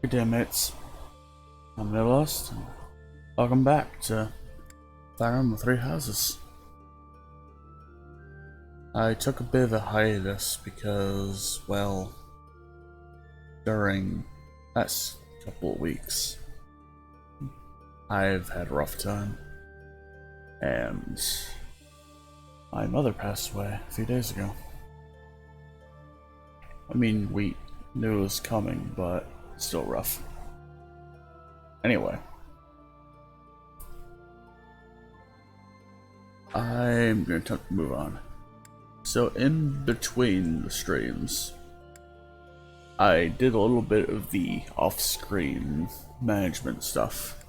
Good day, mates. I'm Lost, and welcome back to Fire Emblem Three Houses. I took a bit of a hiatus because, well, during last couple of weeks, I've had a rough time, and my mother passed away a few days ago. I mean, we knew it was coming, but still rough. Anyway, I'm going to attempt to move on. So in between the streams, I did a little bit of the off-screen management stuff,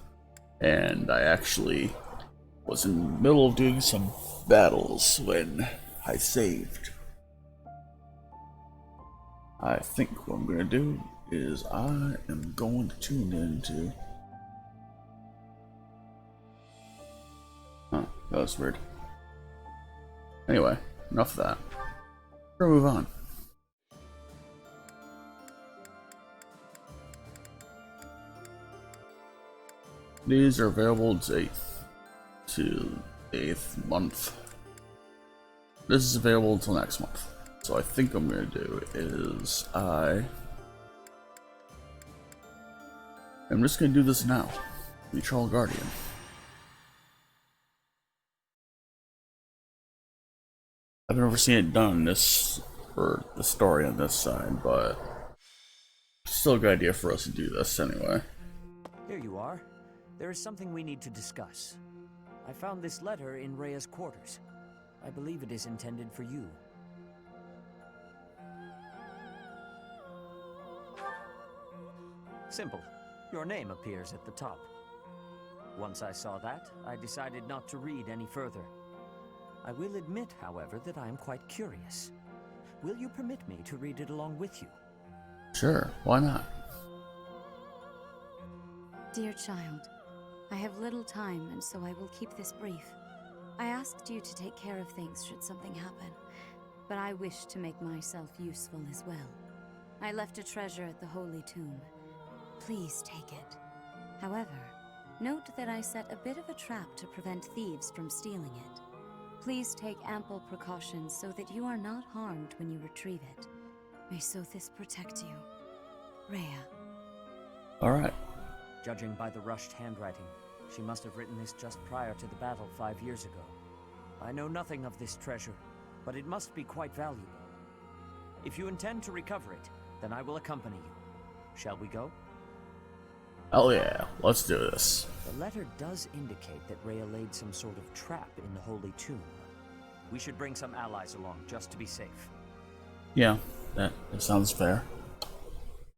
and I actually was in the middle of doing some battles when I saved. I think what I'm going to do is I am going to tune into... Huh, that was weird. Anyway, enough of that. We're gonna move on. These are available to 8th month. This is available until next month. So I think what I'm gonna do is I'm just gonna do this now. The Troll Guardian. I've never seen it done in this, for the story on this side, but still a good idea for us to do this anyway. Here you are. There is something we need to discuss. I found this letter in Rhea's quarters. I believe it is intended for you. Simple. Your name appears at the top. Once I saw that, I decided not to read any further. I will admit, however, that I am quite curious. Will you permit me to read it along with you? Sure, why not? Dear child, I have little time, and so I will keep this brief. I asked you to take care of things should something happen, but I wish to make myself useful as well. I left a treasure at the Holy Tomb. Please take it. However, note that I set a bit of a trap to prevent thieves from stealing it. Please take ample precautions so that you are not harmed when you retrieve it. May Sothis protect you. Rhea. Alright. Judging by the rushed handwriting, she must have written this just prior to the battle 5 years ago. I know nothing of this treasure, but it must be quite valuable. If you intend to recover it, then I will accompany you. Shall we go? Oh yeah, let's do this. The letter does indicate that Rhea laid some sort of trap in the Holy Tomb. We should bring some allies along, just to be safe. Yeah, that sounds fair.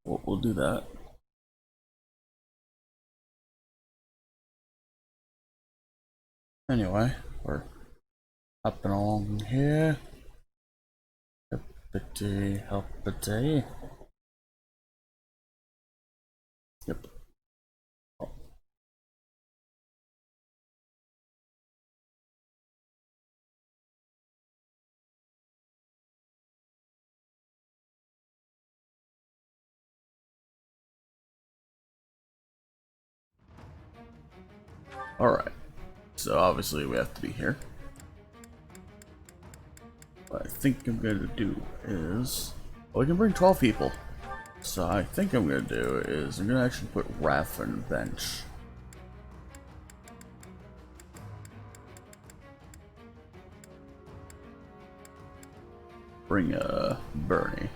We'll do that. Anyway, we're hopping along here. Helpity, helpity. Yep. Oh. Alright, so obviously we have to be here. What I think I'm gonna do is... well, we can bring 12 people. So I think I'm gonna do is I'm gonna actually put Raph on the bench. Bring Bernie.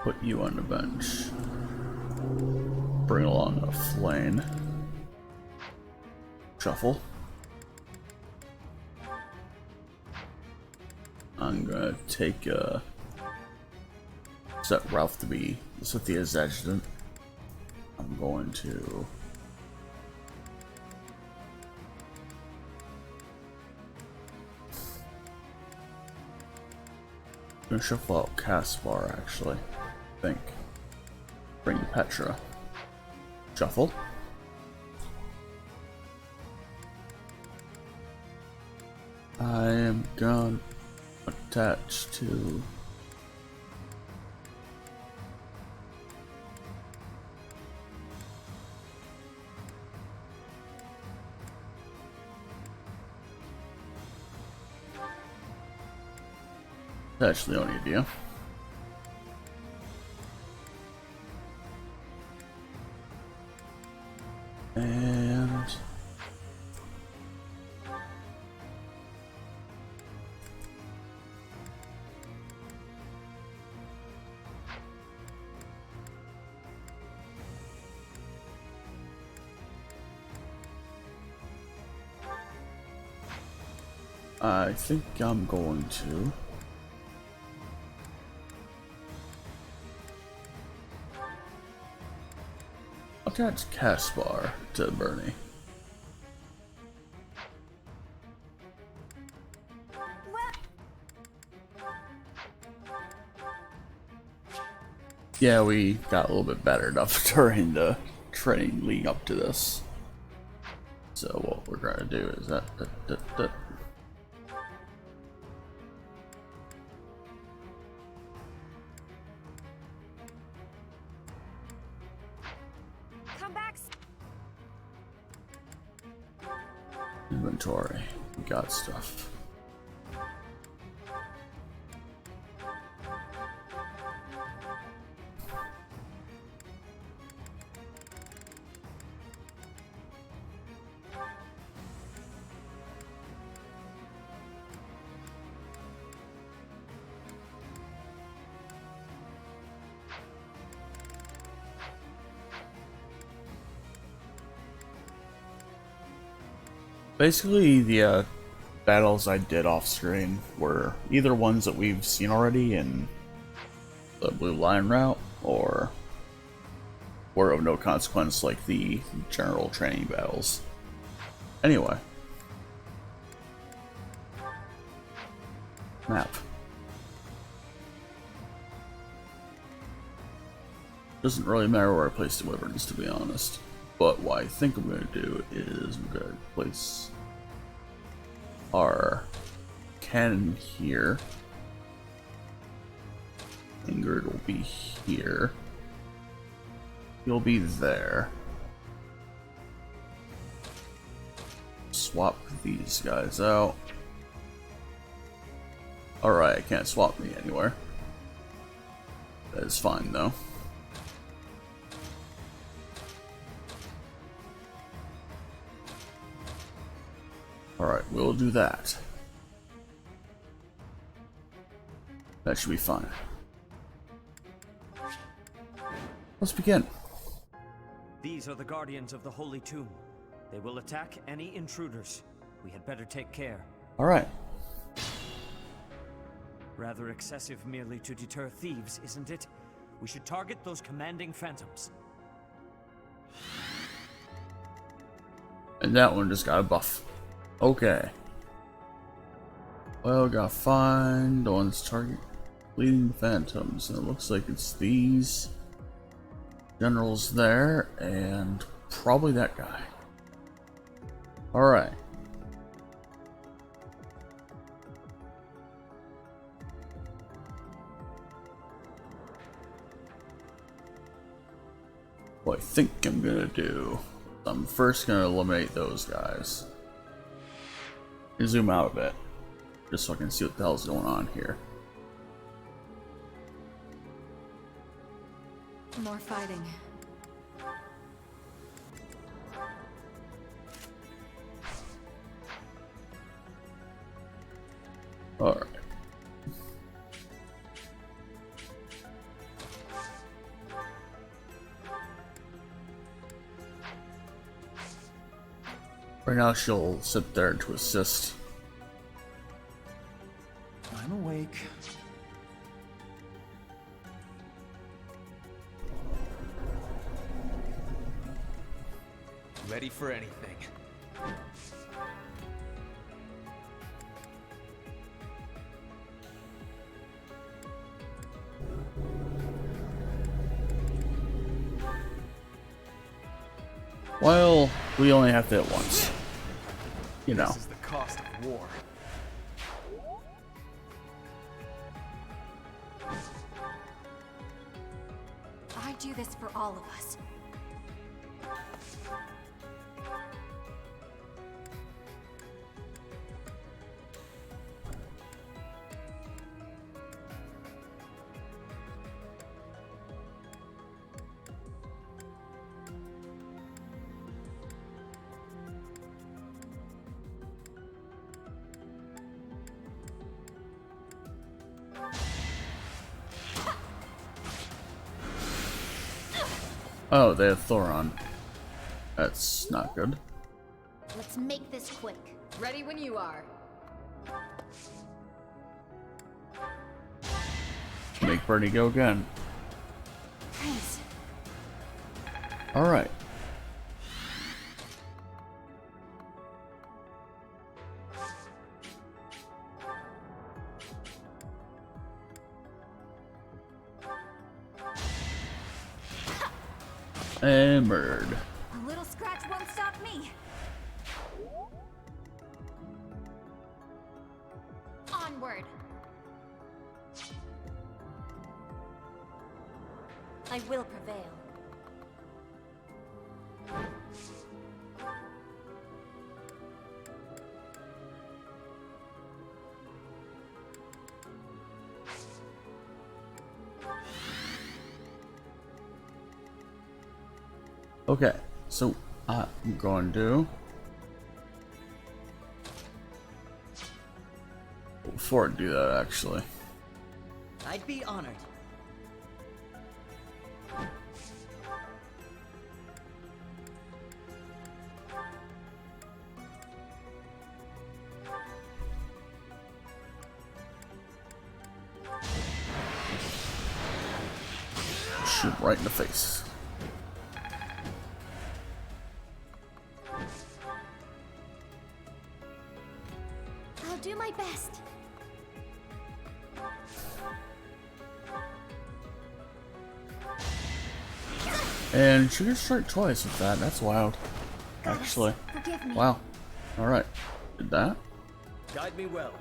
Put you on the bench. Bring along a Flame. Shuffle. I'm gonna take set Ralph to be Cynthia's adjutant. I'm going to shuffle out Caspar actually. I think. Bring Petra. Shuffle. I am gonna attach to That's the only idea. And I think I'm going to. Attach Caspar to Bernie. Yeah, we got a little bit battered up during the training leading up to this. So what we're gonna do is that. Come back. Inventory. We got stuff. Basically, the battles I did off screen were either ones that we've seen already in the Blue Line route, or were of no consequence like the general training battles. Anyway. Map. Doesn't really matter where I place the wyverns, to be honest. But what I think I'm going to do is I'm going to place our cannon here. Ingrid will be here. You'll be there. Swap these guys out. Alright, I can't swap me anywhere. That is fine though. Alright, we'll do that. That should be fine. Let's begin. These are the guardians of the Holy Tomb. They will attack any intruders. We had better take care. Alright. Rather excessive merely to deter thieves, isn't it? We should target those commanding phantoms. And that one just got a buff. Okay. Well, gotta find the ones target leading phantoms. And it looks like it's these generals there, and probably that guy. Alright. What I think I'm gonna do, I'm first gonna eliminate those guys. Zoom out a bit, just so I can see what the hell's going on here. More fighting. Alright. Right now she'll sit there to assist. I'm awake. Ready for anything. Well, we only have to hit once. You know. This is the cost of war. I do this for all of us. Oh, they have Thoron. That's not good. Let's make this quick. Ready when you are. Make Bernie go again. Nice. Alright. Hammered. A little scratch won't stop me. Onward. I will prevail. Okay, so I'm going to before I do that actually. I'd be honored. Shoot right in the face. I'll do my best. And she gets strike twice with that. That's wild. Goddess, Actually. forgive me. Wow. Alright. Did that? Guide me well.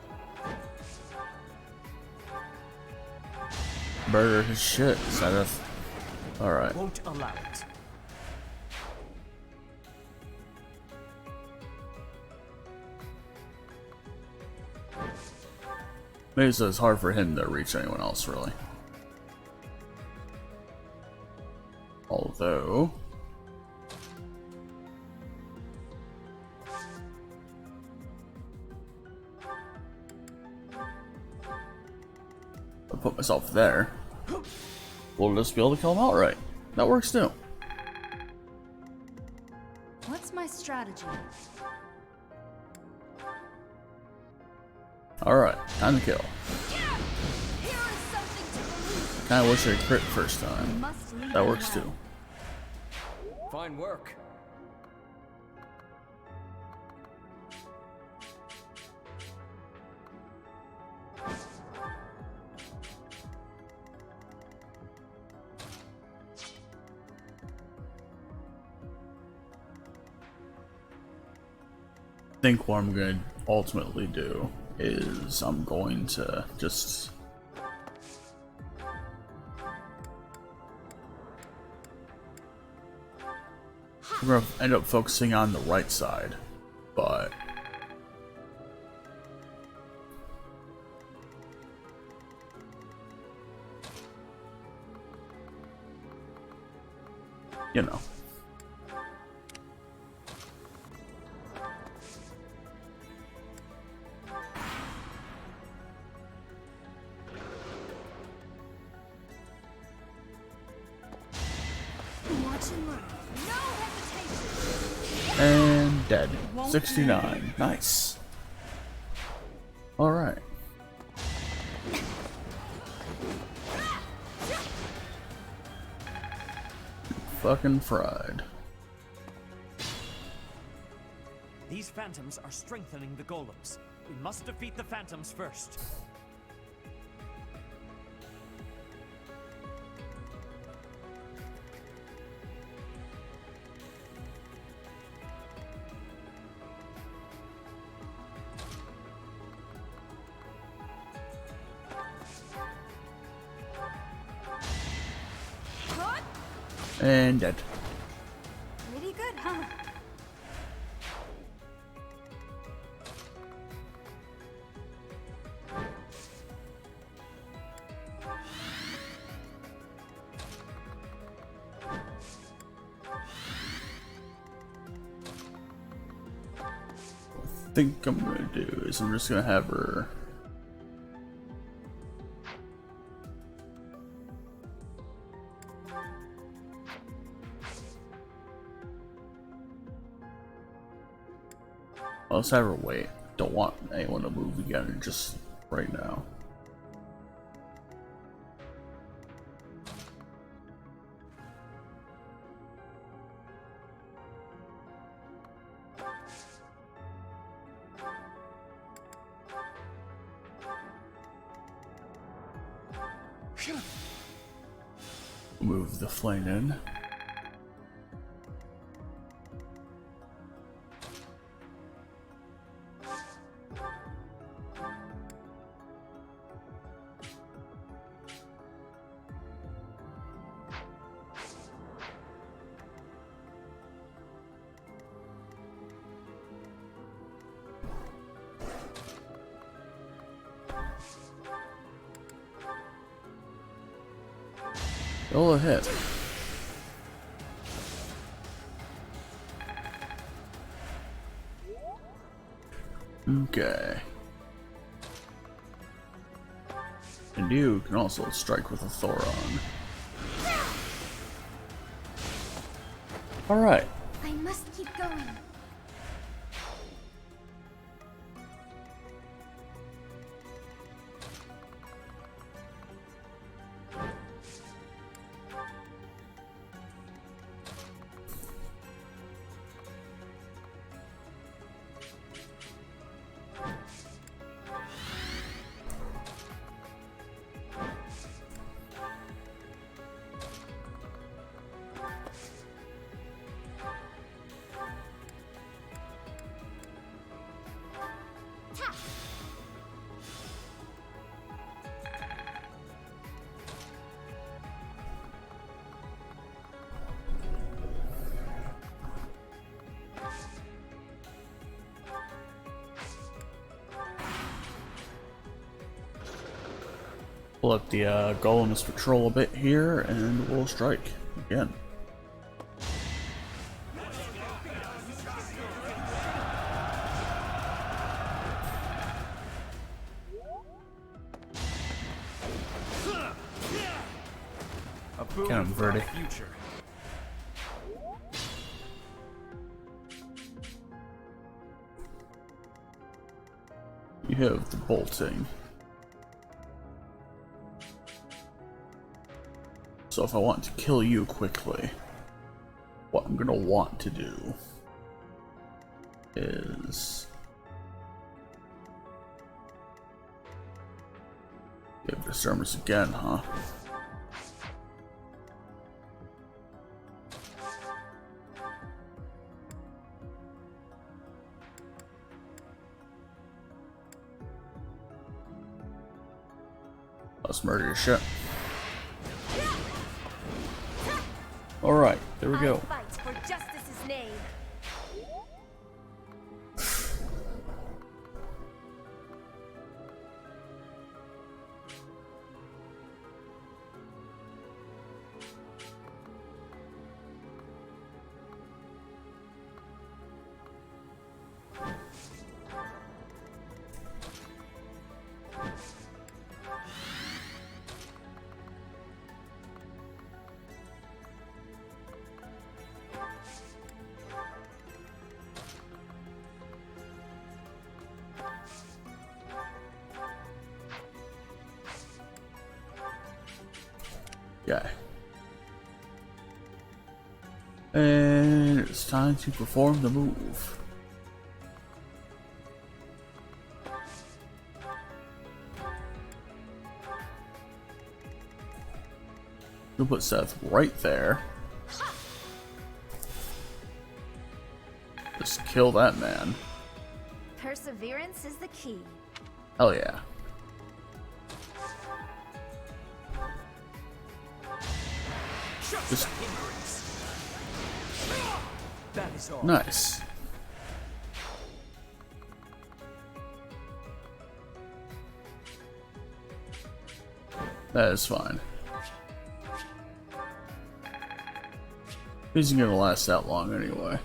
Murder his shit, Seth. Alright. Won't allow it. Maybe so it's hard for him to reach anyone else, really. Although... if I put myself there, we'll just be able to kill him outright. That works too. What's my strategy? Alright, time to kill. Here is something to believe. Kinda wish I crit first time. Must lead That me works well. too. Fine work. I think what I'm going to ultimately do is I'm going to just... we're going to end up focusing on the right side, but... you know. Watch and learn. No hesitation. And dead. 69. Nice. Alright. Fucking fried. These phantoms are strengthening the golems. We must defeat the phantoms first. And dead. Pretty good, huh? I think I'm gonna do is I'm just gonna have her let's have her wait. Don't want anyone to move again just right now. Move the flame in. Go ahead. Okay. And you can also strike with a Thoron. Alright. I must keep going. We'll let the golems patrol a bit here, and we'll strike again. A boon Count for our Verde. future. You have the bolting. So if I want to kill you quickly, what I'm gonna want to do is give disturbance again, huh? Let's murder your shit. Alright, there we go. I fight for justice's name. Yeah. And it's time to perform the move. We'll put Seth right there. Just kill that man. Perseverance is the key. Hell yeah. Just That is all. nice. That is fine. It isn't gonna last that long anyway.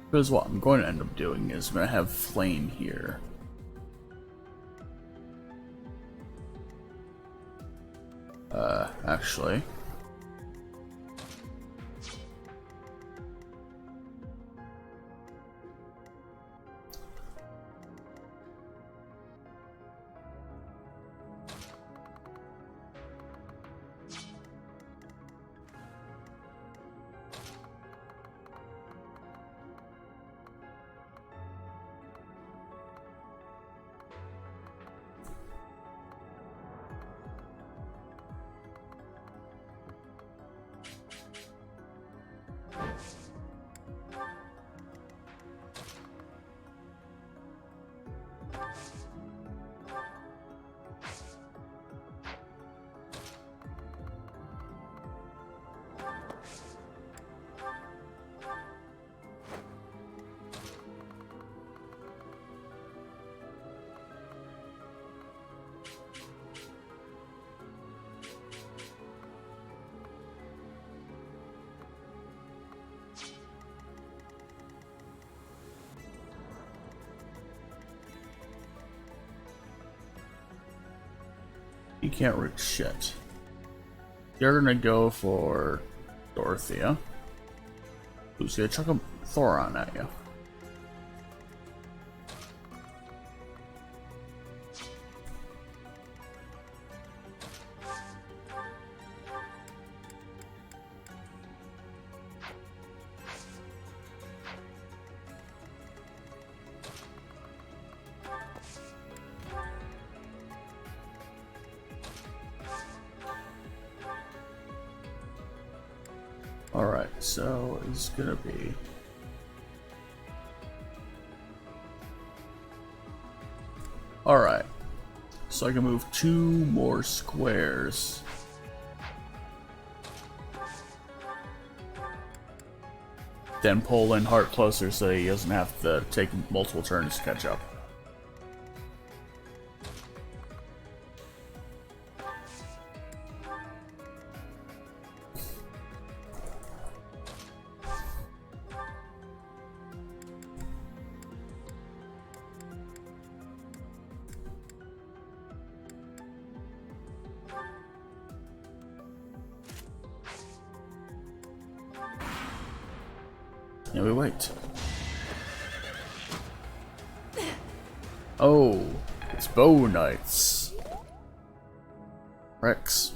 Because what I'm going to end up doing is I'm going to have flame here. Actually. You can't reach shit. You're gonna go for Dorothea, who's gonna chuck a Thoron at you. Alright, so it's gonna be... Alright, so I can move 2 more squares. Then pull in Heart closer so he doesn't have to take multiple turns to catch up. And we wait. Oh, it's Bow Knights. Rex.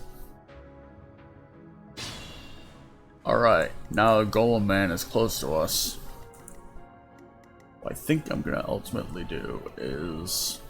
Alright, now Golem Man is close to us. What I think I'm gonna ultimately do is...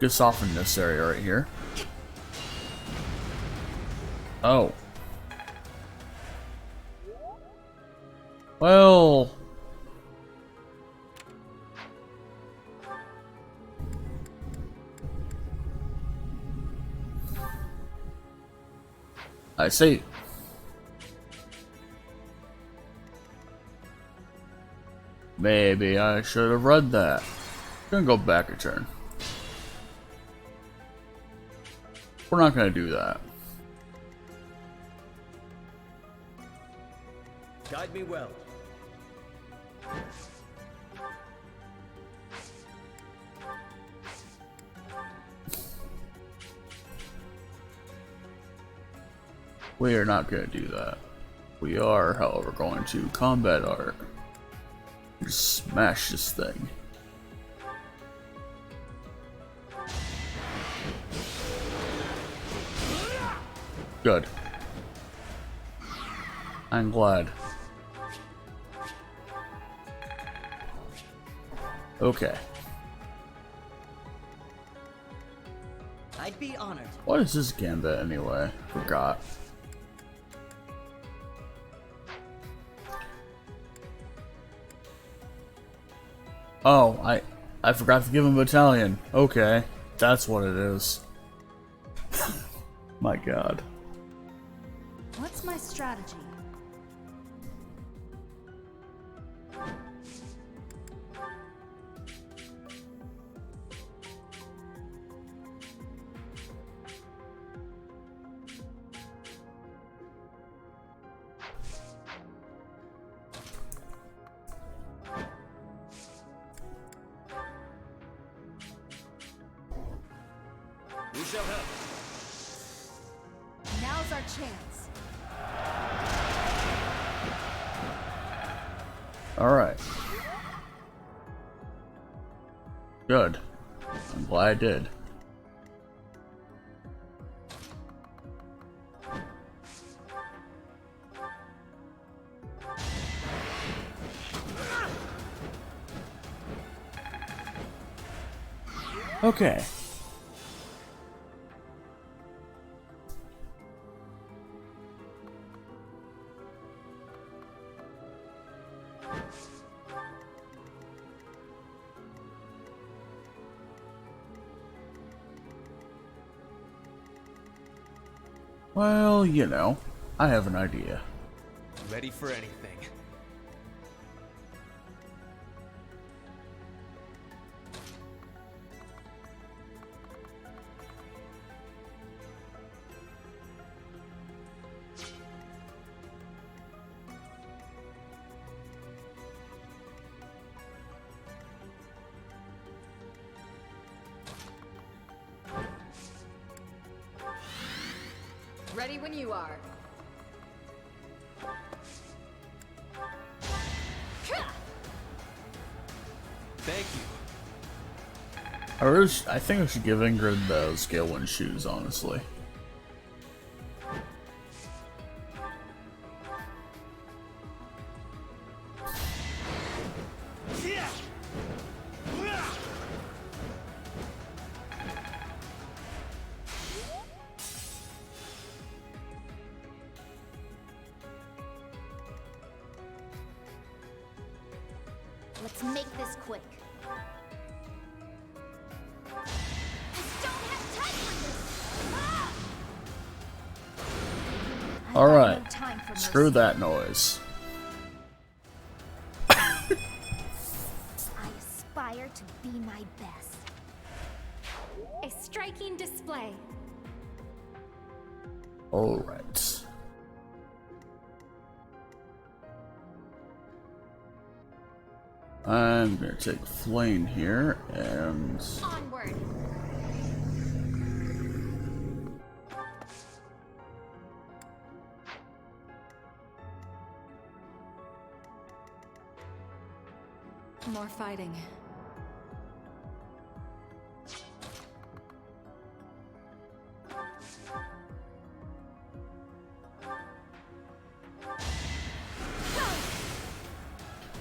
Just soften this area right here. Oh. Well. I see. Maybe I should have read that. Gonna go back a turn. We're not gonna do that. Guide me well. We are not gonna do that. We are, however, going to combat art. Just smash this thing. Good. I'm glad. Okay. I'd be honored. What is this gambit anyway? Forgot. Oh, I forgot to give him a battalion. Okay, that's what it is. My god. What's my strategy? We shall help. Now's our chance. Alright. Good. I'm glad I did. Okay. Well, you know, I have an idea. Ready for anything. ready when you are. Thank you. I think I should give Ingrid the scale 1 shoes, honestly. Let's make this quick. I don't have time for this. Ah! I've got Alright, no time for screw mercy. that noise. I aspire to be my best. A striking display. Alright. I'm gonna take Flame here and Onward. More fighting.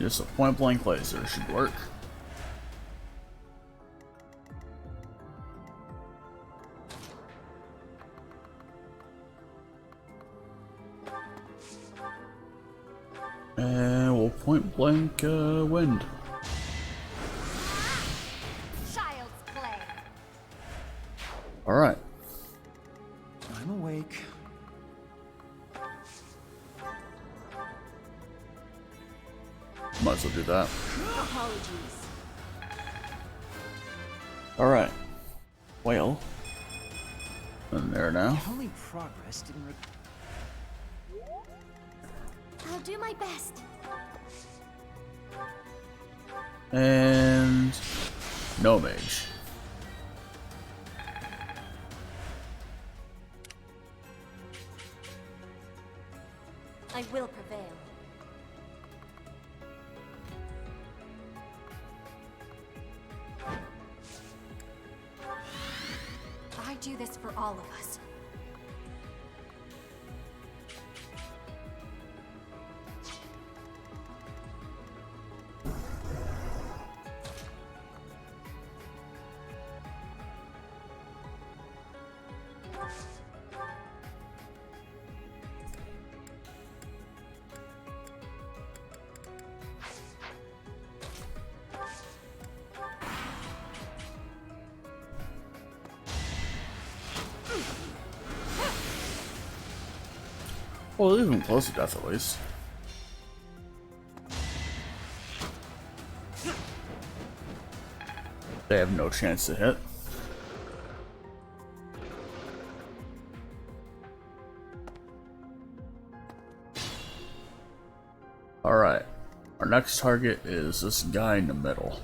just a point blank laser should work. And we'll point blank wind. Child's play. Alright. I'm awake. Might as well do that. Apologies. Alright. Well. And there now. If only progress didn't. I'll do my best. And no mage. I will prevail. I do this for all of us. Well, even close to death at least. They have no chance to hit. Alright. Our next target is this guy in the middle.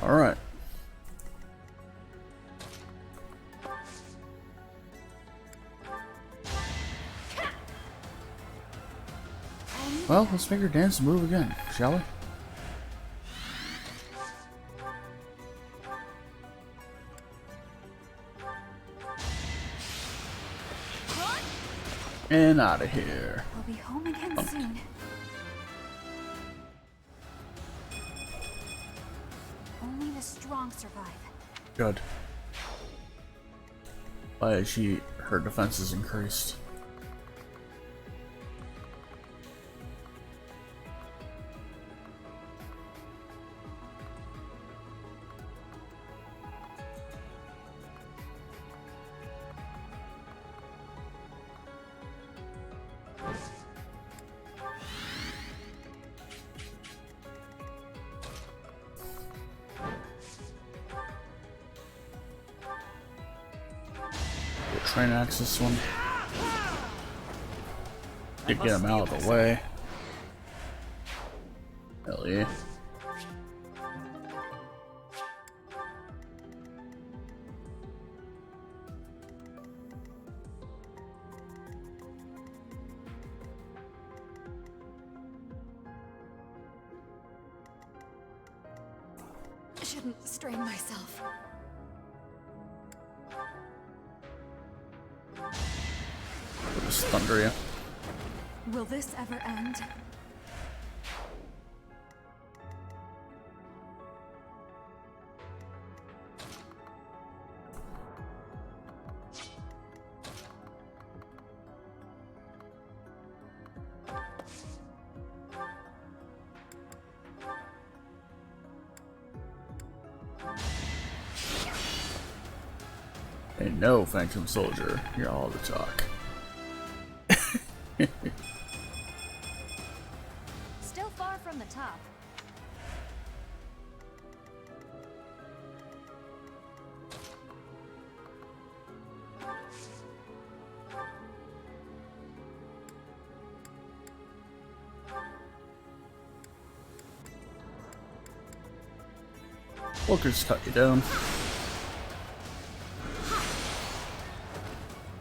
Alright. Well, let's make her dance and move again, shall we? And out of here. I'll be home again soon. Only the strong survive. Good. Why is her defenses increased? Try and access one. To get him out of the way. Hell yeah. Shouldn't strain myself. Just thunder you. Will this ever end? Hey, no, Phantom Soldier. You're all the talk. Still far from the top. We'll just cut you down.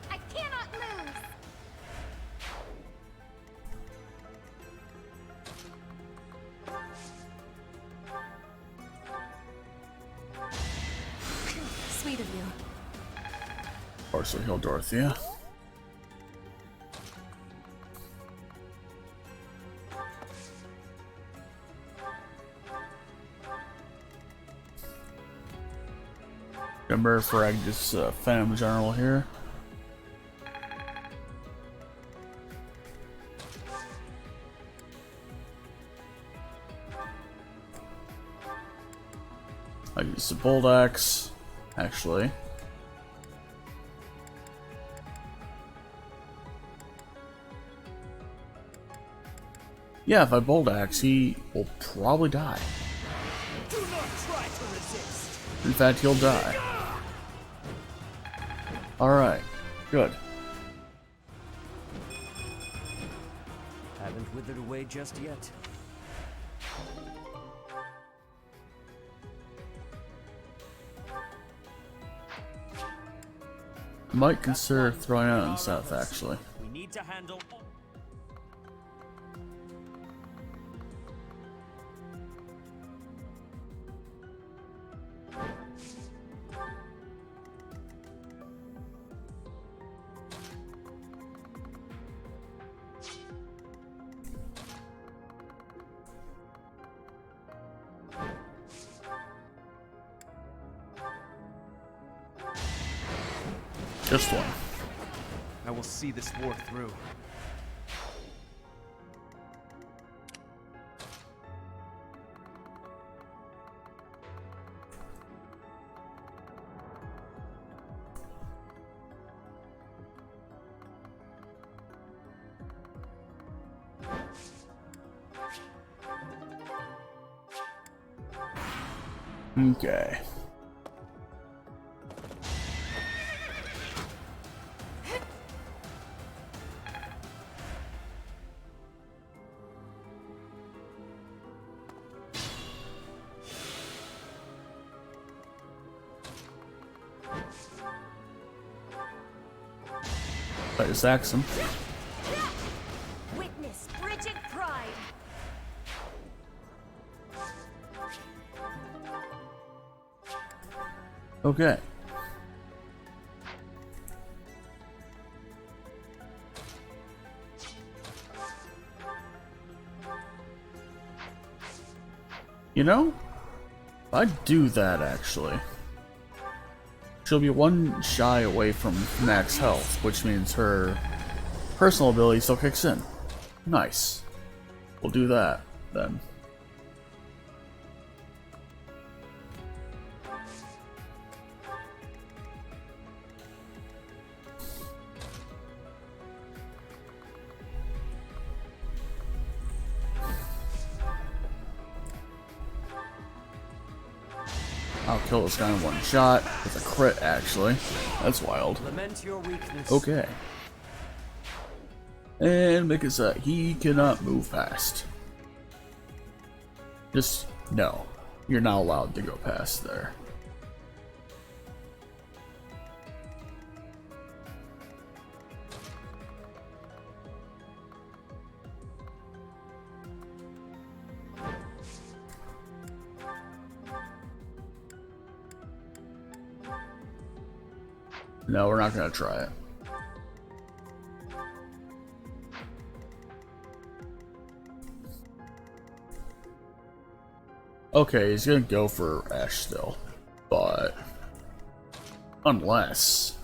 I cannot lose. Sweet of you. Of course, we'll heal Dorothea. Remember, frag this Phantom General here. I use the Bolt Axe, actually. Yeah, if I Bolt Axe, he will probably die. Do not try to resist. In fact, he'll die. Alright, good. Haven't withered away just yet. I might consider throwing out in the south, actually. We need to handle. Just one. I will see this war through. Okay. I just axe him. Witness frigid pride. You know, I'd do that actually. She'll be one shy away from max health, which means her personal ability still kicks in. Nice. We'll do that then. I'll kill this guy in one shot with a crit, actually. That's wild. Lament your weakness. Okay. And make it so he cannot move past. Just, no. You're not allowed to go past there. No, we're not gonna try it. Okay, he's gonna go for Ash still, but unless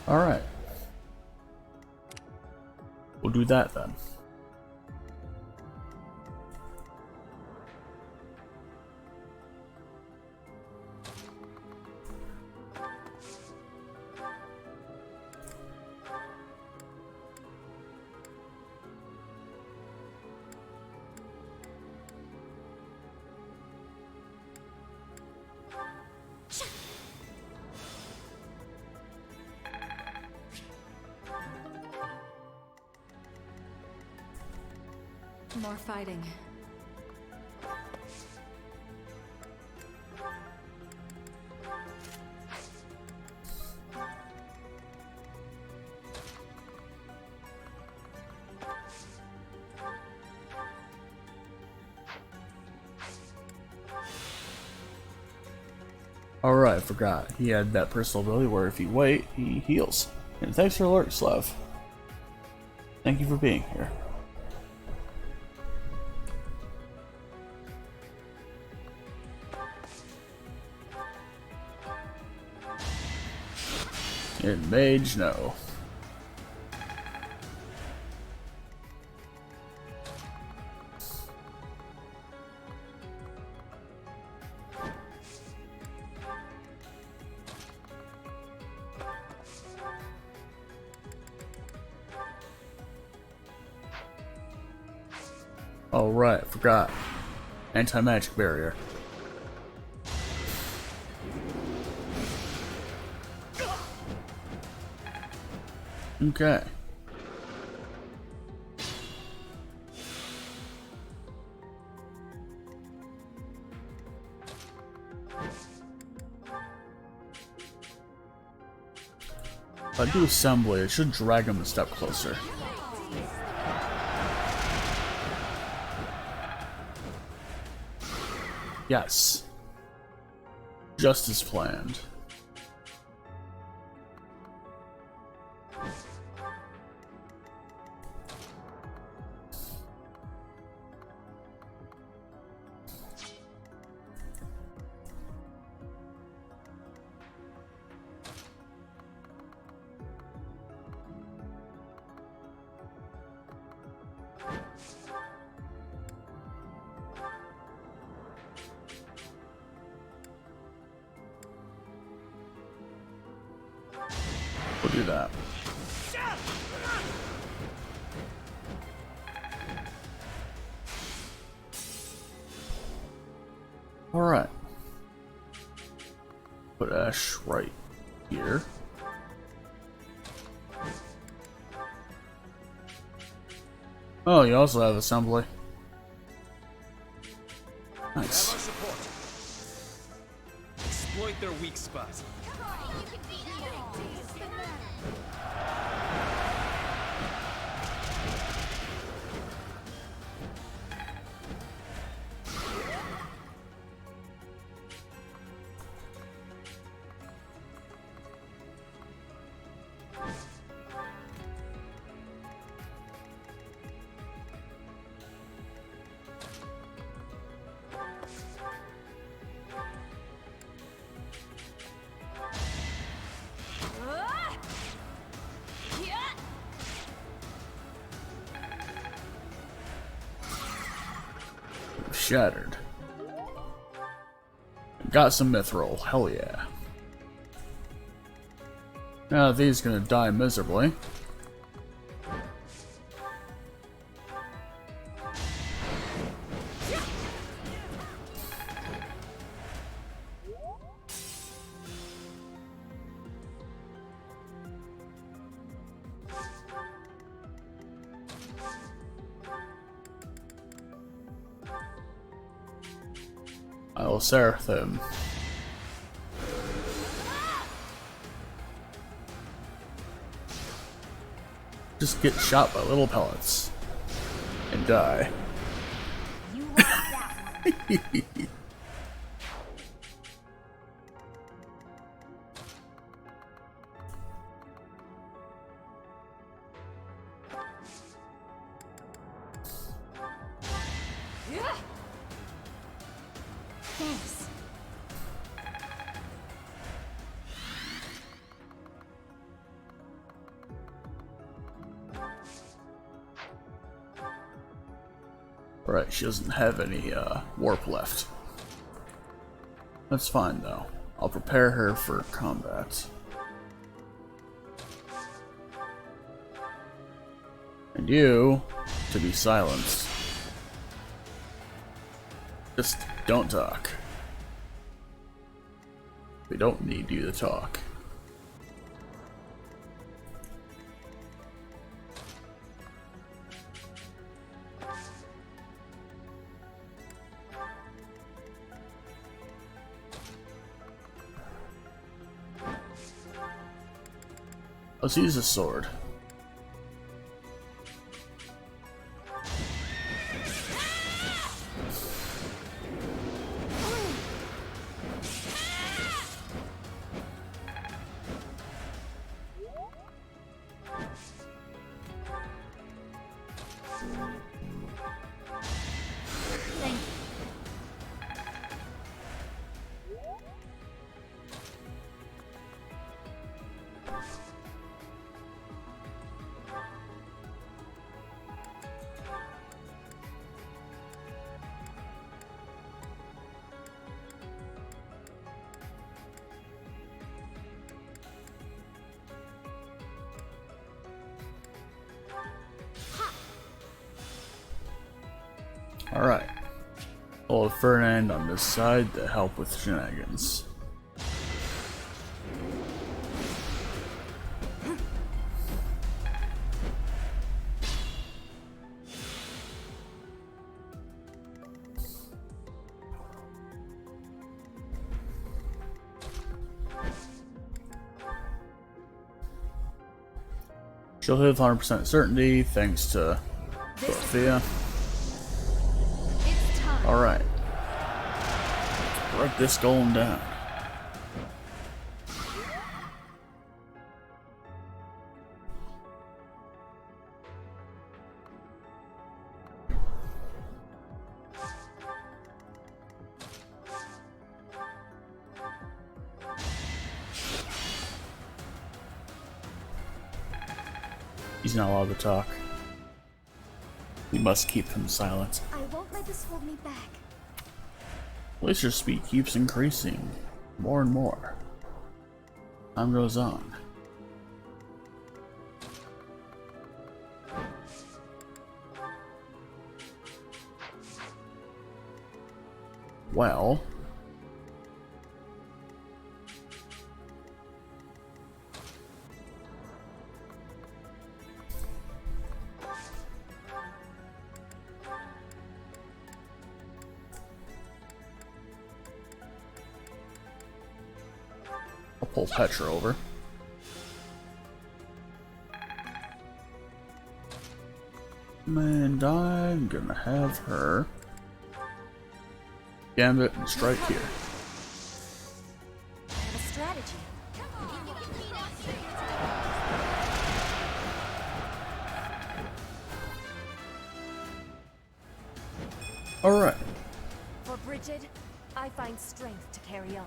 alright. We'll do that then. More fighting. Alright, I forgot. He had that personal ability where if you wait, he heals. And thanks for alert, Slav. Thank you for being here. In Mage, no. Oh right, forgot. Anti-magic barrier. Okay. If I do assembly, it should drag him a step closer. Yes. Just as planned. We'll do that. Alright. Put Ash right here. Oh, you also have assembly. Nice. Exploit their weak spot. shattered. Got some mithril, hell yeah. Now these gonna die miserably. I will seraph him. Just get shot by little pellets and die. You like that one. Thanks. Right, she doesn't have any warp left. That's fine though. I'll prepare her for combat. And you to be silenced. Just don't talk. We don't need you to talk. Let's use a sword. Thank you. Alright. Hold Ferdinand on this side to help with shenanigans. She'll hit 100% certainty thanks to Dorothea. It's time. Alright. Break this golem down. He's not allowed to talk. We must keep him silent. I won't let this hold me back. At least your speed keeps increasing more and more. Time goes on. Well, I'll pull Petra over. And I'm gonna have her gambit and strike here. I have a strategy. Alright. For Bridget, I find strength to carry on.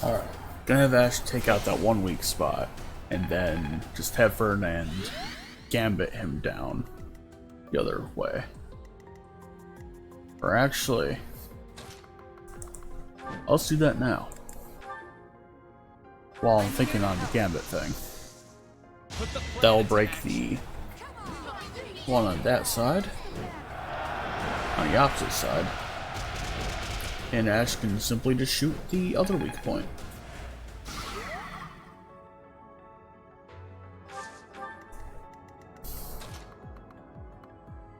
Alright. Gonna have Ash take out that one weak spot, and then just have Ferdinand gambit him down the other way. Or actually, let's do that now. While I'm thinking on the gambit thing. That'll break the one on that side. On the opposite side. And Ash can simply just shoot the other weak point.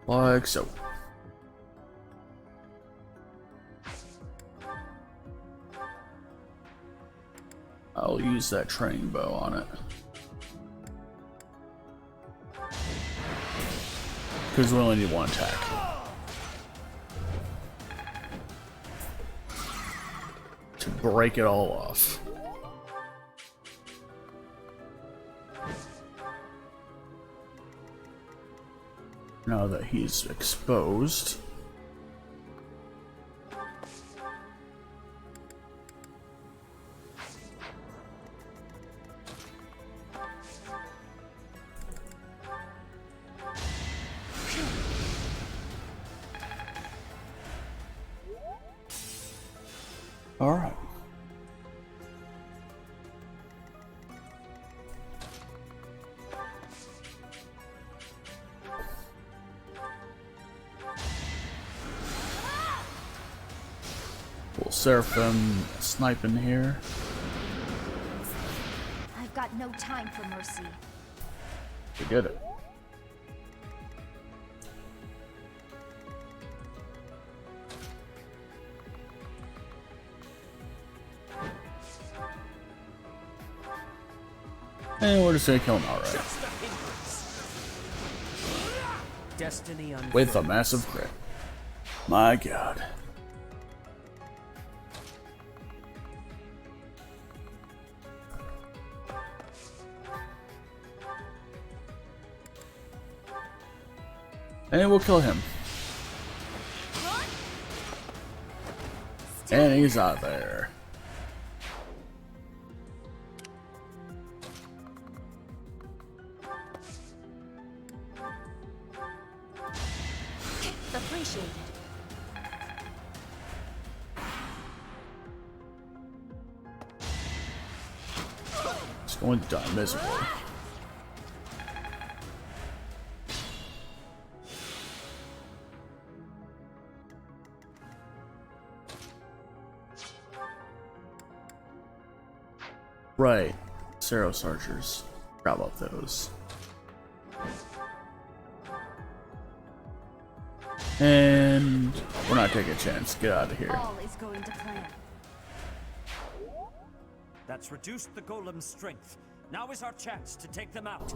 Like so. I'll use that training bow on it. Because we only need one attack. To break it all off. Now that he's exposed. All right. We'll Seraphim sniping here. I've got no time for mercy. We did it. And we're just gonna kill him outright. Destiny With a massive crit. My god. And we'll kill him. And he's out there. Appreciated. It's going to die miserably. Right. Ceros archers. Forgot about those. And we're not taking a chance. Get out of here. All is going to plan. That's reduced the golem's strength. Now is our chance to take them out.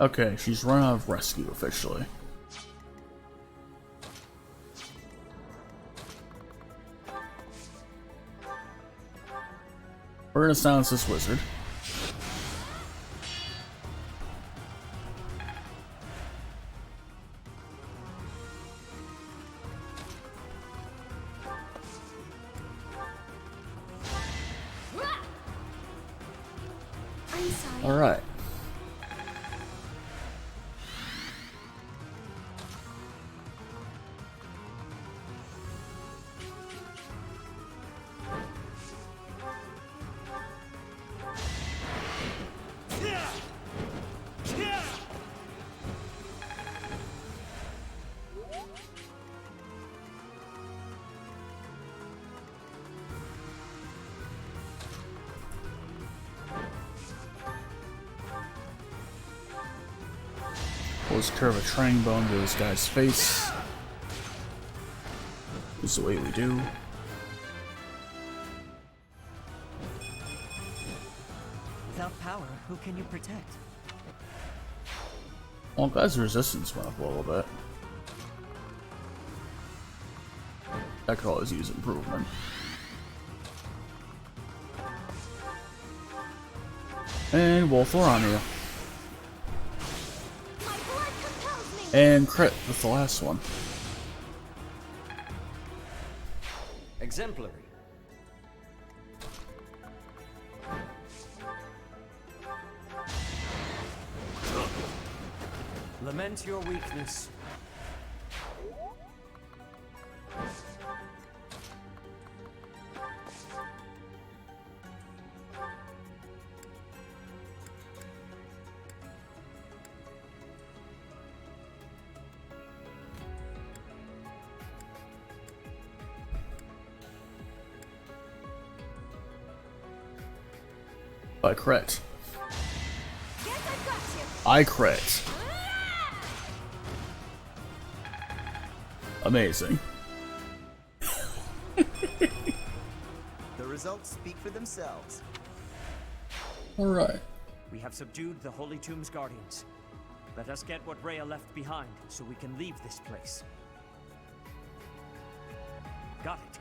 Okay, she's run out of rescue officially. We're gonna silence this wizard. I'm sorry. All right. We'll just curve a training bone to this guy's face. This is the way we do. Without power, who can you protect? Well, guy's resistance went up a little bit. That could always use improvement. And Wolf Orania. My blood compels me. And crit with the last one. Exemplary. Lament your weakness. I crit. Guess I've got you. I crit. Amazing. The results speak for themselves. Alright. We have subdued the Holy Tomb's guardians. Let us get what Rhea left behind so we can leave this place. Got it.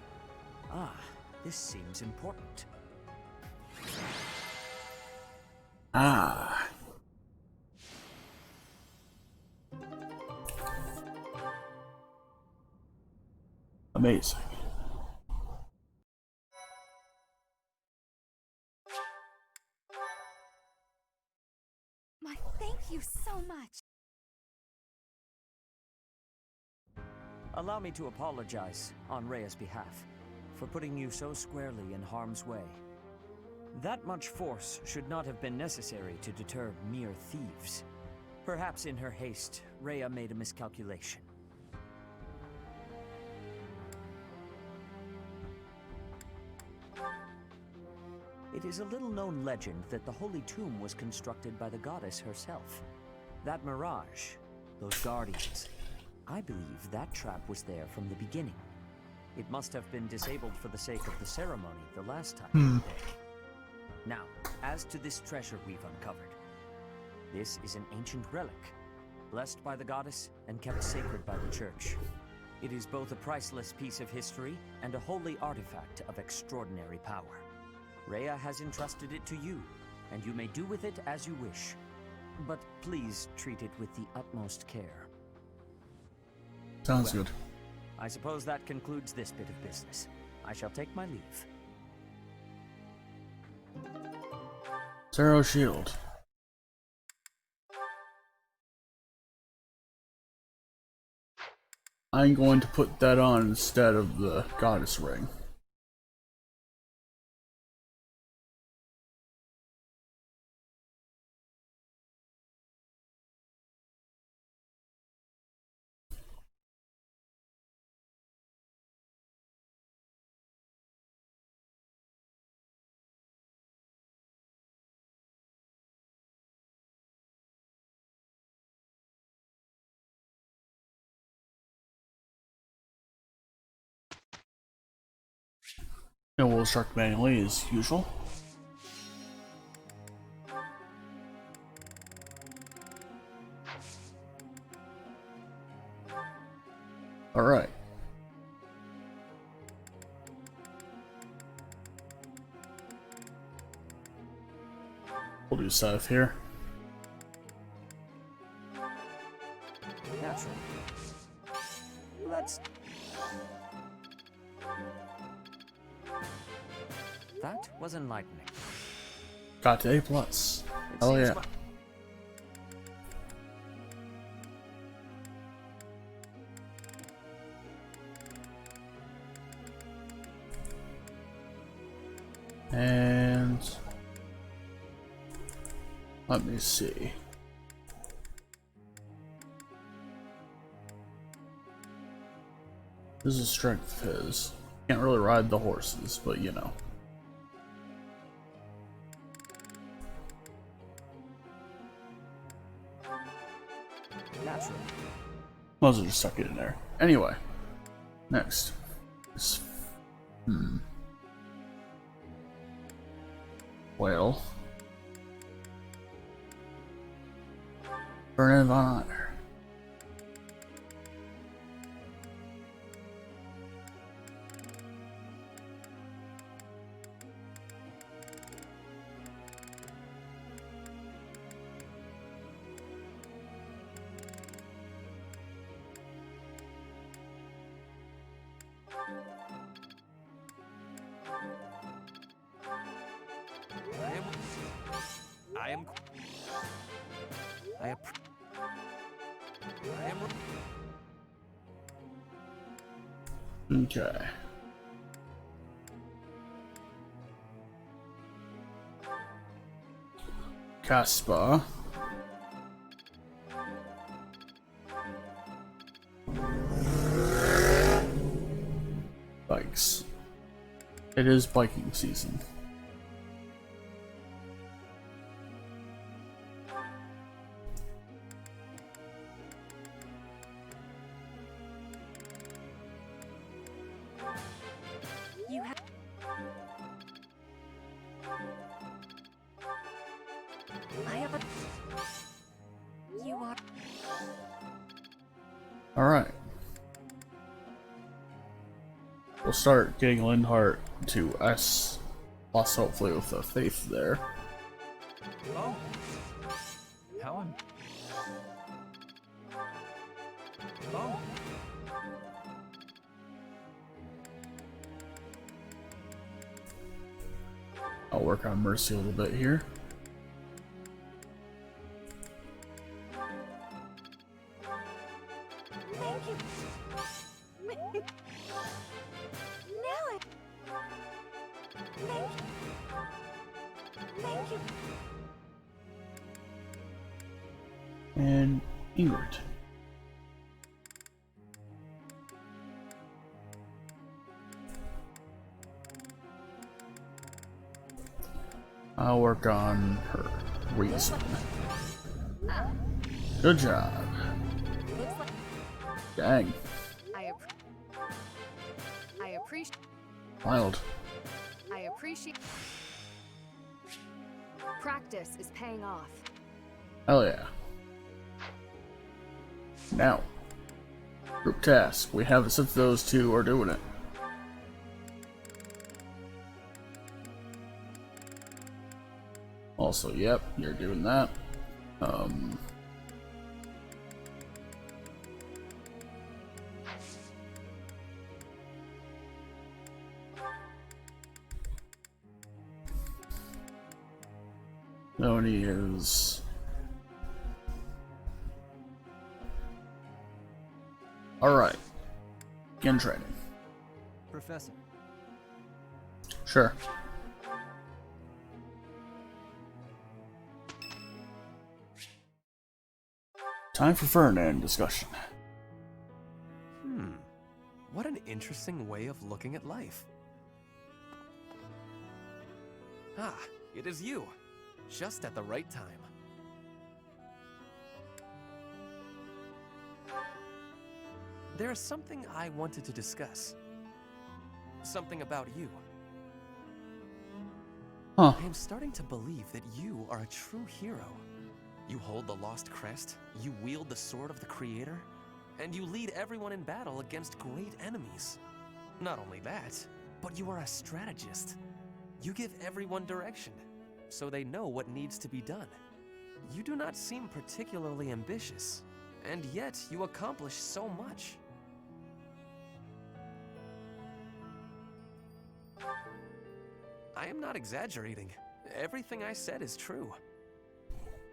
Ah, this seems important. Ah. Amazing. My thank you so much. Allow me to apologize on Rhea's behalf for putting you so squarely in harm's way. That much force should not have been necessary to deter mere thieves. Perhaps in her haste, Rhea made a miscalculation. It is a little-known legend that the Holy Tomb was constructed by the goddess herself. That mirage, those guardians, I believe that trap was there from the beginning. It must have been disabled for the sake of the ceremony the last time we were there. Now, as to this treasure we've uncovered. This is an ancient relic, blessed by the goddess and kept sacred by the church. It is both a priceless piece of history and a holy artifact of extraordinary power. Rhea has entrusted it to you, and you may do with it as you wish. But please treat it with the utmost care. Sounds good. I suppose that concludes this bit of business. I shall take my leave. Zero shield. I'm going to put that on instead of the goddess ring. And we'll start manually as usual. Alright. We'll do stuff here. Naturally. Let's... That was enlightening. Got to A+. Hell seems yeah. And let me see. This is a strength of his. Can't really ride the horses, but you know. Naturally. Might as well just suck it in there. Anyway, next. Well, Vernon von Honor. I am... I am... Okay. Caspar. Bikes. It is biking season. You have. I have a. You are. Alright. We'll start getting Linhart to S, plus hopefully with the faith there. Oh. Helen. Oh. I'll work on Mercy a little bit here. Thank you. Now I... Thank you. Thank you. And Ingrid. I'll work on her reason. Good job. Looks like Dang. I appreciate. Wild. I appreciate. Practice is paying off. Hell yeah. Now. Group task. We have it since those two are doing it. Also, yep, you're doing that. Noni is... Alright. Begin training. Professor. Sure. Time for Ferdinand discussion. What an interesting way of looking at life. Ah, it is you. Just at the right time. There is something I wanted to discuss. Something about you. Huh. I am starting to believe that you are a true hero. You hold the Lost Crest, you wield the Sword of the Creator, and you lead everyone in battle against great enemies. Not only that, but you are a strategist. You give everyone direction, so they know what needs to be done. You do not seem particularly ambitious, and yet you accomplish so much. I am not exaggerating. Everything I said is true.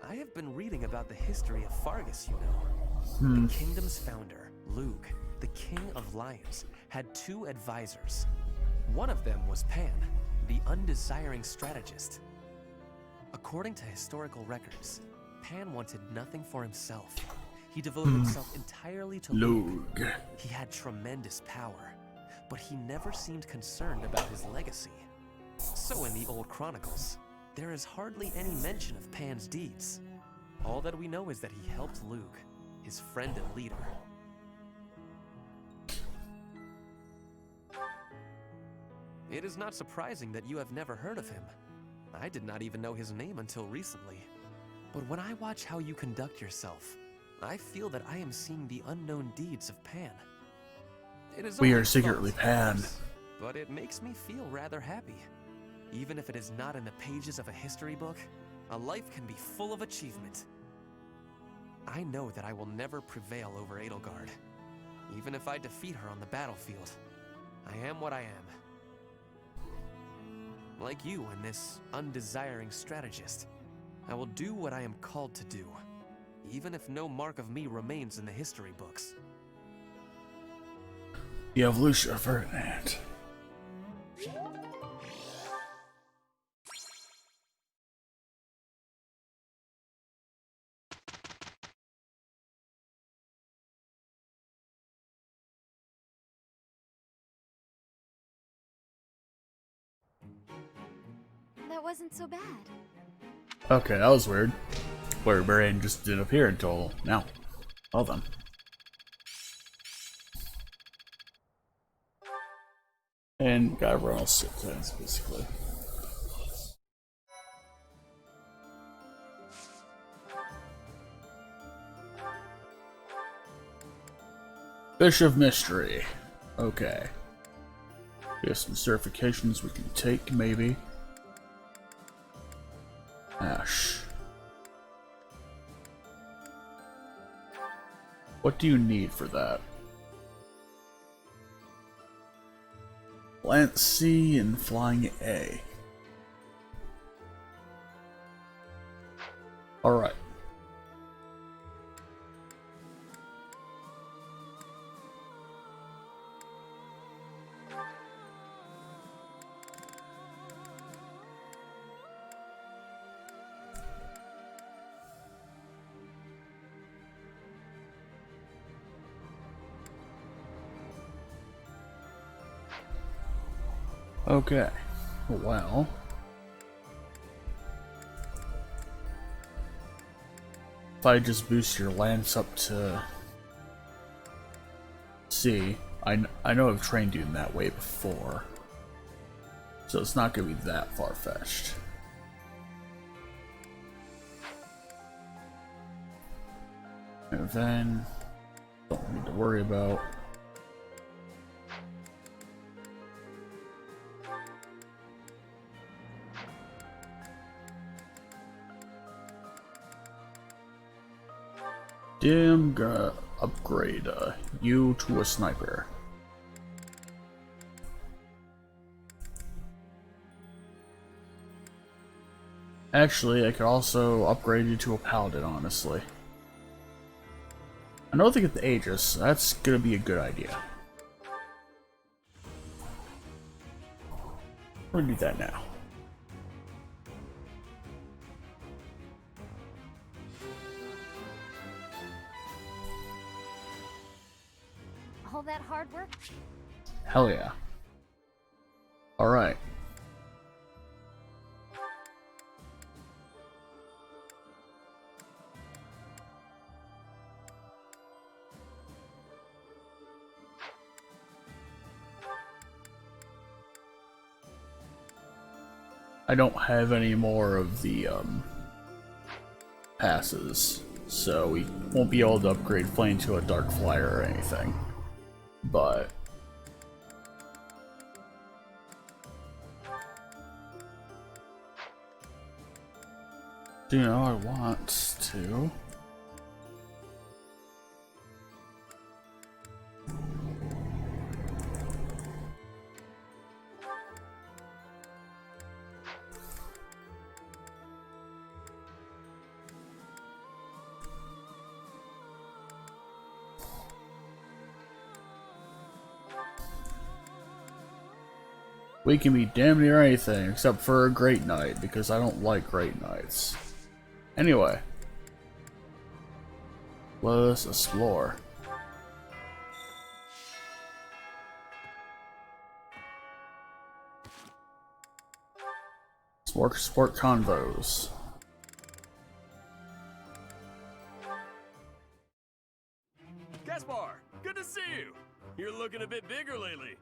I have been reading about the history of Fargus, you know. The kingdom's founder, Lug, the king of lions, had two advisors. One of them was Pan, the undesiring strategist. According to historical records, Pan wanted nothing for himself. He devoted himself entirely to Lug. Lug. He had tremendous power, but he never seemed concerned about his legacy. So in the old chronicles, there is hardly any mention of Pan's deeds. All that we know is that he helped Lug, his friend and leader. It is not surprising that you have never heard of him. I did not even know his name until recently. But when I watch how you conduct yourself, I feel that I am seeing the unknown deeds of Pan. It is We only are secretly thoughts, Pan. perhaps, but it makes me feel rather happy. Even if it is not in the pages of a history book, a life can be full of achievement. I know that I will never prevail over Edelgard. Even if I defeat her on the battlefield, I am what I am. Like you and this undesiring strategist, I will do what I am called to do, even if no mark of me remains in the history books. The evolution of Ferdinand. That wasn't so bad. Okay, that was weird. Where Brain just didn't appear until now. Well then. And got everyone else sit down, basically. Fish of Mystery. Okay. We have some certifications we can take, maybe. Ash. What do you need for that? Plant C and Flying A. Alright. Okay, well, if I just boost your lance up to C, I know I've trained you in that way before, so it's not going to be that far-fetched. And then, don't need to worry about. I'm gonna upgrade you to a sniper. Actually, I could also upgrade you to a paladin, honestly. I know they get the Aegis, that's gonna be a good idea. We're gonna do that now. All that hard work? Hell yeah. Alright. I don't have any more of the passes, so we won't be able to upgrade Flame to a Dark Flyer or anything. But you know, I want to. We can be damn near anything except for a Great Knight, because I don't like Great Knights. Anyway, let us explore. Sport convos. Gaspar, good to see you. You're looking a bit bigger lately.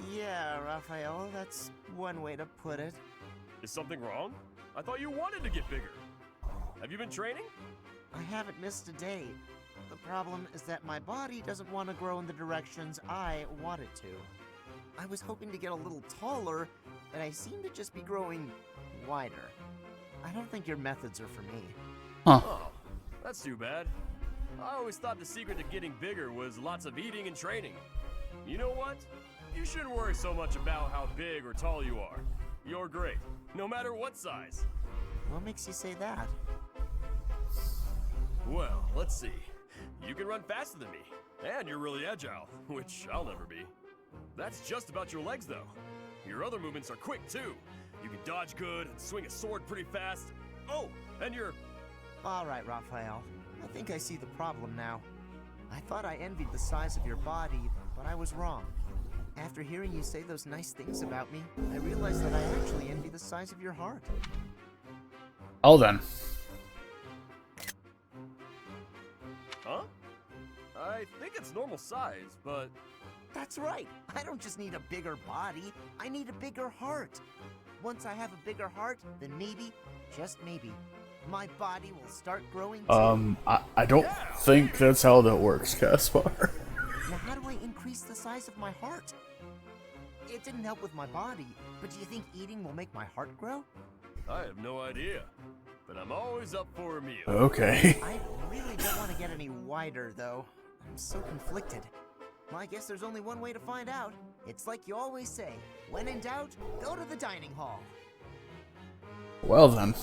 Yeah, Raphael, that's one way to put it. Is something wrong? I thought you wanted to get bigger. Have you been training? I haven't missed a day. The problem is that my body doesn't want to grow in the directions I want it to. I was hoping to get a little taller, but I seem to just be growing wider. I don't think your methods are for me. Huh. Oh, that's too bad. I always thought the secret to getting bigger was lots of eating and training. You know what? You shouldn't worry so much about how big or tall you are. You're great, no matter what size. What makes you say that? Well, let's see. You can run faster than me, and you're really agile, which I'll never be. That's just about your legs, though. Your other movements are quick, too. You can dodge good and swing a sword pretty fast. Oh, and you're... Alright, Raphael. I think I see the problem now. I thought I envied the size of your body, but I was wrong. After hearing you say those nice things about me, I realized that I actually envy the size of your heart. Oh then. Huh? I think it's normal size, but... That's right. I don't just need a bigger body. I need a bigger heart. Once I have a bigger heart, then maybe, just maybe, my body will start growing too. I don't think that's how that works, Caspar. Now how do I increase the size of my heart? It didn't help with my body, but do you think eating will make my heart grow? I have no idea. But I'm always up for a meal. Okay. I really don't want to get any wider, though. I'm so conflicted. Well, I guess there's only one way to find out. It's like you always say, when in doubt, go to the dining hall. Well then.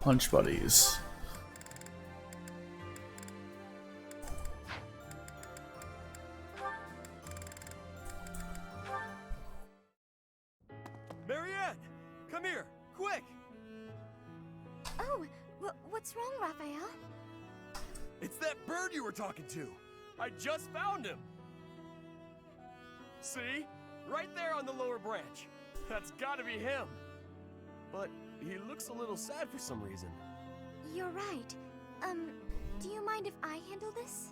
Punch buddies. Marianne! Come here! Quick! Oh, what's wrong, Raphael? It's that bird you were talking to! I just found him! See? Right there on the lower branch. That's gotta be him. But he looks a little sad for some reason. You're right. Do you mind if I handle this?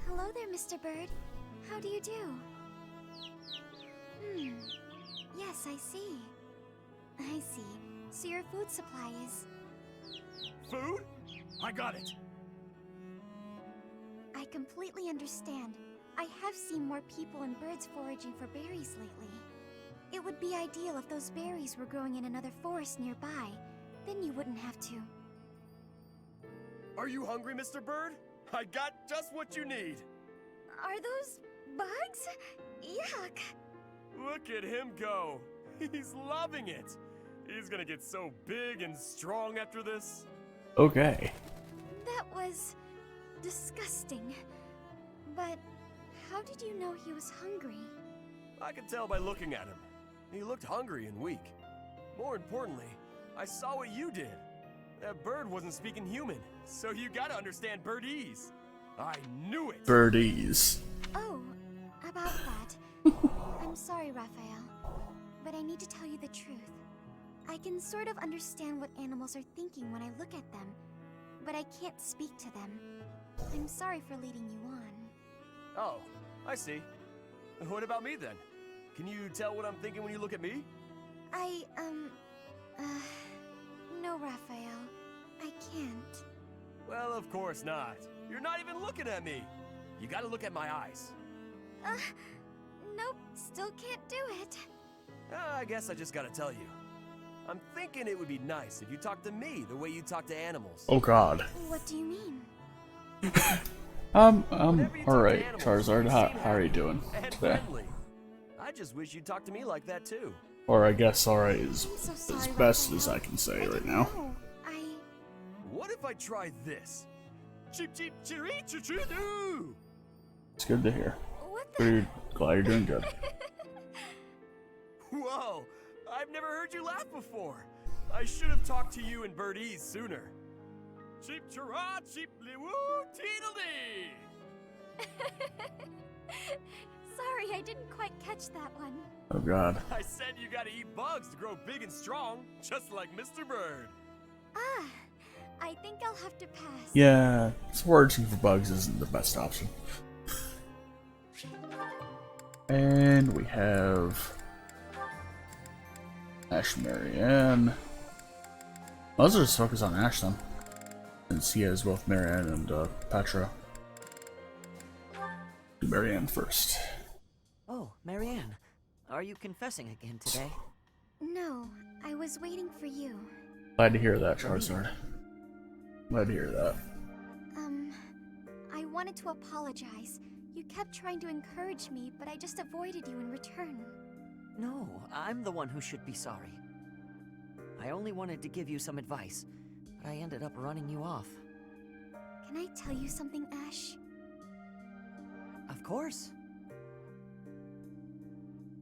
Hello there, Mr. Bird. How do you do? Yes, I see. I see. So your food supply is... Food? I got it! I completely understand. I have seen more people and birds foraging for berries lately. It would be ideal if those berries were growing in another forest nearby. Then you wouldn't have to. Are you hungry, Mr. Bird? I got just what you need. Are those bugs? Yuck! Look at him go. He's loving it. He's gonna get so big and strong after this. Okay. That was... disgusting. But how did you know he was hungry? I could tell by looking at him. He looked hungry and weak. More importantly, I saw what you did. That bird wasn't speaking human, so you gotta understand birdese. I knew it! Birdies. Oh, about that. I'm sorry, Raphael, but I need to tell you the truth. I can sort of understand what animals are thinking when I look at them, but I can't speak to them. I'm sorry for leading you on. Oh, I see. What about me then? Can you tell what I'm thinking when you look at me? No, Raphael. I can't. Well, of course not. You're not even looking at me. You gotta look at my eyes. Nope, still can't do it. I guess I just gotta tell you. I'm thinking it would be nice if you talked to me the way you talk to animals. Oh god. What do you mean? Whenever you talk to Alright, animals, Charizard, you how seem are you happy doing and today? friendly. I just wish you'd talk to me like that too. Or I guess alright is I'm so as sorry, best Raphael. as I can say I right didn't now. know. What if I tried this? Cheep cheep chiree choo choo doo! It's good to hear. What the? Pretty glad you're doing good. Whoa! I've never heard you laugh before. I should have talked to you in birdese sooner. Cheep chirah cheep li woo teedledee! Sorry, I didn't quite catch that one. Oh god. I said you gotta eat bugs to grow big and strong, just like Mr. Bird. Ah, I think I'll have to pass. Yeah, foraging for bugs isn't the best option. And we have Ash and Marianne. Let's just focus on Ash then, since he has both Marianne and Petra. Do Marianne first. Oh, Marianne, are you confessing again today? No, I was waiting for you. Glad to hear that, Charizard. Glad to hear that. I wanted to apologize. You kept trying to encourage me, but I just avoided you in return. No, I'm the one who should be sorry. I only wanted to give you some advice, but I ended up running you off. Can I tell you something, Ash? Of course.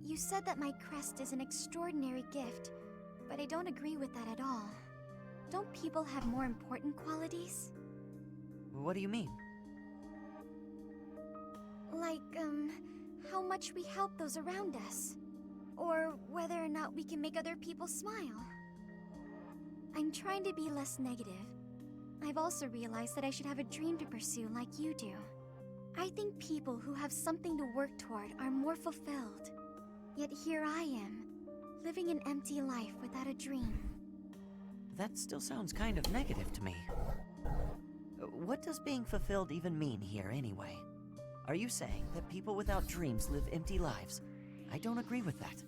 You said that my crest is an extraordinary gift, but I don't agree with that at all. Don't people have more important qualities? What do you mean? Like, how much we help those around us. Or whether or not we can make other people smile. I'm trying to be less negative. I've also realized that I should have a dream to pursue like you do. I think people who have something to work toward are more fulfilled. Yet here I am, living an empty life without a dream. That still sounds kind of negative to me. What does being fulfilled even mean here, anyway? Are you saying that people without dreams live empty lives? I don't agree with that.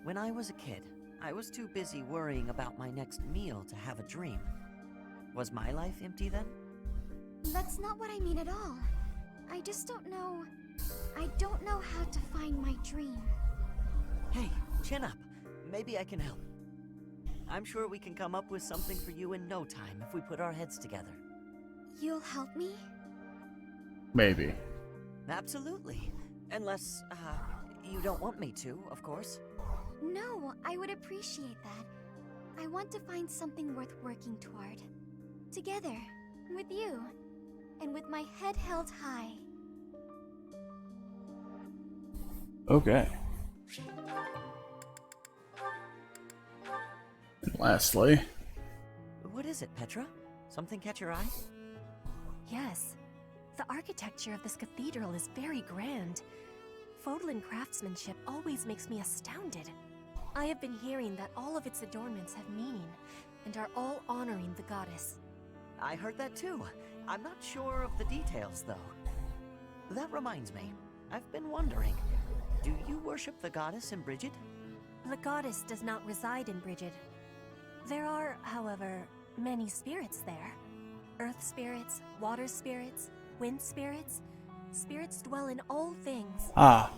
When I was a kid, I was too busy worrying about my next meal to have a dream. Was my life empty then? That's not what I mean at all. I just don't know... I don't know how to find my dream. Hey, chin up. Maybe I can help. I'm sure we can come up with something for you in no time if we put our heads together. You'll help me? Maybe. Absolutely. Unless, you don't want me to, of course. No, I would appreciate that. I want to find something worth working toward. Together, with you, and with my head held high. Okay. And lastly... What is it, Petra? Something catch your eye? Yes. The architecture of this cathedral is very grand. Fodlan craftsmanship always makes me astounded. I have been hearing that all of its adornments have meaning, and are all honoring the goddess. I heard that too. I'm not sure of the details, though. That reminds me. I've been wondering, do you worship the goddess in Brigid? The goddess does not reside in Brigid. There are, however, many spirits there. Earth spirits, water spirits, wind spirits. Spirits dwell in all things. Ah.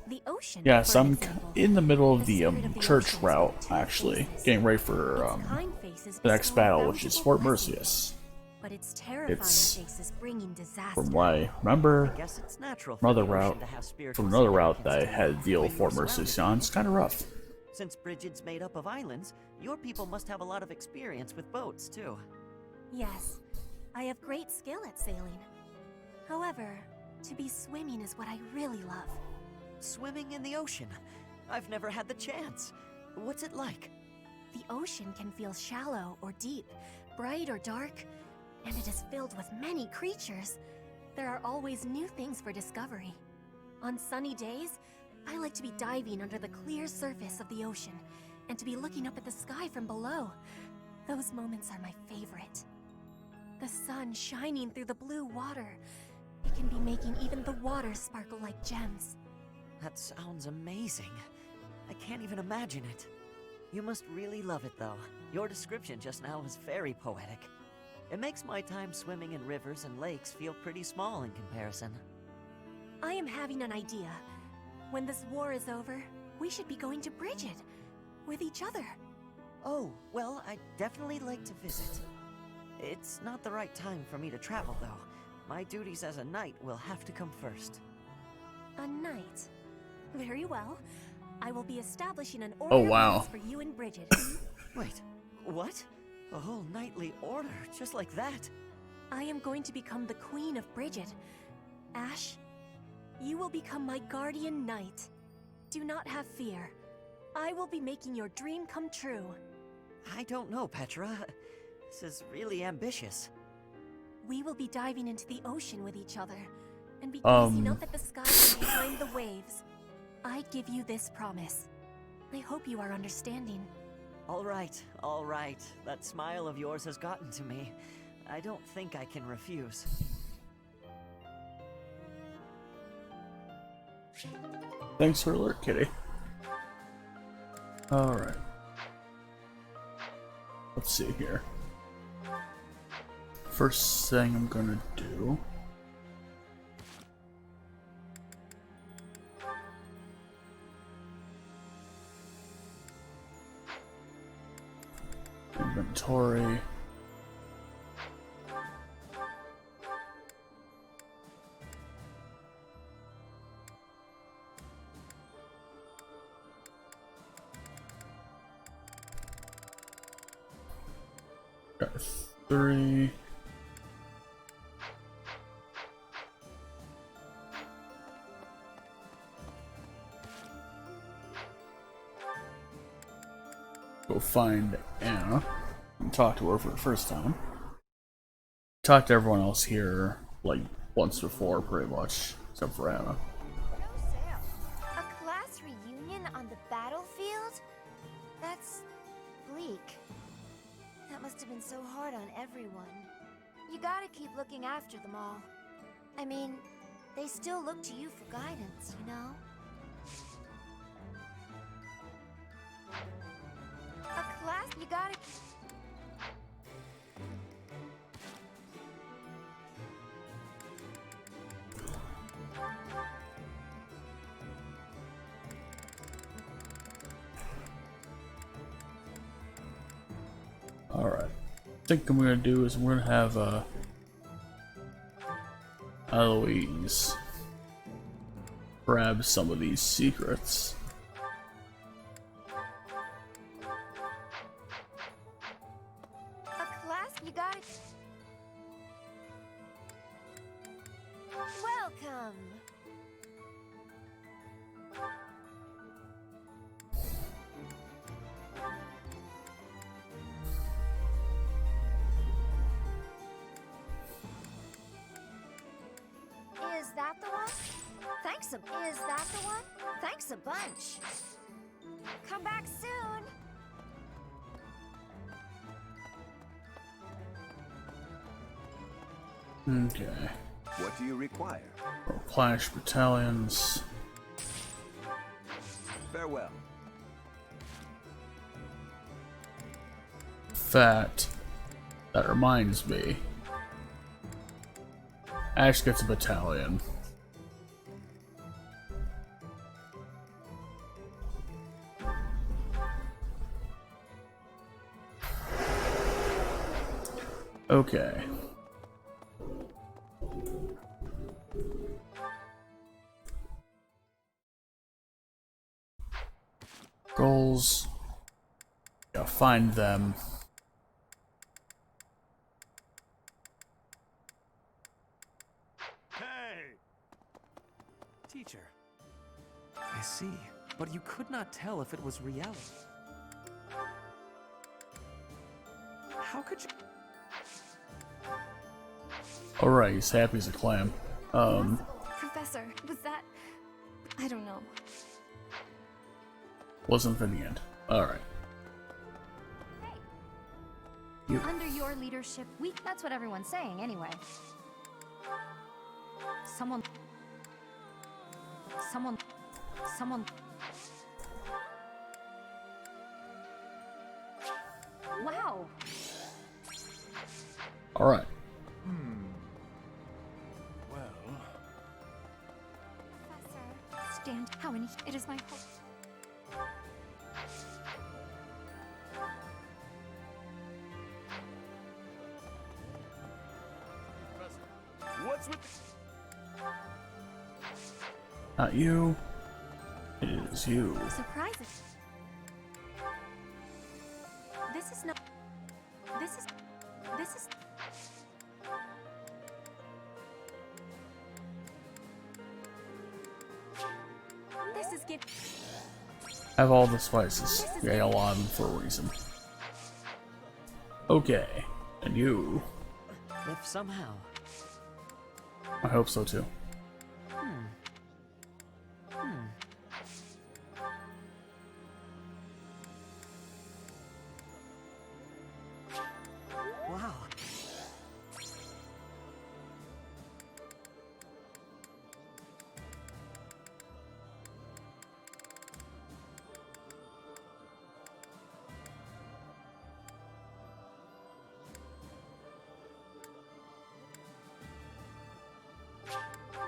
The ocean, Yes, for I'm example. in the middle of the spirit of the church ocean is route, but two actually. faces. Getting ready for Its kind faces the next bestow battle, which is bountiful Fort blessings, Merceus. But its terrifying It's faces bringing disaster. From what I remember, I guess it's natural from for another the ocean route, to have spiritual from another route significance that I to had you to deal when with you're Fort Merceus surrounded on. It's kind of rough. Since Brigid's made up of islands, your people must have a lot of experience with boats, too. Yes, I have great skill at sailing. However, to be swimming is what I really love. Swimming in the ocean? I've never had the chance. What's it like? The ocean can feel shallow or deep, bright or dark, and it is filled with many creatures. There are always new things for discovery. On sunny days, I like to be diving under the clear surface of the ocean, and to be looking up at the sky from below. Those moments are my favorite. The sun shining through the blue water. It can be making even the water sparkle like gems. That sounds amazing. I can't even imagine it. You must really love it, though. Your description just now was very poetic. It makes my time swimming in rivers and lakes feel pretty small in comparison. I am having an idea. When this war is over, we should be going to Brigid. With each other. Oh, well, I'd definitely like to visit. It's not the right time for me to travel, though. My duties as a knight will have to come first. A knight. Very well. I will be establishing an Oh, order of wow. knights for you in Brigid. Wait, what? A whole knightly order, just like that? I am going to become the Queen of Brigid. Ash, you will become my guardian knight. Do not have fear. I will be making your dream come true. I don't know, Petra. This is really ambitious. We will be diving into the ocean with each other, and be gazing up at the sky from behind the waves. I give you this promise. I hope you are understanding. All right. That smile of yours has gotten to me. I don't think I can refuse. Thanks for the alert, kitty. Alright. Let's see here. First thing I'm gonna do... inventory. Got 3. Go find Anna and talk to her for the first time. Talked to everyone else here like once before, pretty much, except for Anna. No sale. A class reunion on the battlefield? That's bleak. That must have been so hard on everyone. You gotta keep looking after them all. I mean, they still look to you for guidance, you know? A class, you gotta... Alright. I think I'm gonna do is we're gonna have Eloise grab some of these secrets. A class, you gotta... Welcome! Is that the one? Thanks a... Is that the one? Thanks a bunch. Come back soon. Okay. What do you require? Replenish battalions. Farewell. That reminds me. Ash gets a battalion. Okay. Goals. Gotta find them. Teacher. I see, but you could not tell if it was reality. How could you... Alright, he's happy as a clam. Professor, was that... I don't know. Wasn't for the end. Alright. You. Under your leadership, that's what everyone's saying anyway. Someone... Wow! Alright. Well, Professor, stand. How many? It is my hope. what's with... Not you. It is you. Surprises. This is not. This is. This is get. Have all the spices. We got a lot of them for a reason. Okay. And you. If somehow... I hope so too. Wow.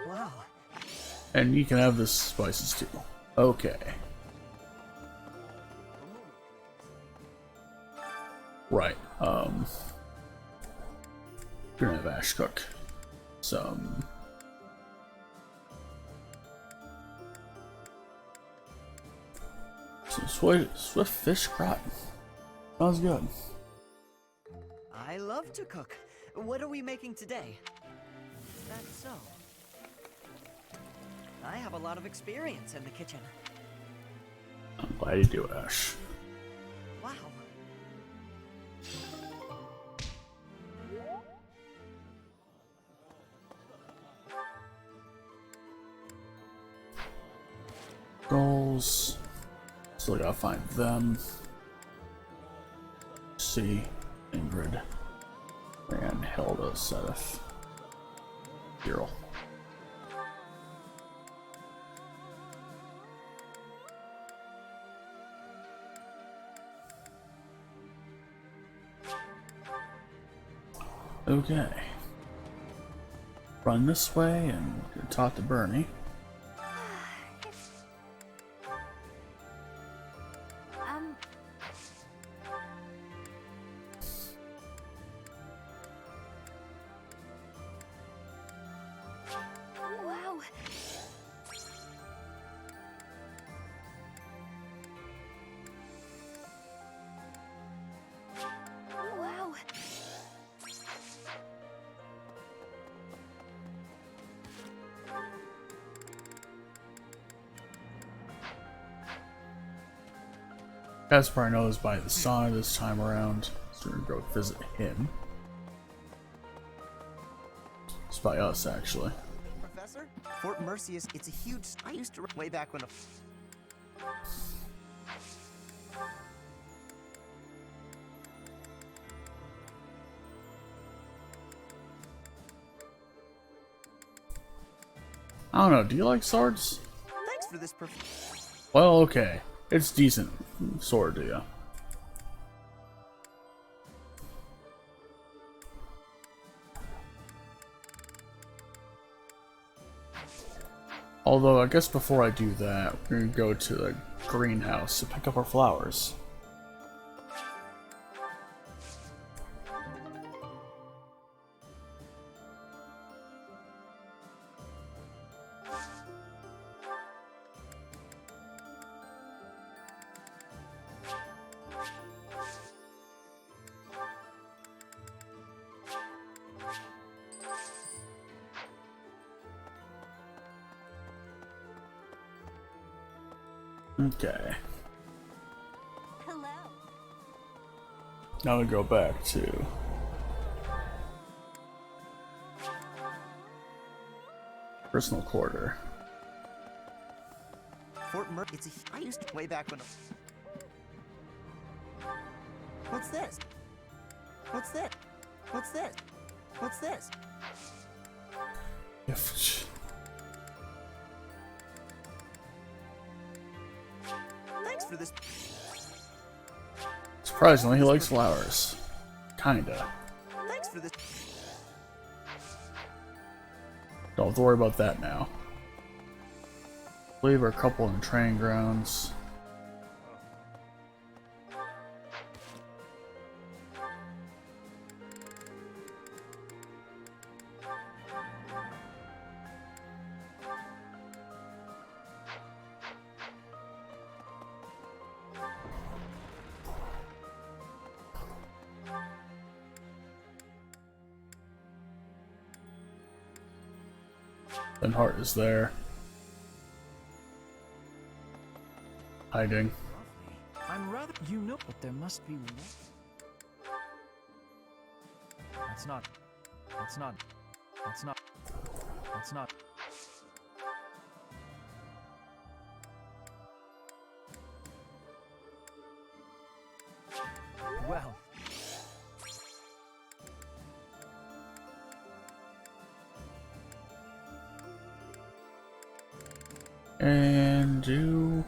Wow. And you can have the spices too. Okay. Right. Gonna have Ash cook some swift fish gratin. Sounds good. I love to cook. What are we making today? Is that so? I have a lot of experience in the kitchen. I'm glad you do, Ash. Wow. Goals. Still gotta find them. See, Ingrid and Hilda Sedif. Hero. Okay. Run this way and talk to Bernie. Wow. Wow. Caspar knows by the sauna this time around, so we're gonna go visit him. It's by us, actually. Professor? Fort Merceus, it's a huge... I used to... way back when... I don't know, do you like swords? Thanks for this Well, okay. It's decent sword, do ya? Although, I guess before I do that, we're gonna go to the greenhouse to pick up our flowers. Okay. Hello. Now we go back to personal quarter. Fort Mer... It's a... I used to... way back when... What's this? What's this? What's this? What's this? If Thanks for this... surprisingly, he likes flowers. Kinda. Thanks for this... Don't have to worry about that now. Leave our couple in training grounds. Then Hart is there. Hiding. I'm rather... You know... But there must be... That's not... That's not... That's not... That's not... Well... And do...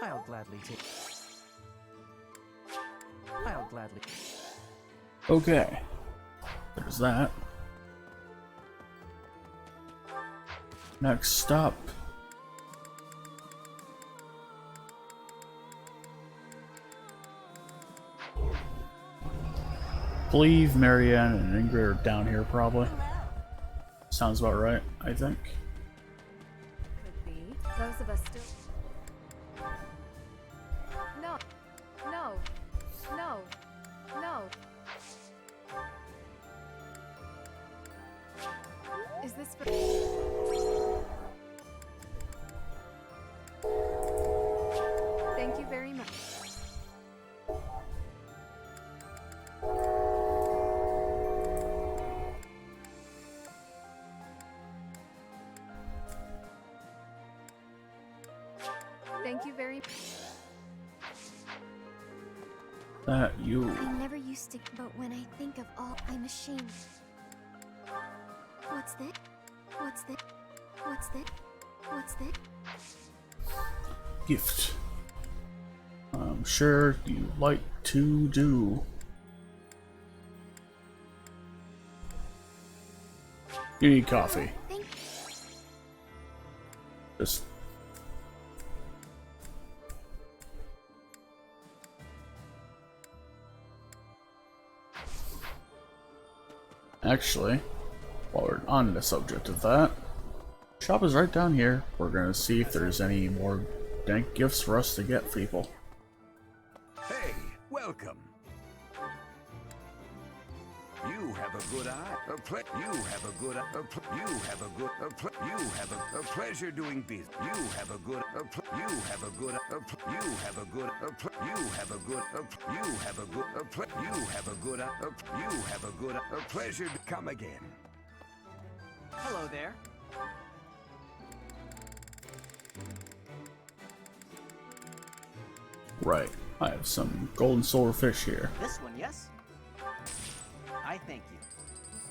I'll gladly take... I'll gladly... Okay, there's that. Next stop. Believe Marianne and Ingrid are down here probably. Sounds about right, I think. Could be. Those of us still. No. No. No. No. Is this for... Thank you very much. Thank you very much. That you. I never used to, but when I think of all, I'm ashamed. What's this? What's this? What's this? What's this? Gift. I'm sure you like to do. You need coffee. Thank Just. Actually, while we're on the subject of that, shop is right down here. We're gonna see if there's any more dank gifts for us to get people. Hey, welcome. You have a good eye. You have a good eye. You have a good. You have a pleasure doing business. You have a good. You have a good. You have a good. You have a good. You have a good. You have a good. You have a good. Pleasure to come again. Hello there. Right. I have some gold and silver fish here. This one, yes? I thank you.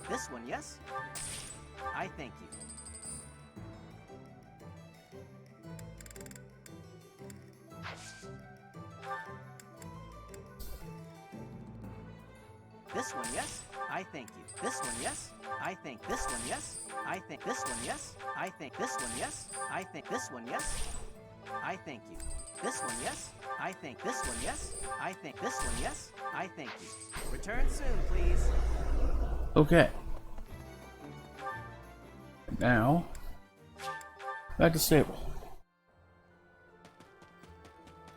This one, yes? I thank you. This one, yes? I thank you. This one, yes? I think this one, yes? I think this one, yes? I think this one, yes? I think this one, yes? I thank you. This one, yes? I think this one, yes? I think this one, yes? I thank you. Return soon, please. Okay. Now, back to stable.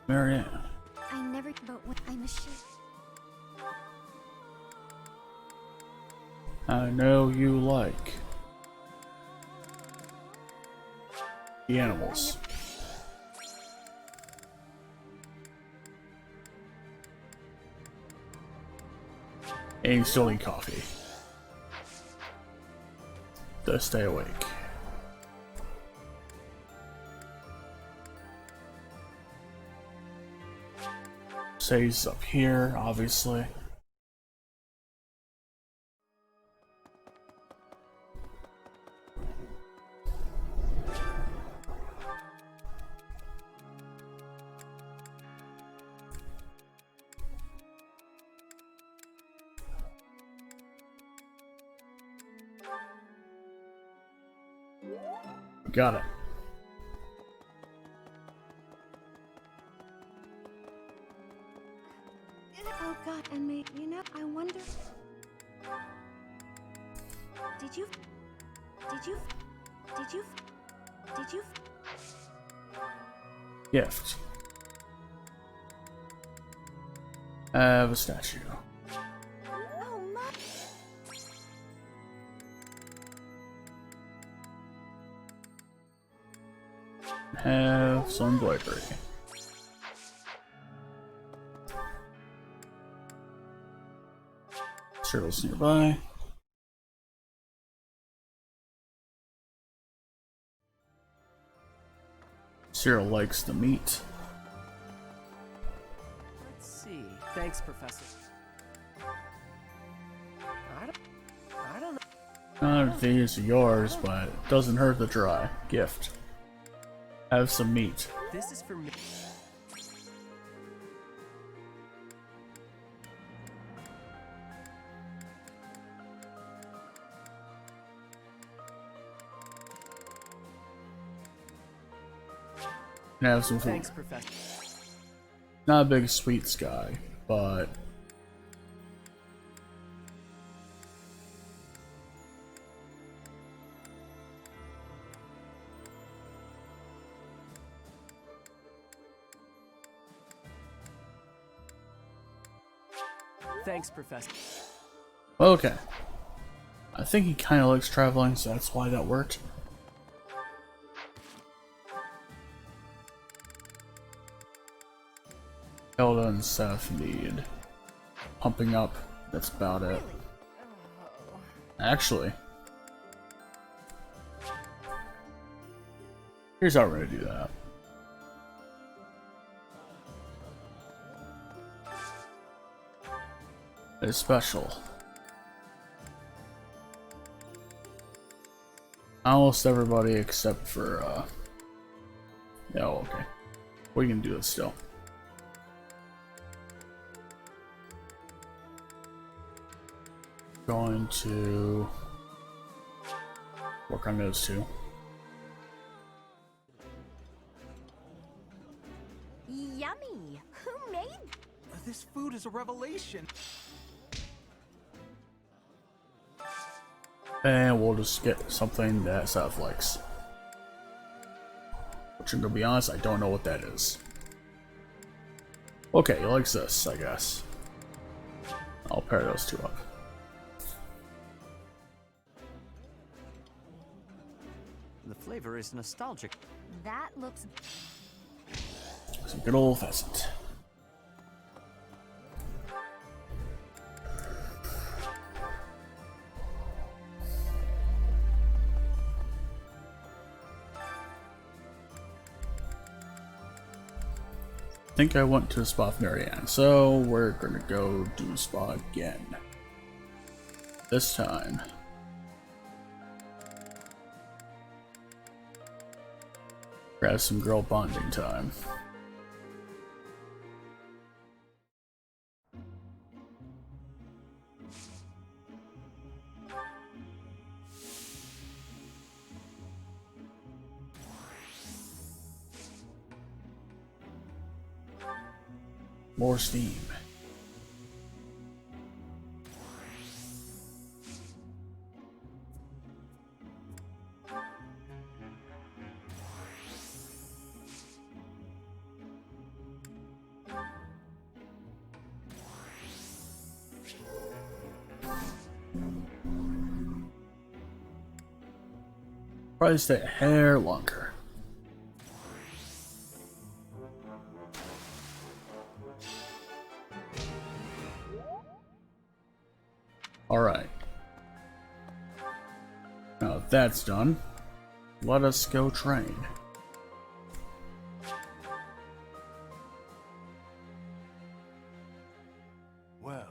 Marianne. I never, but when I'm ashamed. I know you like the animals. And you still need coffee to stay awake. Stays up here, obviously. Got it. Oh God, and me, you know, I wonder. Did you? Gift. I have a statue. Oh my! Have some embroidery. Cereal's nearby. Cereal likes the meat. Let's see. Thanks, Professor. I don't know. None of these are yours, but it doesn't hurt to try. Gift. Have some meat. This is for me. Can have some food. Thanks, Professor. Not a big sweets guy, but Thanks, Professor. okay. I think he kind of likes traveling, so that's why that worked. Hilda and Seth need pumping up. That's about it. Actually, here's how we're gonna do that. It's special. Almost everybody except for, yeah, okay. We can do this still. Going to work on those two. Yummy! Who made? This food is a revelation. And we'll just get something that Seth likes. Which, I'm gonna be honest, I don't know what that is. Okay, he likes this, I guess. I'll pair those two up. The flavor is nostalgic. That looks. Some good old pheasant. I think I went to the spa with Marianne, so we're gonna go do spa again. This time. Grab some girl bonding time. More steam. Probably stay a hair longer. Alright. Now that that's done, let us go train. Well,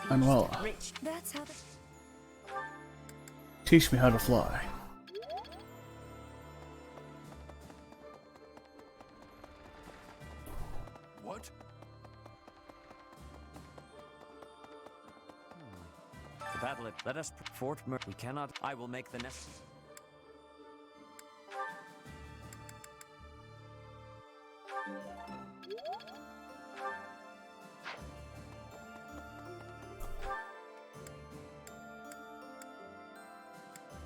Manuela, Rich. That's how the... teach me how to fly. what? The battle at let us Fort Mer. We cannot. I will make the nest.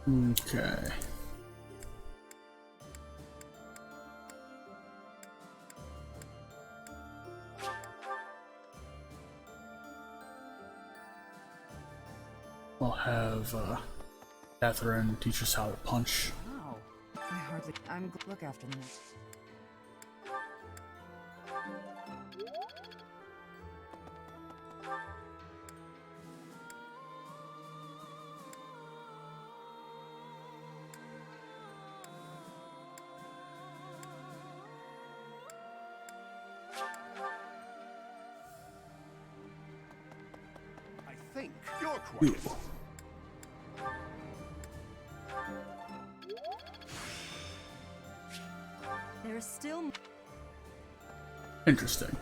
Okay. We'll have Catherine teach us how to punch. Wow. I hardly. Look after them. I think you're quite. Ooh. There's still... Interesting.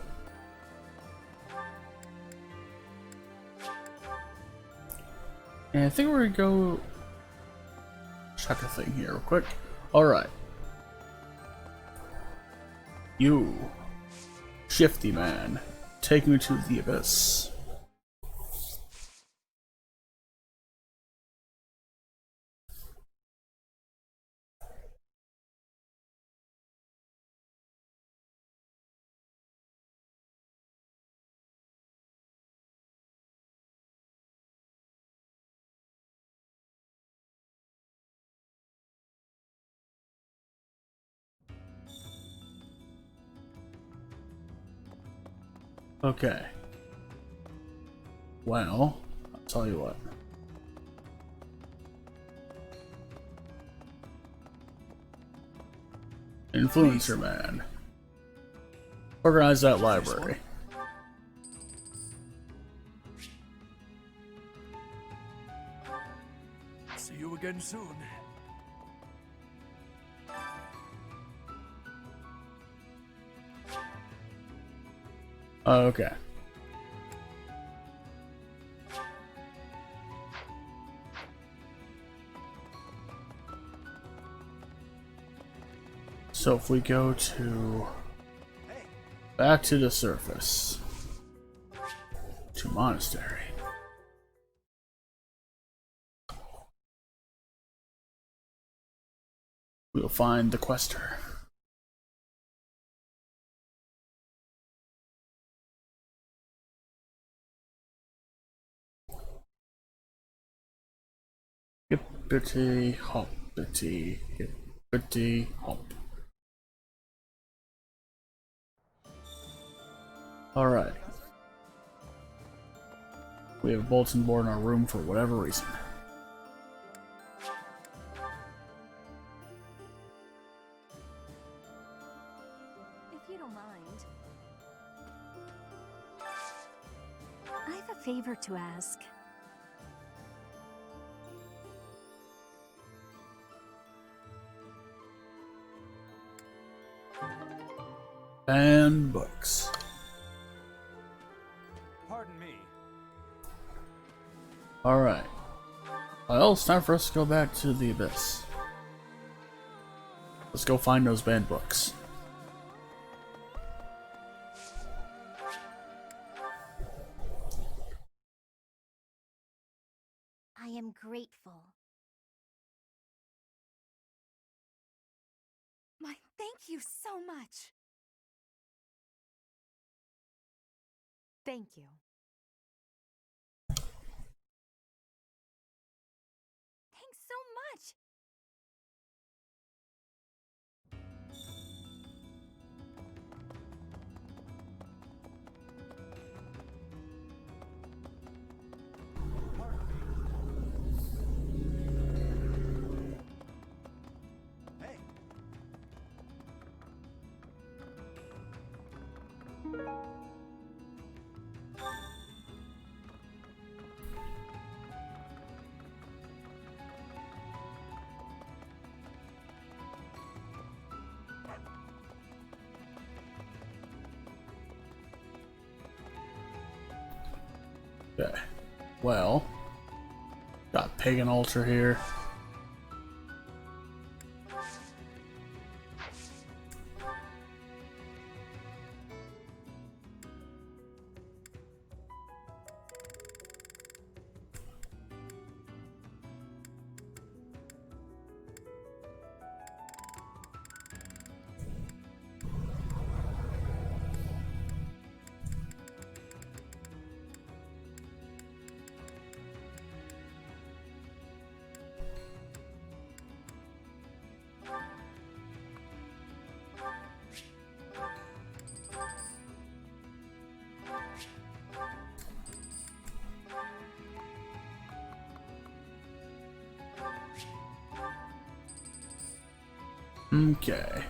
And I think we're gonna go check a thing here real quick. Alright. You, shifty man, take me to the abyss. Okay. Well, I'll tell you what. Influencer man. Organize that library. See you again soon. Okay. So if we go to back to the surface to monastery. We'll find the quester. Hippity hoppity hippity hop. Alright. We have a bulletin board in our room for whatever reason. If you don't mind, I have a favor to ask. And books. Pardon me. Alright. Well, it's time for us to go back to the abyss. Let's go find those banned books. I am grateful. My thank you so much. Thank you. Thanks so much. Hey. Okay. Well, got pagan altar here. Okay.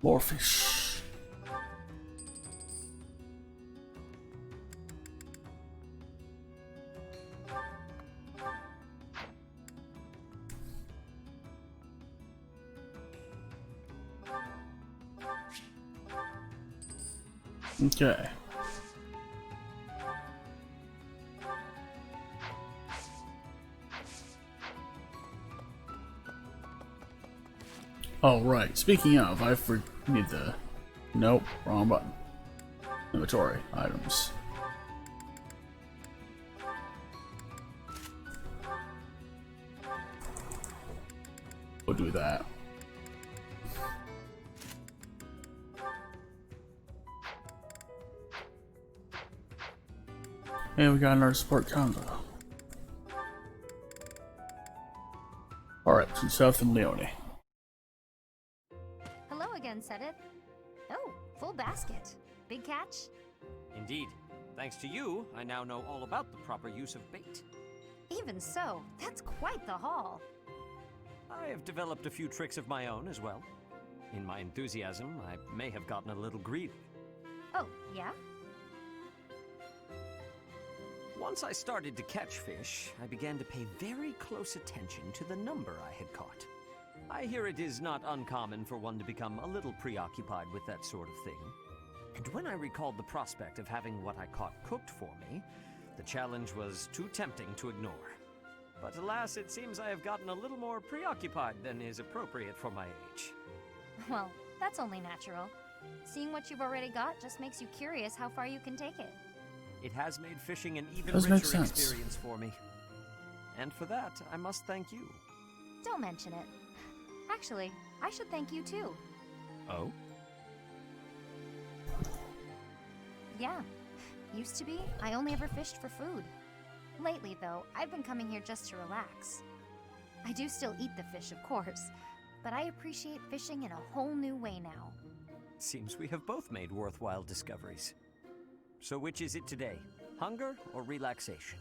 More fish. Okay. Oh, right. Speaking of, need the... Nope, wrong button. Inventory items. We'll do that. And we got another support convo. Alright, from South and Leone. Hello again, Sedith. Oh, full basket. Big catch? Indeed. Thanks to you, I now know all about the proper use of bait. Even so, that's quite the haul. I have developed a few tricks of my own as well. In my enthusiasm, I may have gotten a little greedy. Oh, yeah? Once I started to catch fish, I began to pay very close attention to the number I had caught. I hear it is not uncommon for one to become a little preoccupied with that sort of thing. And when I recalled the prospect of having what I caught cooked for me, the challenge was too tempting to ignore. But alas, it seems I have gotten a little more preoccupied than is appropriate for my age. Well, that's only natural. Seeing what you've already got just makes you curious how far you can take it. It has made fishing an even Does make richer sense. experience for me. And for that, I must thank you. Don't mention it. Actually, I should thank you too. Oh? Yeah. Used to be, I only ever fished for food. Lately, though, I've been coming here just to relax. I do still eat the fish, of course, but I appreciate fishing in a whole new way now. Seems we have both made worthwhile discoveries. So which is it today? Hunger or relaxation?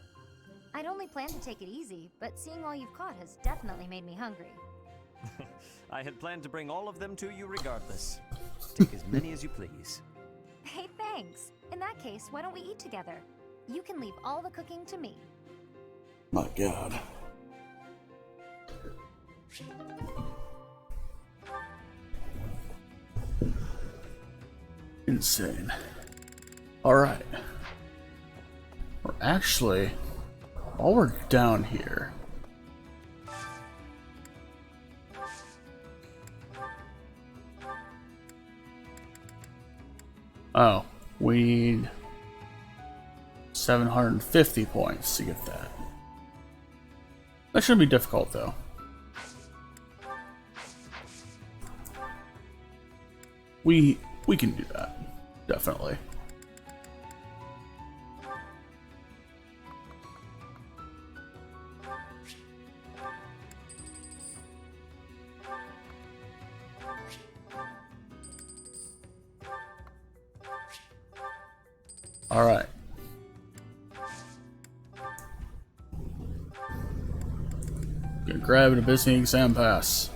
I'd only planned to take it easy, but seeing all you've caught has definitely made me hungry. I had planned to bring all of them to you regardless. Take as many as you please. Hey, thanks. In that case, why don't we eat together? You can leave all the cooking to me. My god. Insane. Alright. We're actually, while we're down here, oh, we need 750 points to get that. That shouldn't be difficult though. We can do that, definitely. All right. Gonna grab an Abyssinian Sand Pass.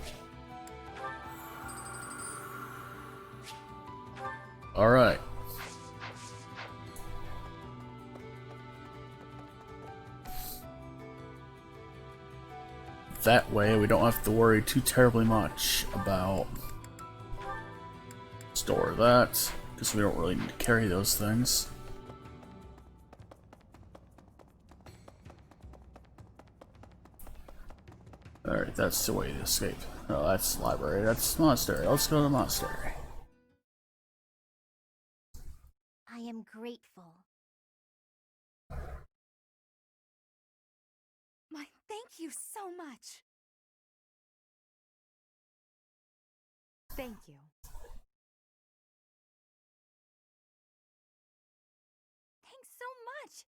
All right. That way we don't have to worry too terribly much about store that, because we don't really need to carry those things. Alright, that's the way to escape. Oh, that's the library. That's the monastery. Let's go to the monastery. I am grateful. Thank you so much. Thank you. Thanks so much.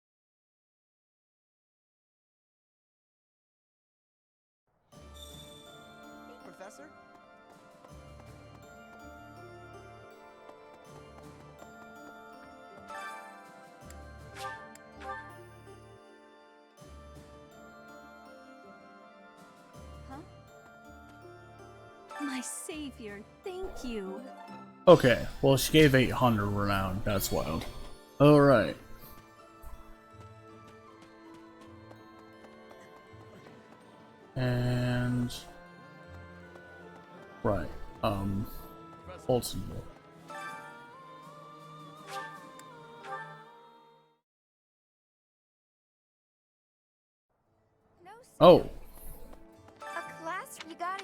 Hey, Professor. My My savior, thank you. Okay, well, she gave 800 renown. That's wild. Alright. And... Right. Olsenville. No, Oh! a class, you gotta...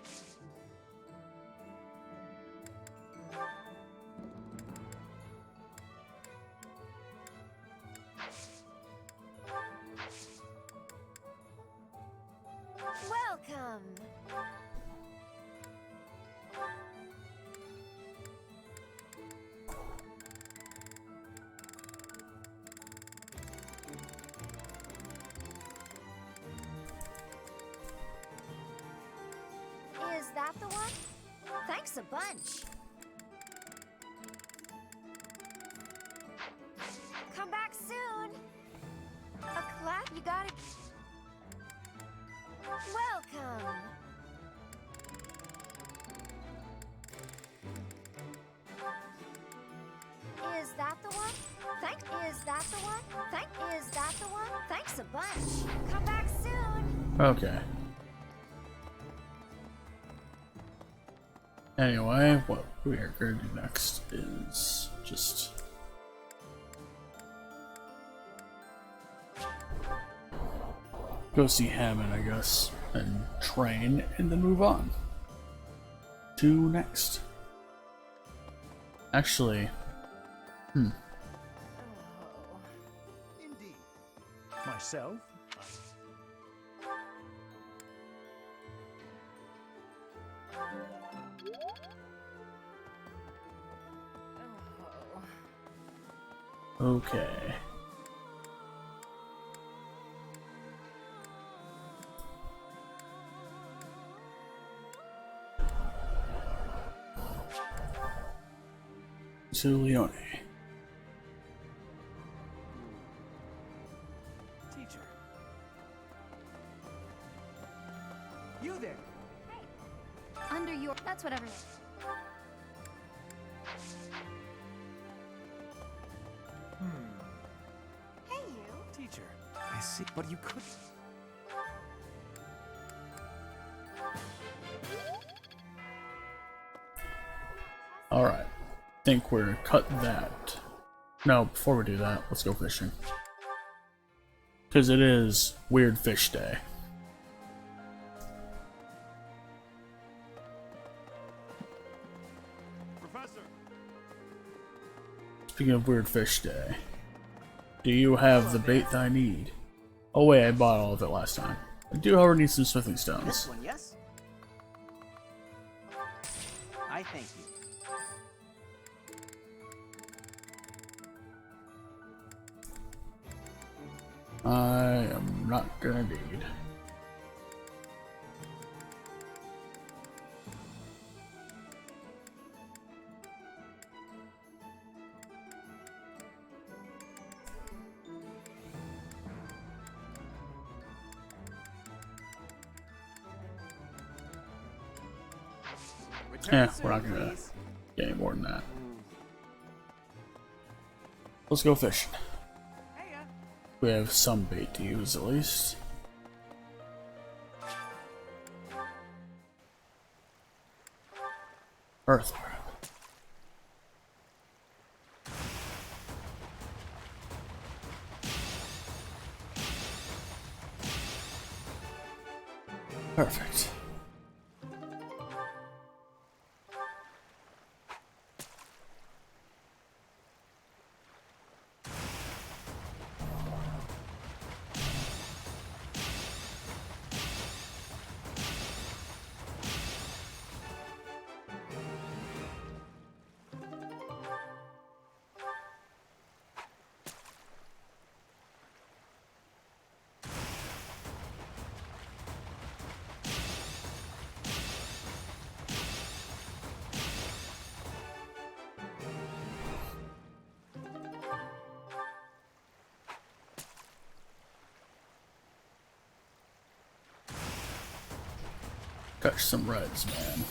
Welcome! Is that the one? Thanks a bunch. Come back soon. A clap, you gotta... Welcome. Is that the one? Is that the one? Is that the one? Thanks a bunch. Come back soon. Okay. Anyway, what we are going to do next is just... go see Hammond, I guess, and train, and then move on to next. Actually, Indeed. Myself? okay. To Leone. Teacher. You there! Under your... That's what everyone... Hey, you. Teacher. I see, but you could... Alright. Think we're cut that. No, before we do that, let's go fishing. Because it is Weird Fish Day. Professor. Speaking of Weird Fish Day, do you have the bait that I need? Oh wait, I bought all of it last time. I do however need some smithing This stones. one, yes? I thank you. I am not gonna need. Yeah, we're not gonna get any more than that. Let's go fishing. We have some bait to use at least. Earthworm. Perfect. Catch some reds, man.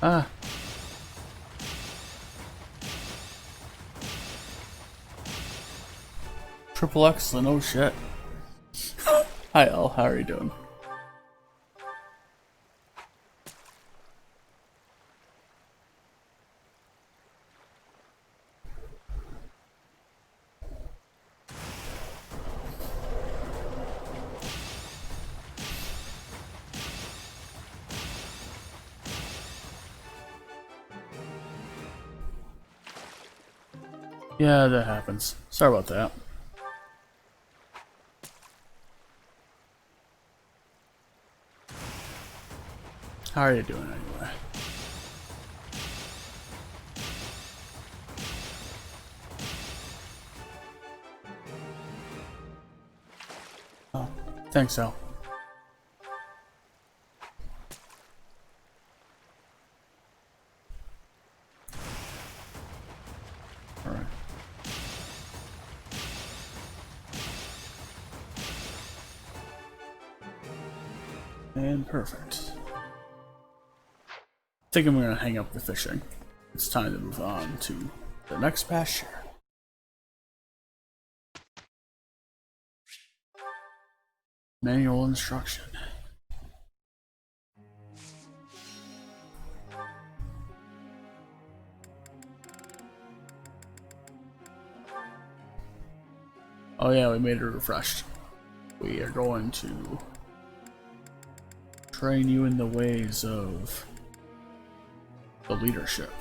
Ah. Triple excellent, oh shit. Hi Elle, how are you doing? Yeah, that happens. Sorry about that. How are you doing anyway? Oh, thanks, Al. Alright. And perfect. I think I'm gonna hang up the fishing. It's time to move on to the next pasture. Manual instruction. Oh yeah, we made it refreshed. We are going to train you in the ways of the leadership.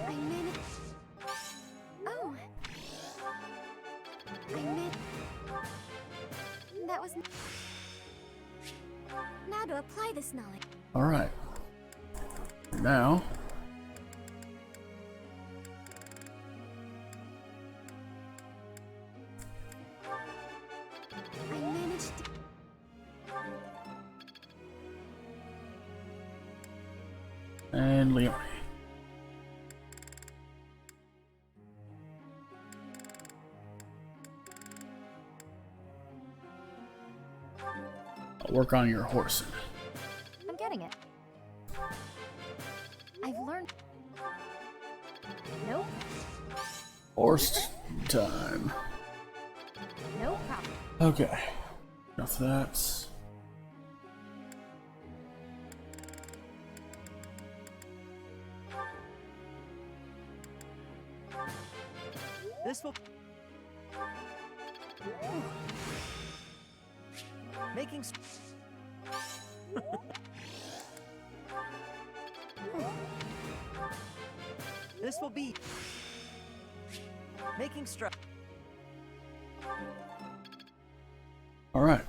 I meant... Oh. I meant... That was... Now to apply this knowledge. Alright. Now... I managed to... And Leone. I'll work on your horsing. I'm getting it. I've learned. Nope. Horse time. No problem. Okay. Enough of that. This will... Making... This will be... Making stride. Alright.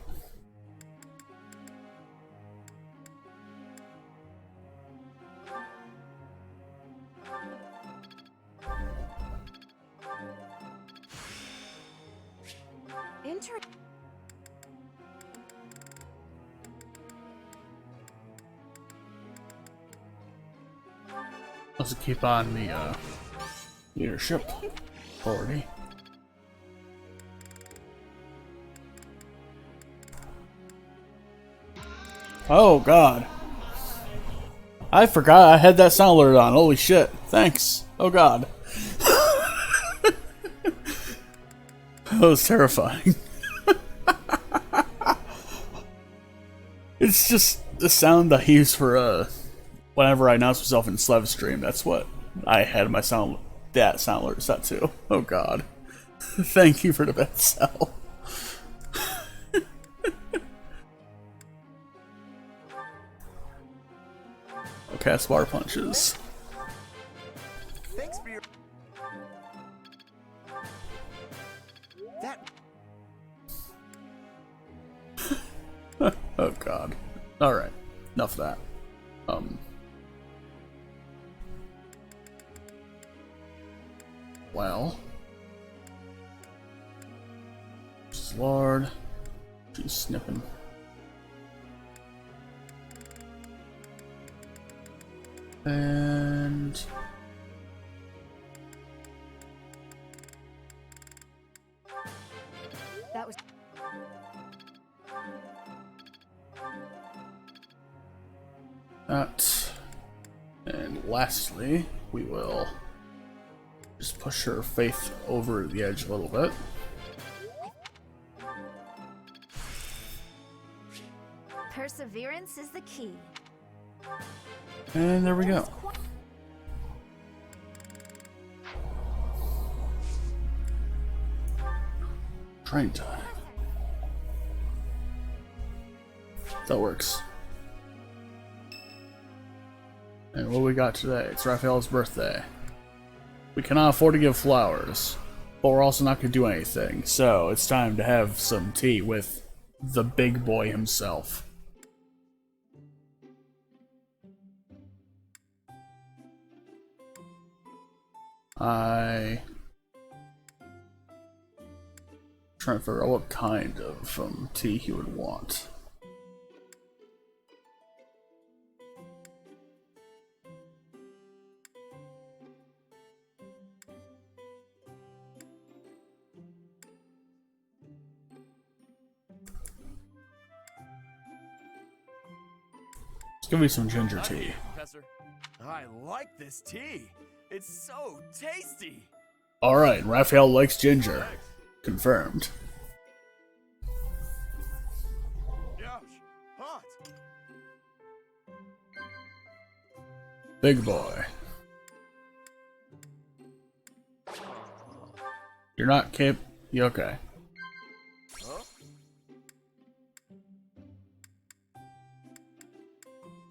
Let's keep on the leadership authority. Oh god. I forgot I had that sound alert on. Holy shit. Thanks. Oh god. That was terrifying. It's just the sound I use for whenever I announce myself in Slev stream. That's what I had my sound alert set to. Oh god. Thank you for the bad sell. I'll cast water punches. Thanks for your... That... Oh god. Alright. Enough of that. Well. Lord. She's snipping. And... That was... that. And lastly, we will just push her faith over the edge a little bit. Perseverance is the key. And there we go. Train time. That works. And what we got today? It's Raphael's birthday. We cannot afford to give flowers, but we're also not going to do anything. So it's time to have some tea with the big boy himself. Trying to figure out what kind of tea he would want. Let's give me some ginger tea. Professor, I like this tea. It's so tasty. Alright, Raphael likes ginger. Confirmed. Ouch, hot. Big boy. You're not you okay. Huh?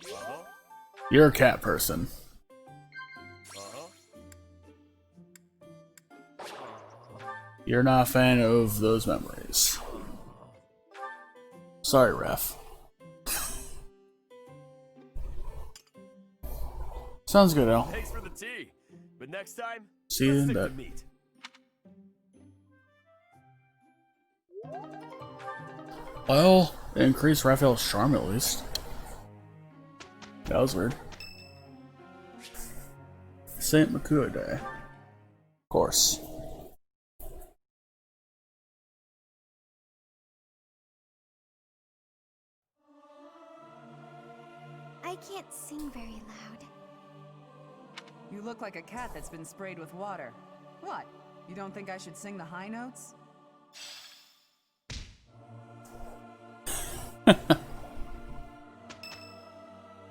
Uh-huh. You're a cat person. You're not a fan of those memories. Sorry, Ref. Sounds good, Al. Thanks for the tea. But next time, see you let's in stick to bed. meat. Well, increase Raphael's charm at least. That was weird. Saint Makua Day. Of course. I can't sing very loud. You look like a cat that's been sprayed with water. What? You don't think I should sing the high notes?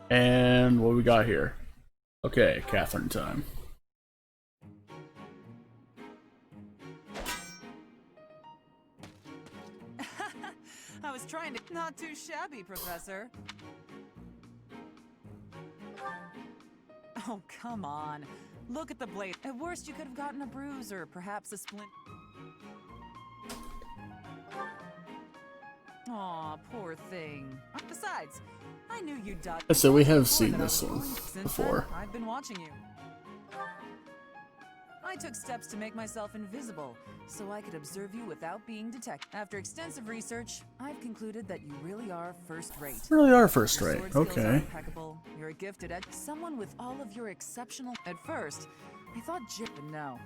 And what we got here? Okay, Catherine time. I was trying to... Not too shabby, Professor. Oh, come on. Look at the blade. At worst, you could have gotten a bruise or perhaps a splint. Aw, poor thing. Besides, I knew you'd dodge. So we have seen this one before. I've been watching you. I took steps to make myself invisible, so I could observe you without being detected. After extensive research, I've concluded that you really are first-rate. Really are first-rate. Your sword skills are Okay. impeccable. You're a gifted someone with all of your exceptional. At first, I thought but no.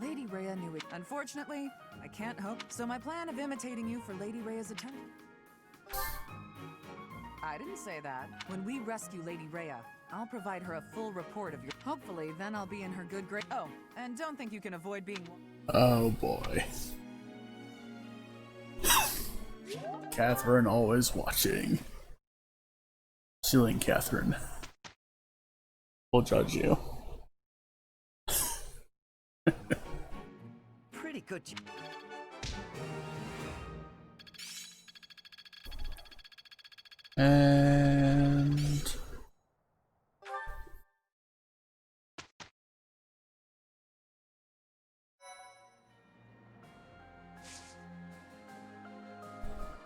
Lady Rhea knew it. Unfortunately, I can't hope. So my plan of imitating you for Lady Rhea's attorney. I didn't say that. When we rescue Lady Rhea, I'll provide her a full report of your... Hopefully, then I'll be in her good grace. Oh, and don't think you can avoid being... Oh boy. Catherine always watching. Ceiling Catherine. We'll judge you. Pretty good. And...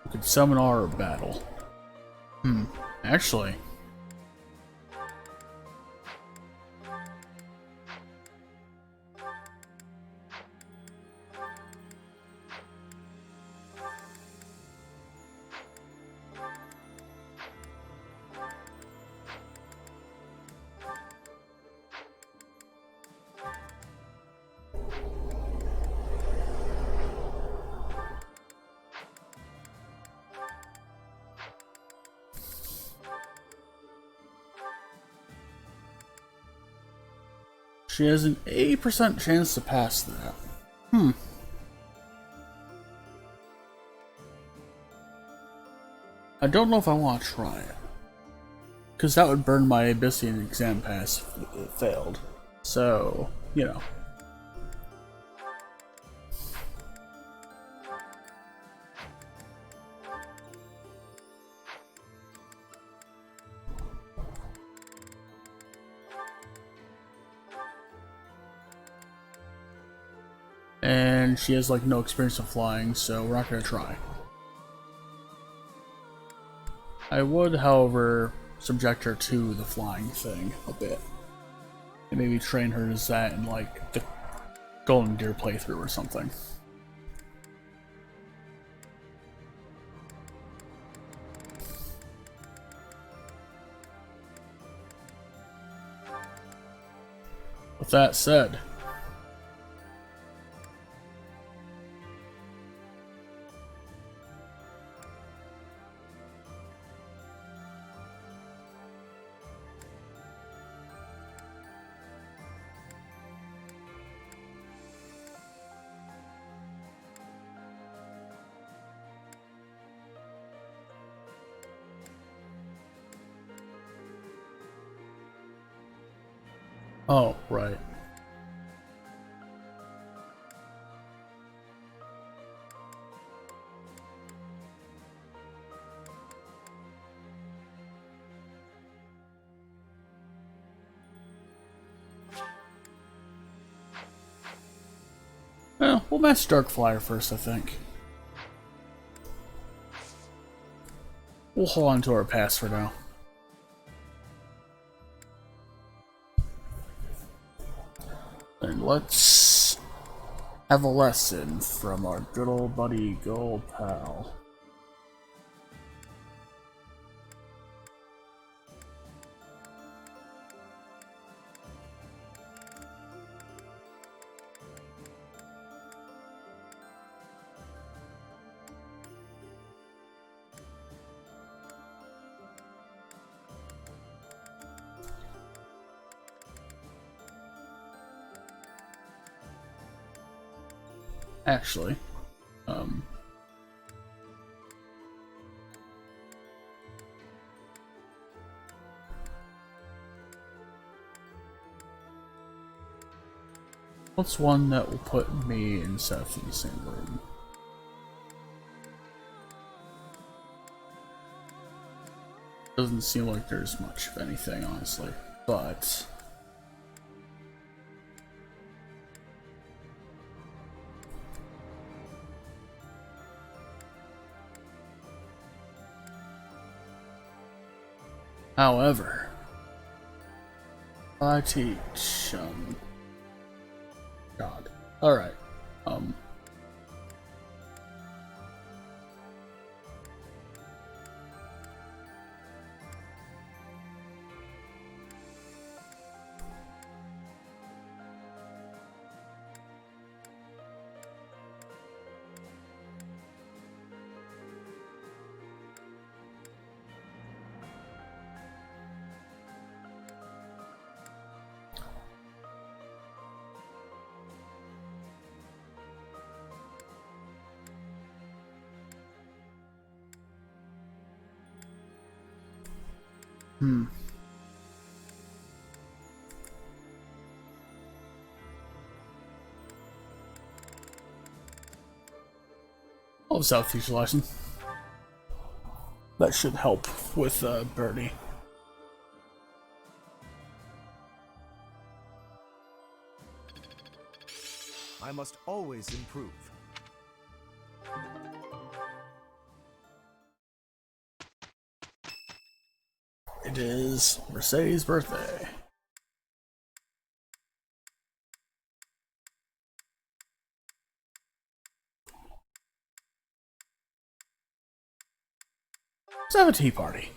we could summon our battle. Actually... She has an 80% chance to pass that. Hmm. I don't know if I want to try it. Because that would burn my Abyssian exam pass if it failed. So, you know. And she has like no experience of flying, so we're not gonna try. I would, however, subject her to the flying thing a bit. And maybe train her as that in like the Golden Deer playthrough or something. With that said, oh, right. Well, we'll match Darkflyer first, I think. We'll hold on to our pass for now. And let's have a lesson from our good old buddy, Gold Pal. Actually, what's one that will put me and Seth in the same room? Doesn't seem like there's much of anything, honestly, but however, I teach, God. Alright, I'll have South teach a lesson. That should help with Birdie. I must always improve. It is Merceus' birthday. Let's have a tea party.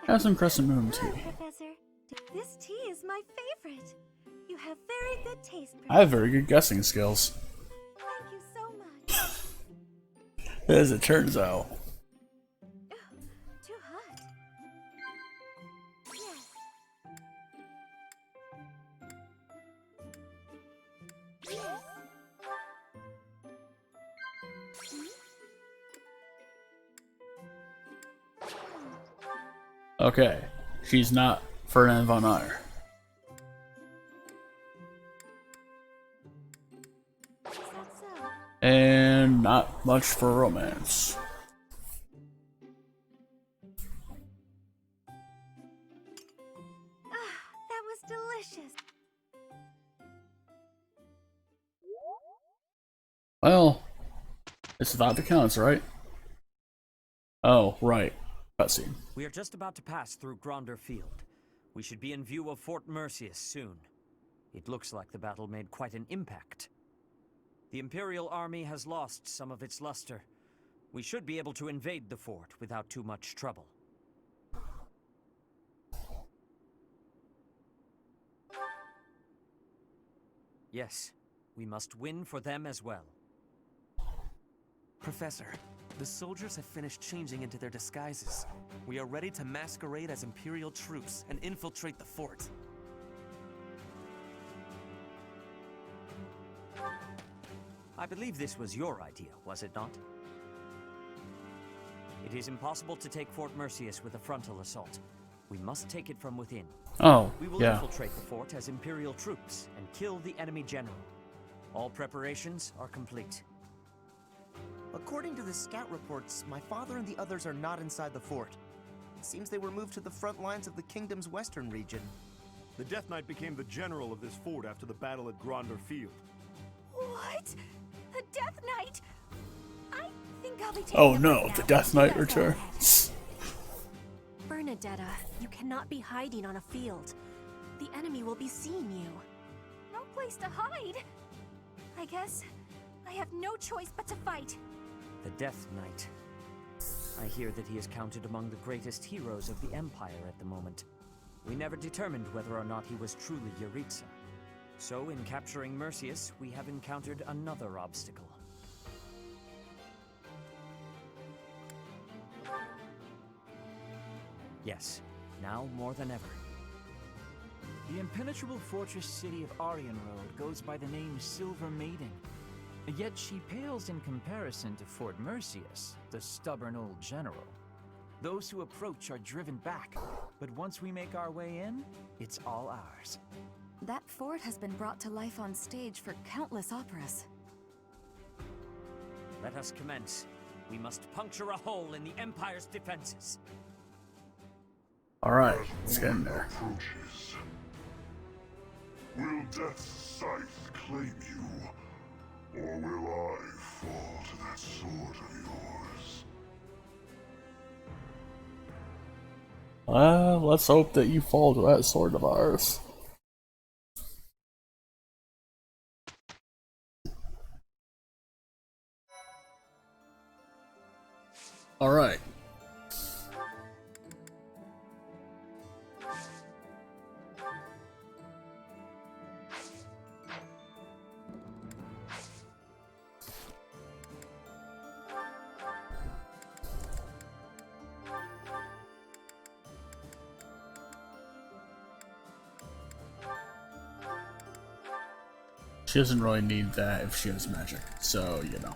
Have some Crescent Moon tea. Professor, this tea is my favorite. You have very good taste. I have very good guessing skills. Thank you so much. As it turns out. Too hot. Yes. Yes. Okay, she's not Ferdinand von Eyre. Is that so? And not much for romance. That was delicious. Well, it's the thought that counts, right? Oh, right. Cutscene. We are just about to pass through Gronder Field. We should be in view of Fort Merceus soon. It looks like the battle made quite an impact. The Imperial army has lost some of its luster. We should be able to invade the fort without too much trouble. Yes, we must win for them as well. Professor, the soldiers have finished changing into their disguises. We are ready to masquerade as Imperial troops and infiltrate the fort. I believe this was your idea, was it not? It is impossible to take Fort Merceus with a frontal assault. We must take it from within. Oh, We will yeah. infiltrate the fort as Imperial troops and kill the enemy general. All preparations are complete. According to the scout reports, my father and the others are not inside the fort. It seems they were moved to the front lines of the kingdom's western region. The Death Knight became the general of this fort after the battle at Gronder Field. What? The Death Knight? I think I'll be taking Oh a no, break the now. Death Knight That's all. returns. Bernadetta, you cannot be hiding on a field. The enemy will be seeing you. No place to hide. I guess I have no choice but to fight. The Death Knight. I hear that he is counted among the greatest heroes of the Empire at the moment. We never determined whether or not he was truly Yaritza. So in capturing Merceus, we have encountered another obstacle. Yes, now more than ever. The impenetrable fortress city of Arian Road goes by the name Silver Maiden. Yet she pales in comparison to Fort Merceus, the stubborn old general. Those who approach are driven back, but once we make our way in, it's all ours. That fort has been brought to life on stage for countless operas. Let us commence. We must puncture a hole in the Empire's defenses. Alright, let's get in there. Approaches. Will Death's scythe claim you, or will I fall to that sword of yours? Let's hope that you fall to that sword of ours. Alright. She doesn't really need that if she has magic, so you know.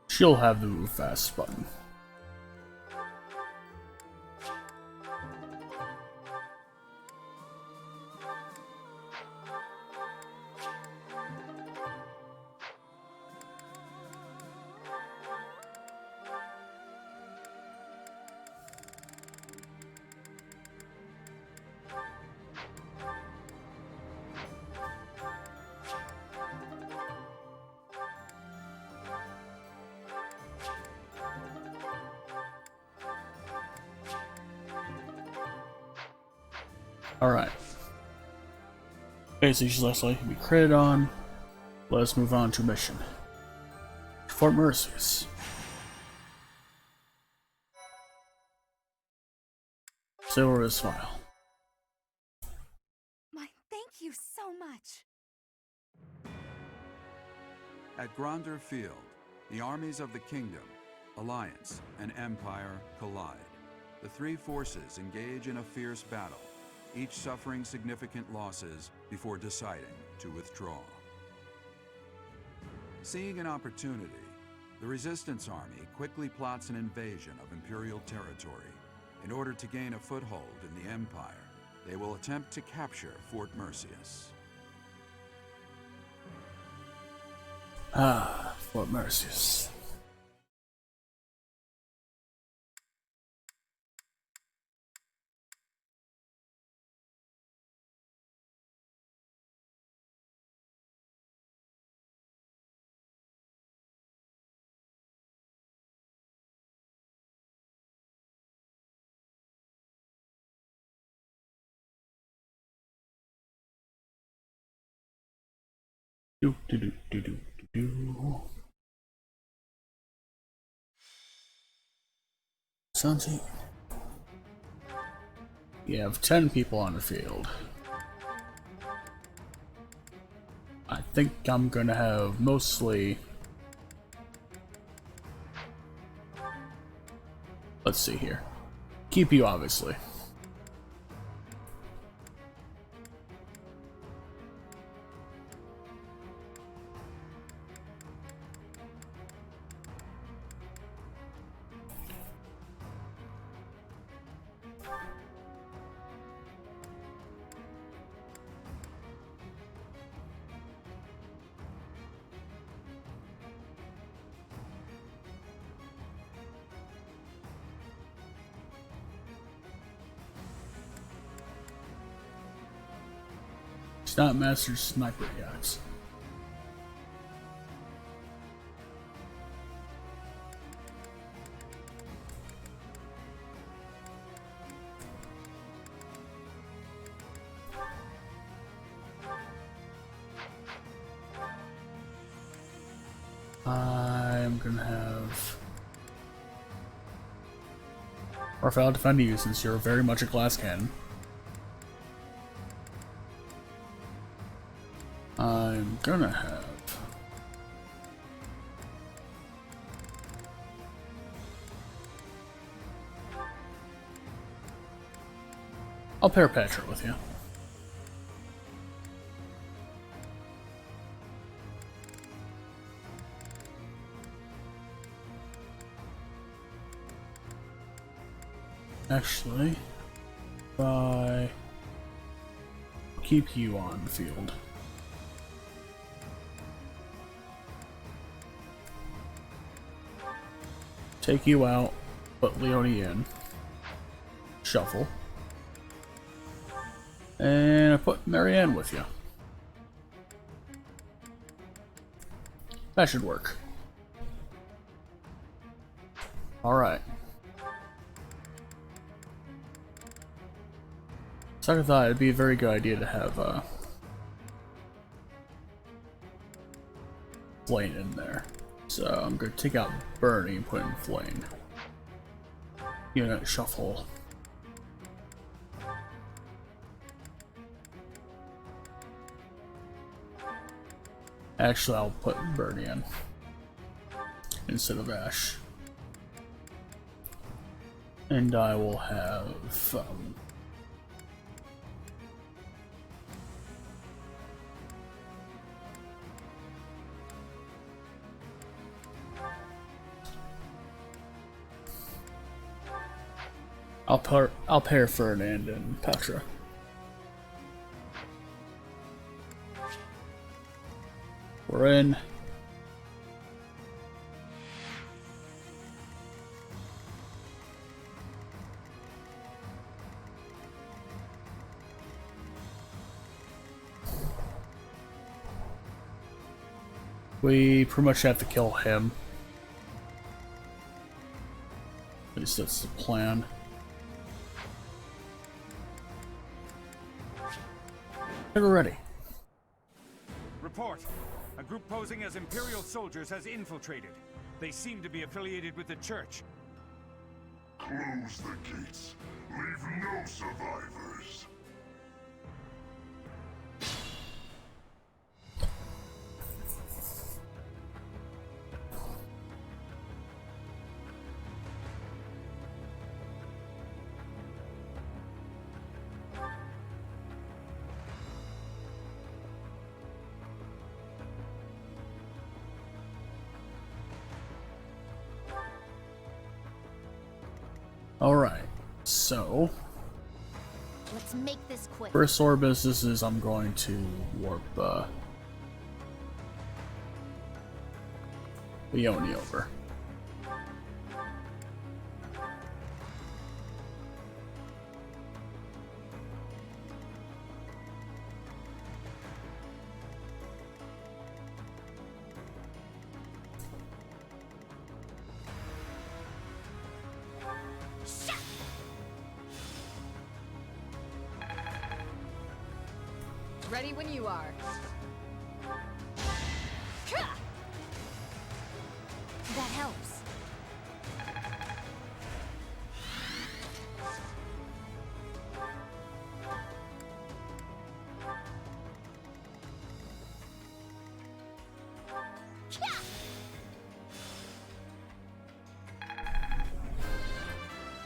She'll have the move fast button. Alright. Okay, so she's less likely to be critted on. Let's move on to mission. Fort Merceus. Silver a smile. My thank you so much. At Gronder Field, the armies of the Kingdom, Alliance, and Empire collide. The three forces engage in a fierce battle, each suffering significant losses before deciding to withdraw. Seeing an opportunity, the Resistance Army quickly plots an invasion of Imperial territory. In order to gain a foothold in the Empire, they will attempt to capture Fort Merceus. Ah, Fort Merceus. Do do do do do do. Sanji. You have 10 people on the field. I think I'm gonna have mostly... Let's see here. Keep you, obviously. Snap Master Sniper Guys. I'm gonna have Raphael defend you since you're very much a glass cannon. I'm gonna have I'll pair Patrick with you. Actually, if I keep you on the field. Take you out, put Leone in. Shuffle. And I put Marianne with you. That should work. Alright. So I thought it'd be a very good idea to have Flame in there. So I'm going to take out Bernie and put in Flame. Unit shuffle. Actually, I'll put Bernie in instead of Ash. And I will have I'll pair Ferdinand and Petra. We're in. We pretty much have to kill him. At least that's the plan. We're ready. Report. A group posing as Imperial soldiers has infiltrated. They seem to be affiliated with the Church. Close the gates. Leave no survivors. Alright, so Let's make this quick. first order of business is I'm going to warp Leone over. Ready when you are. That helps.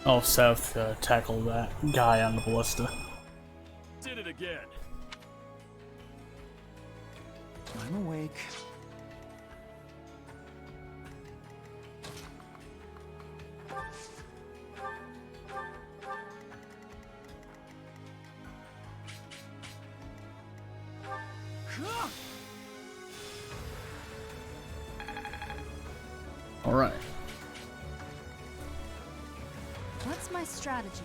I'll Seth tackle that guy on the ballista. Did it again. I'm awake. All right. What's my strategy?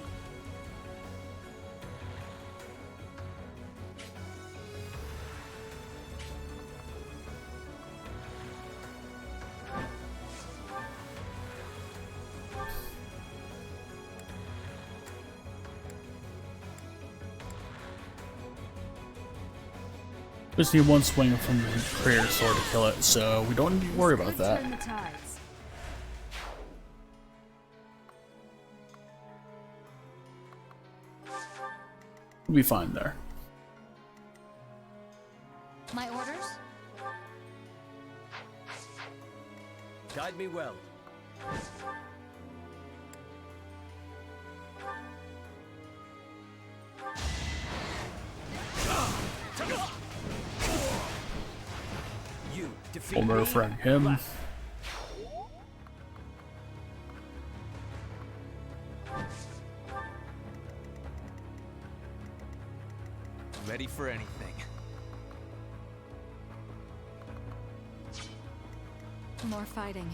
Just need one swing from the Creator Sword to kill it, so we don't need to worry about that. Turn the tides. We'll be fine there. My orders? Guide me well. You defeat We'll me. murder him. Ready for anything. More fighting.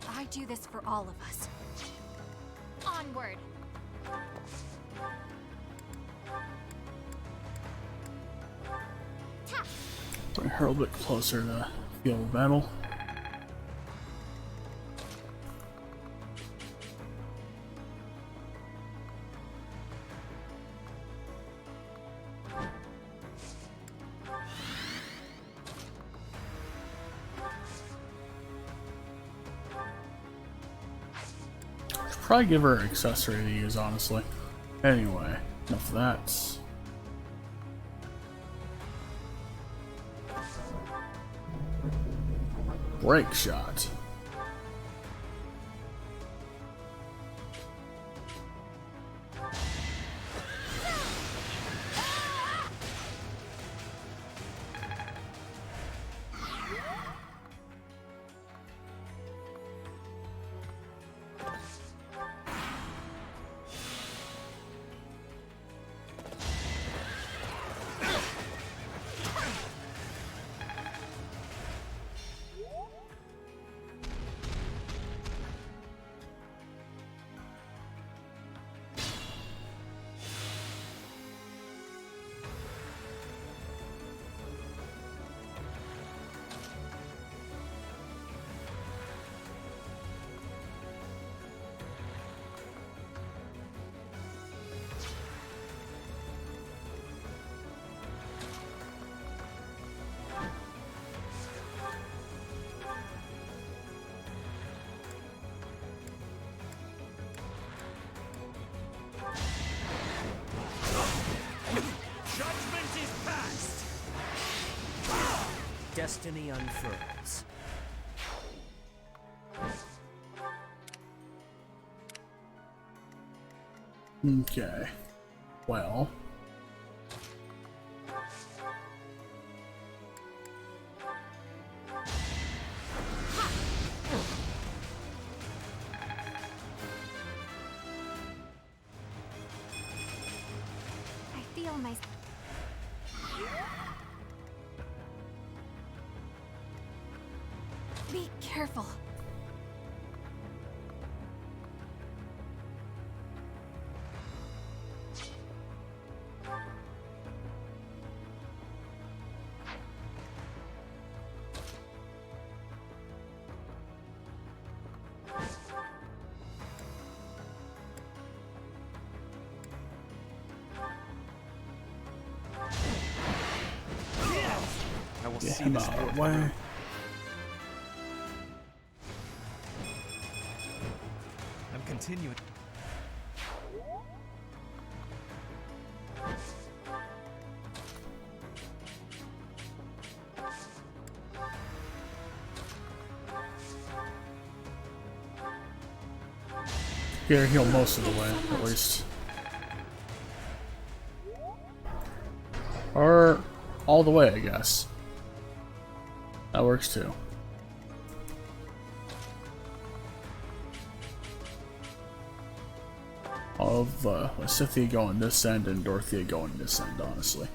I do this for all of us. Onward. Bring her a little bit closer to field of battle. Should probably give her an accessory to use, honestly. Anyway, enough of that. Break shot. destiny unfurls. Okay. Well. I feel my... Be careful. I will Get see him this out of work the way. through. I'm continuing. Get her heal most of the way, at least. Or all the way, I guess. That works too. Of Cynthia going this end and Dorothea going this end, honestly.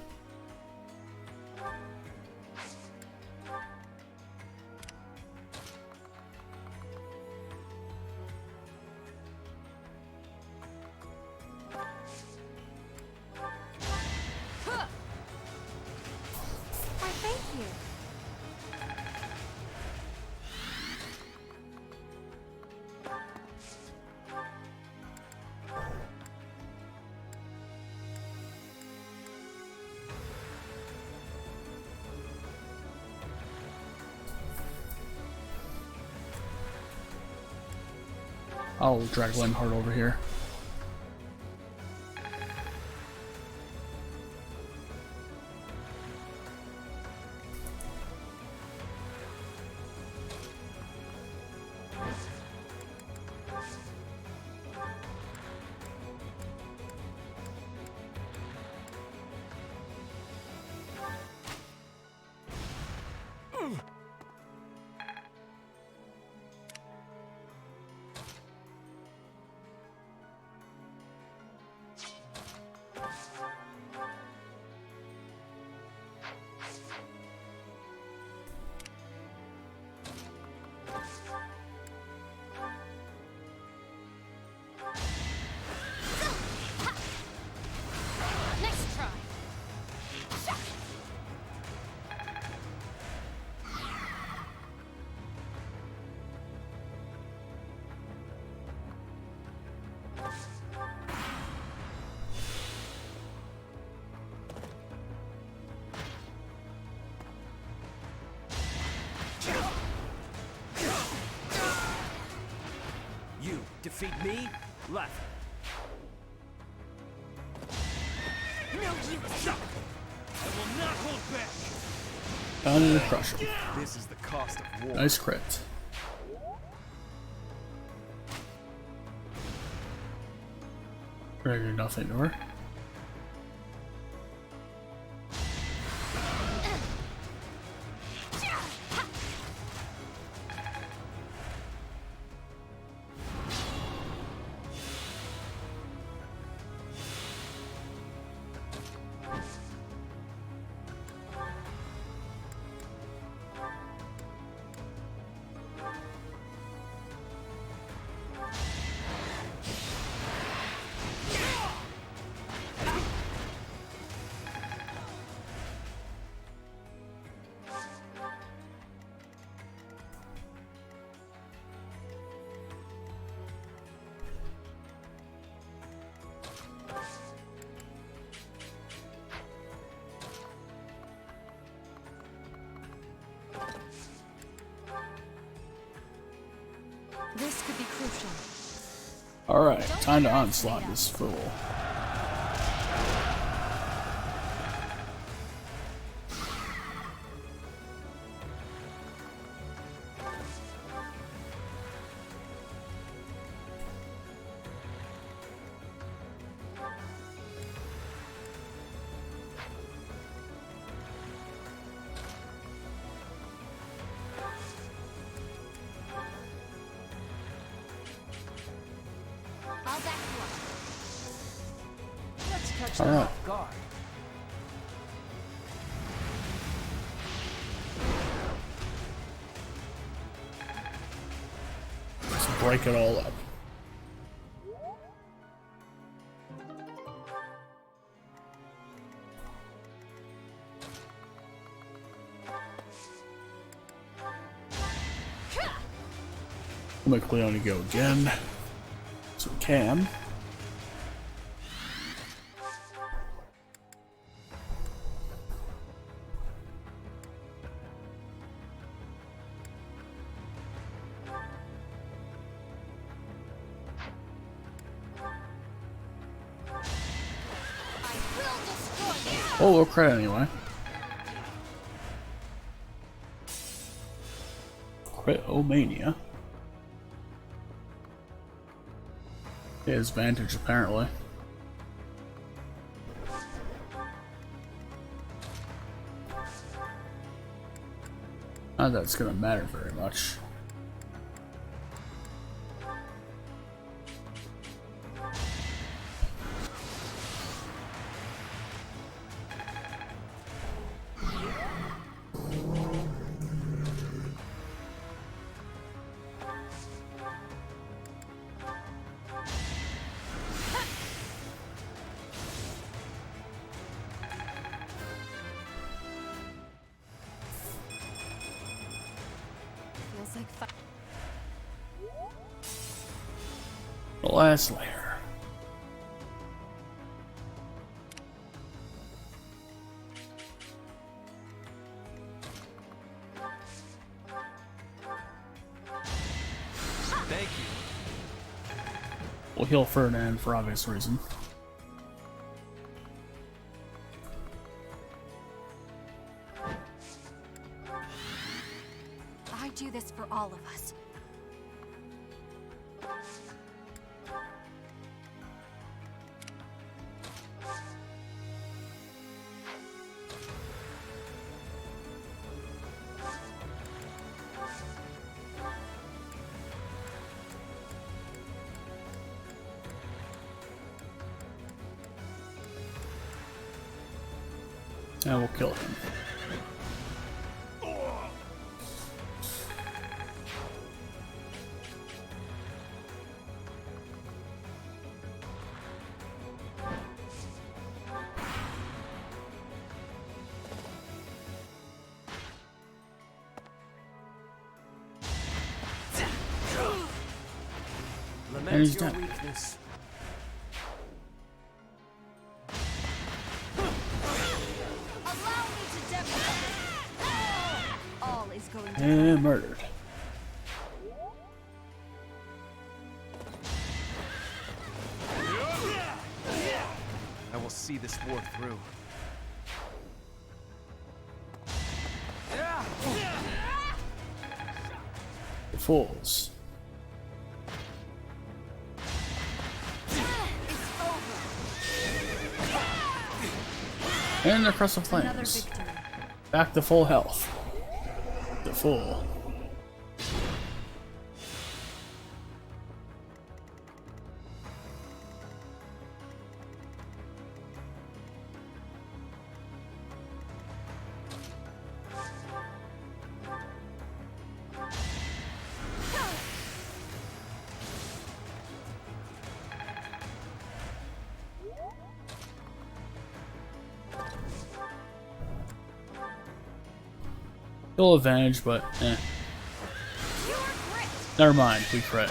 Why, thank you. I'll drag Lenhart over here. Next try. You defeat me? Left. No, you I will not hold back. And crush him. This is the cost of war. Nice crit. Gonna do nothing to her. This could be crucial. Alright, time to onslaught this fool. catch All them right. off guard. Let's break it all up. We'll make Leone go again. So we can. Oh, we'll credit anyway. Crit-O-Mania. His advantage, apparently. Not that it's gonna matter very much. Feels like fun. The last layer. Thank you. We'll heal Ferdinand for obvious reason. I do this for all of us. And we'll kill him. And he's Lament your dead. weakness. Allow me to demonstrate. All is going to And murdered. I will see this war through. The fools. And the Crest of another Flames. victory. Back to full health. The full. Still advantage, but eh. Never mind, we crit.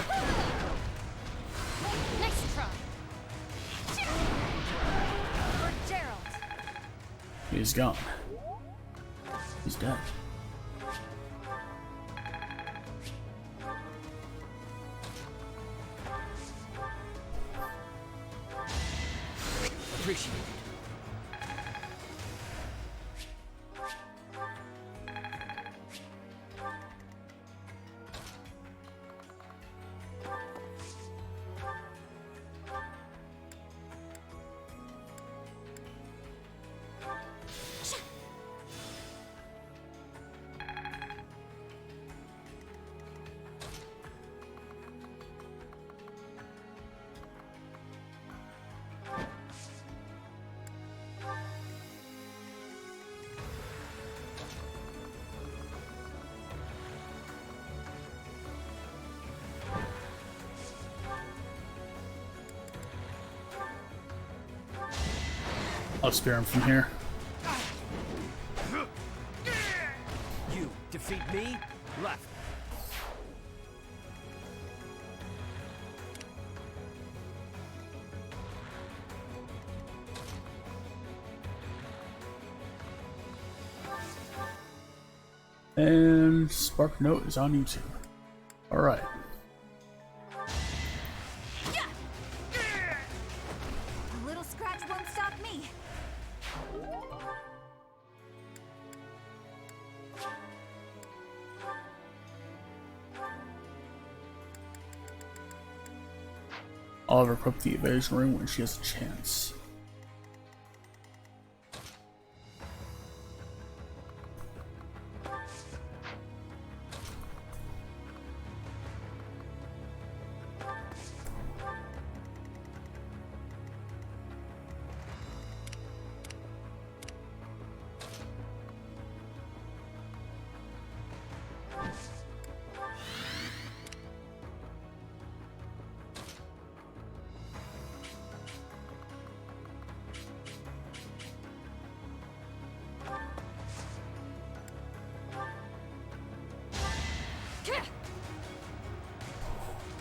Next try. For Gerald. He's gone. He's dead. Appreciate it. I'll spear him from here. You defeat me? Left. And Spark Note is on YouTube. Alright. A little scratch won't stop me. I'll equip the evasion ring when she has a chance.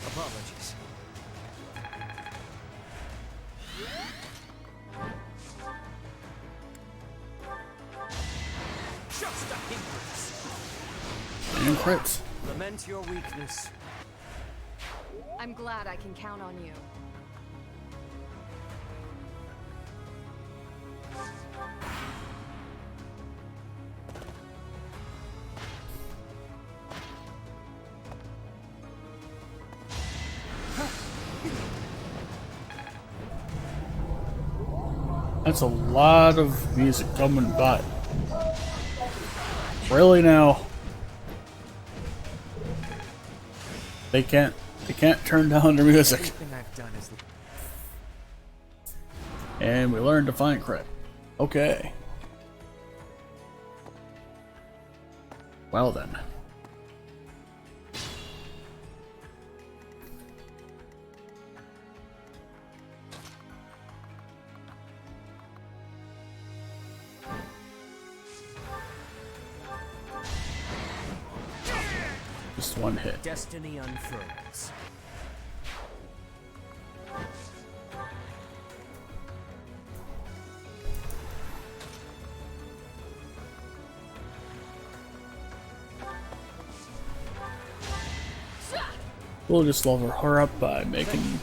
Apologies. Just a hindrance. And crits. Lament your weakness. I'm glad I can count on you. That's a lot of music coming by. Really now? They can't turn down their music. Everything I've done is... And we learned to find crit. Okay. Well then. Just one hit. Destiny unfurls. We'll just level her up by making him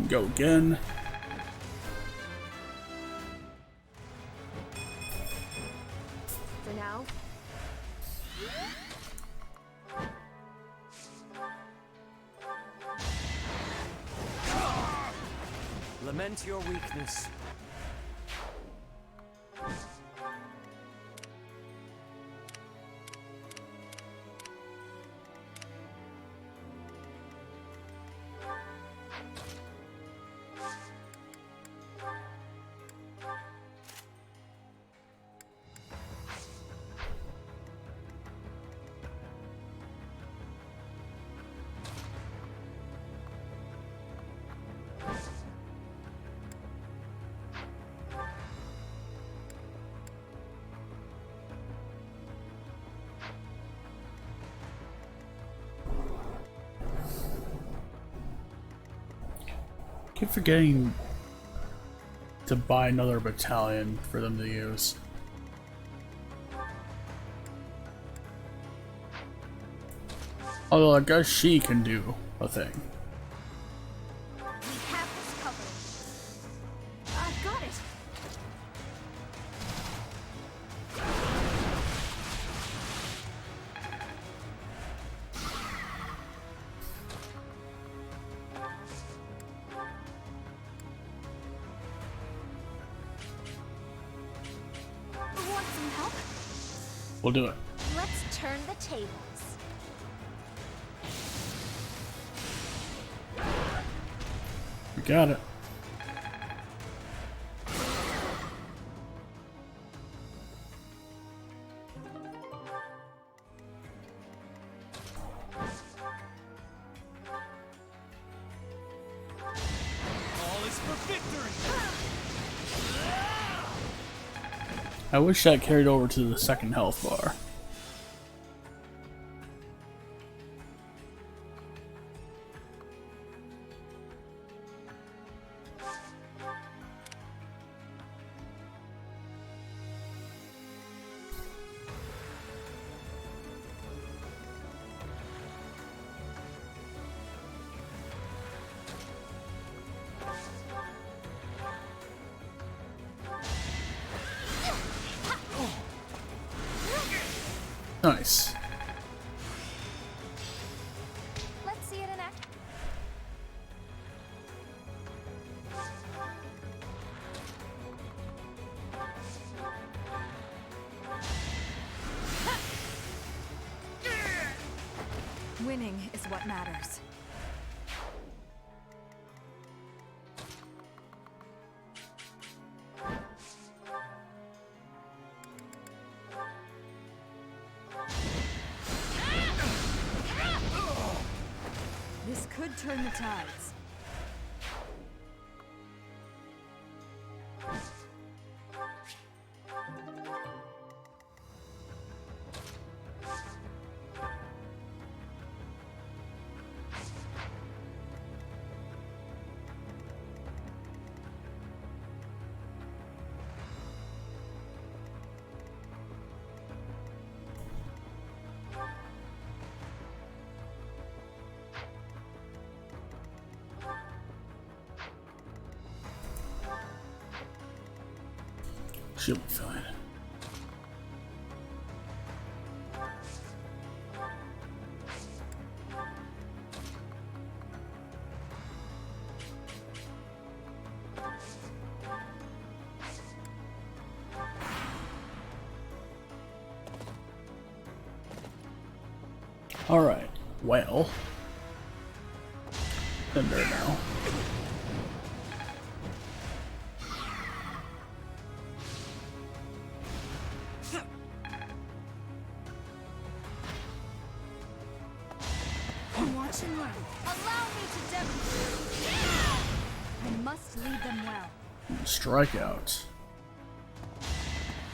go again. For now, Lament your weakness. Keep forgetting to buy another battalion for them to use. Although I guess she can do a thing. We have this covered. I've got it. Want some help? We'll do it. Let's turn the tables. We got it. All is for victory! I wish that carried over to the second health bar. Nice. Let's see it in action. Winning is what matters. This could turn the tides. She'll be fine. Alright, well, then there now. Watch and learn. Allow me to demonstrate. I must lead them well. Strikeout.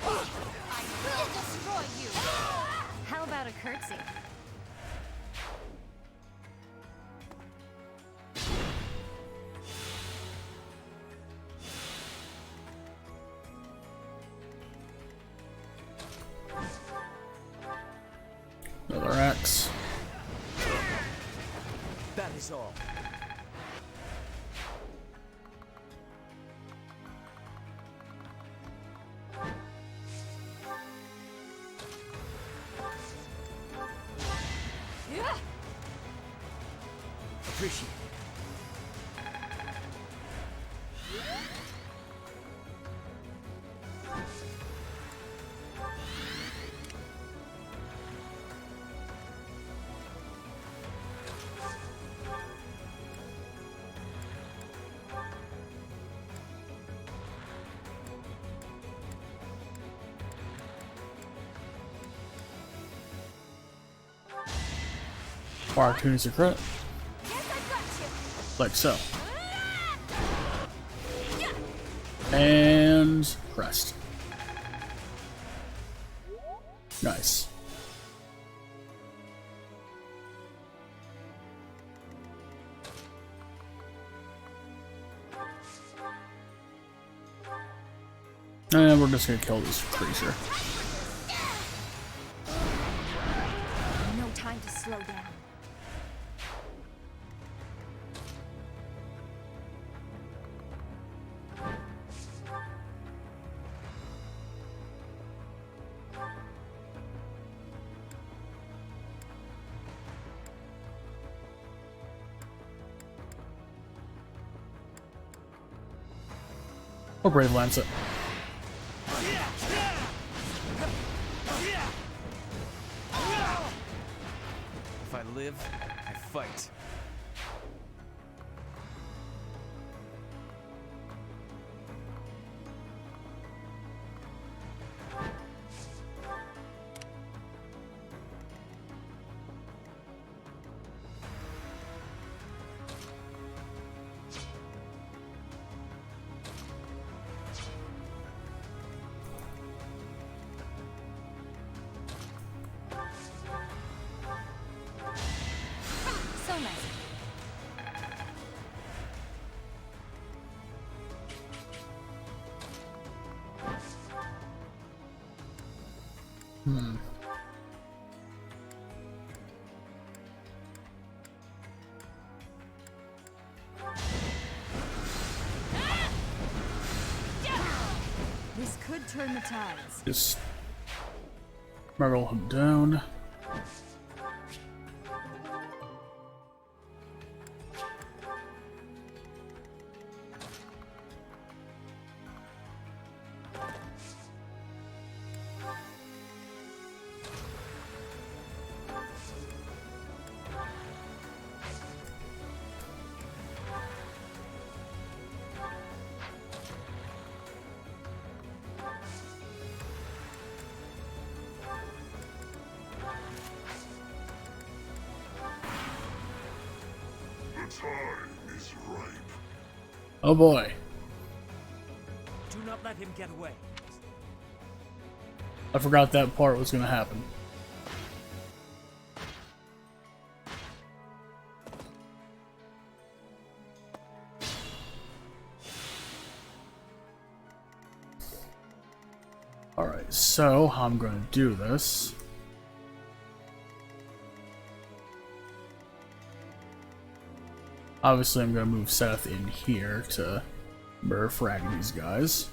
I will destroy you. How about a curtsy? Another axe. That is all. Appreciate it. Fire tunes a crit. Like so. And crest. Nice. And we're just gonna kill this creature. No time to slow down. Or Brave Lance it. If I live, I fight. This could turn the tides. Just smuggle him down. Time is ripe. Oh boy. Do not let him get away. I forgot that part was gonna happen. Alright, so I'm gonna do this. Obviously, I'm going to move Seth in here to frag these guys.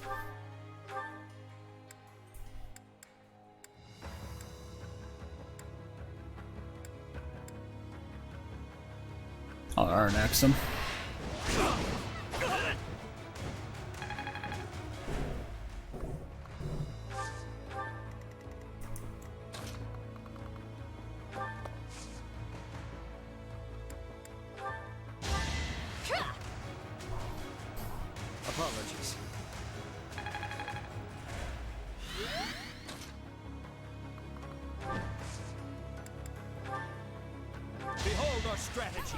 I'll R-next him. Apologies. Behold our strategy.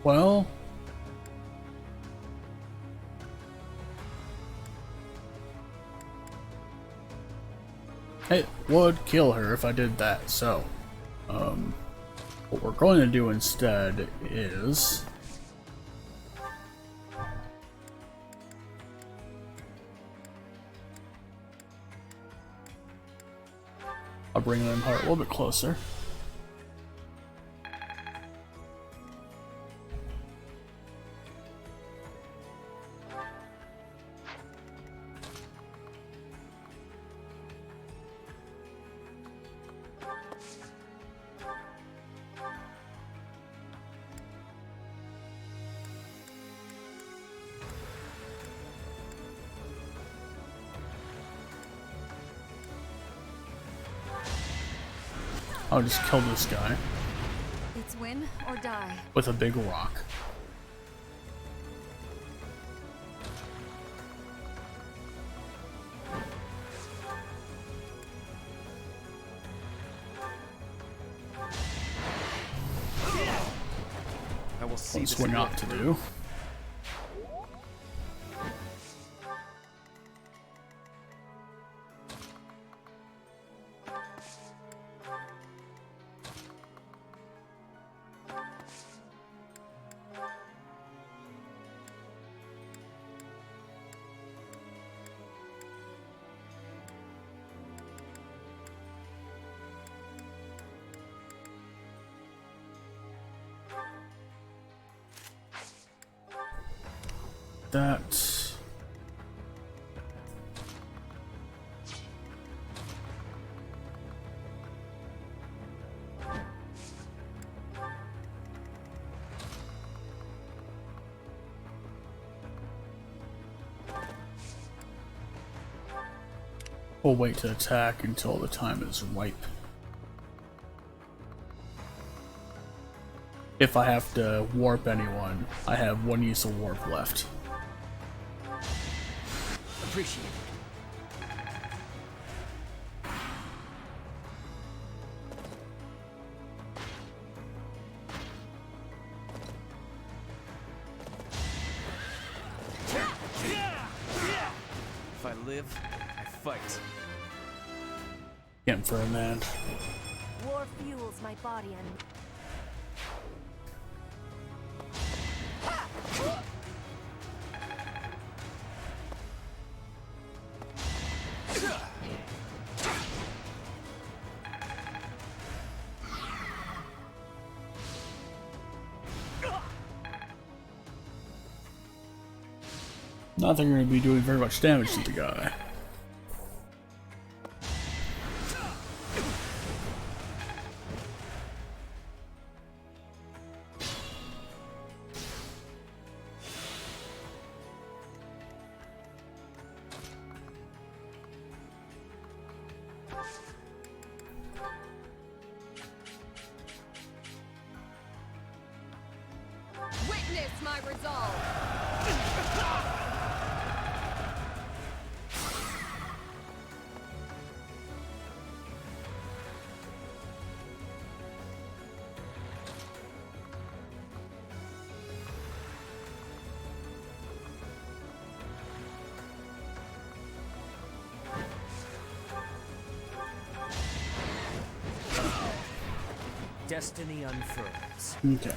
Well, it would kill her if I did that, so what we're going to do instead is I'll bring them heart a little bit closer. I'll just kill this guy It's win or die. with a big rock. I will see That's this what through. not to do. That. We'll wait to attack until the time is ripe. If I have to warp anyone, I have one use of warp left. Appreciate it. live, I fight. Getting Ferdinand. War fuels my body and... Not that you're going to be doing very much damage to the guy. Witness my resolve! Destiny unfurls. Okay.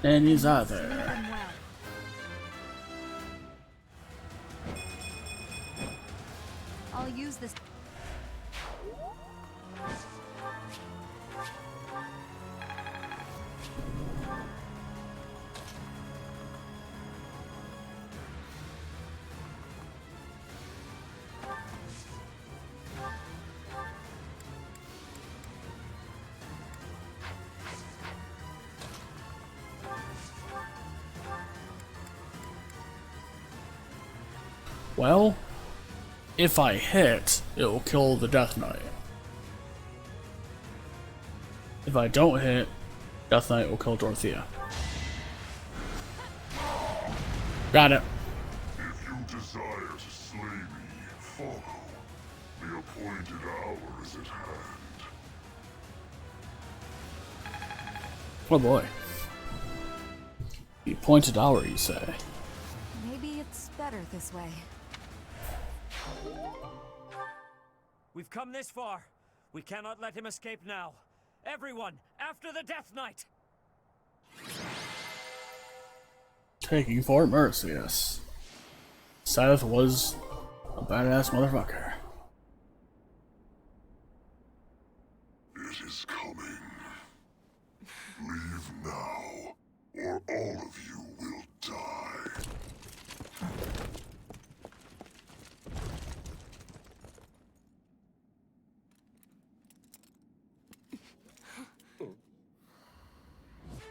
And he's out there. I'll use this. Well, if I hit, it will kill the Death Knight. If I don't hit, Death Knight will kill Dorothea. Got it. If you desire to slay me, follow. The appointed hour is at hand. Oh boy. The appointed hour, you say? Maybe it's better this way. We've come this far. We cannot let him escape now. Everyone, after the Death Knight! Taking Fort Merceus. Seth was a badass motherfucker. It is coming. Leave now, or all of you will die.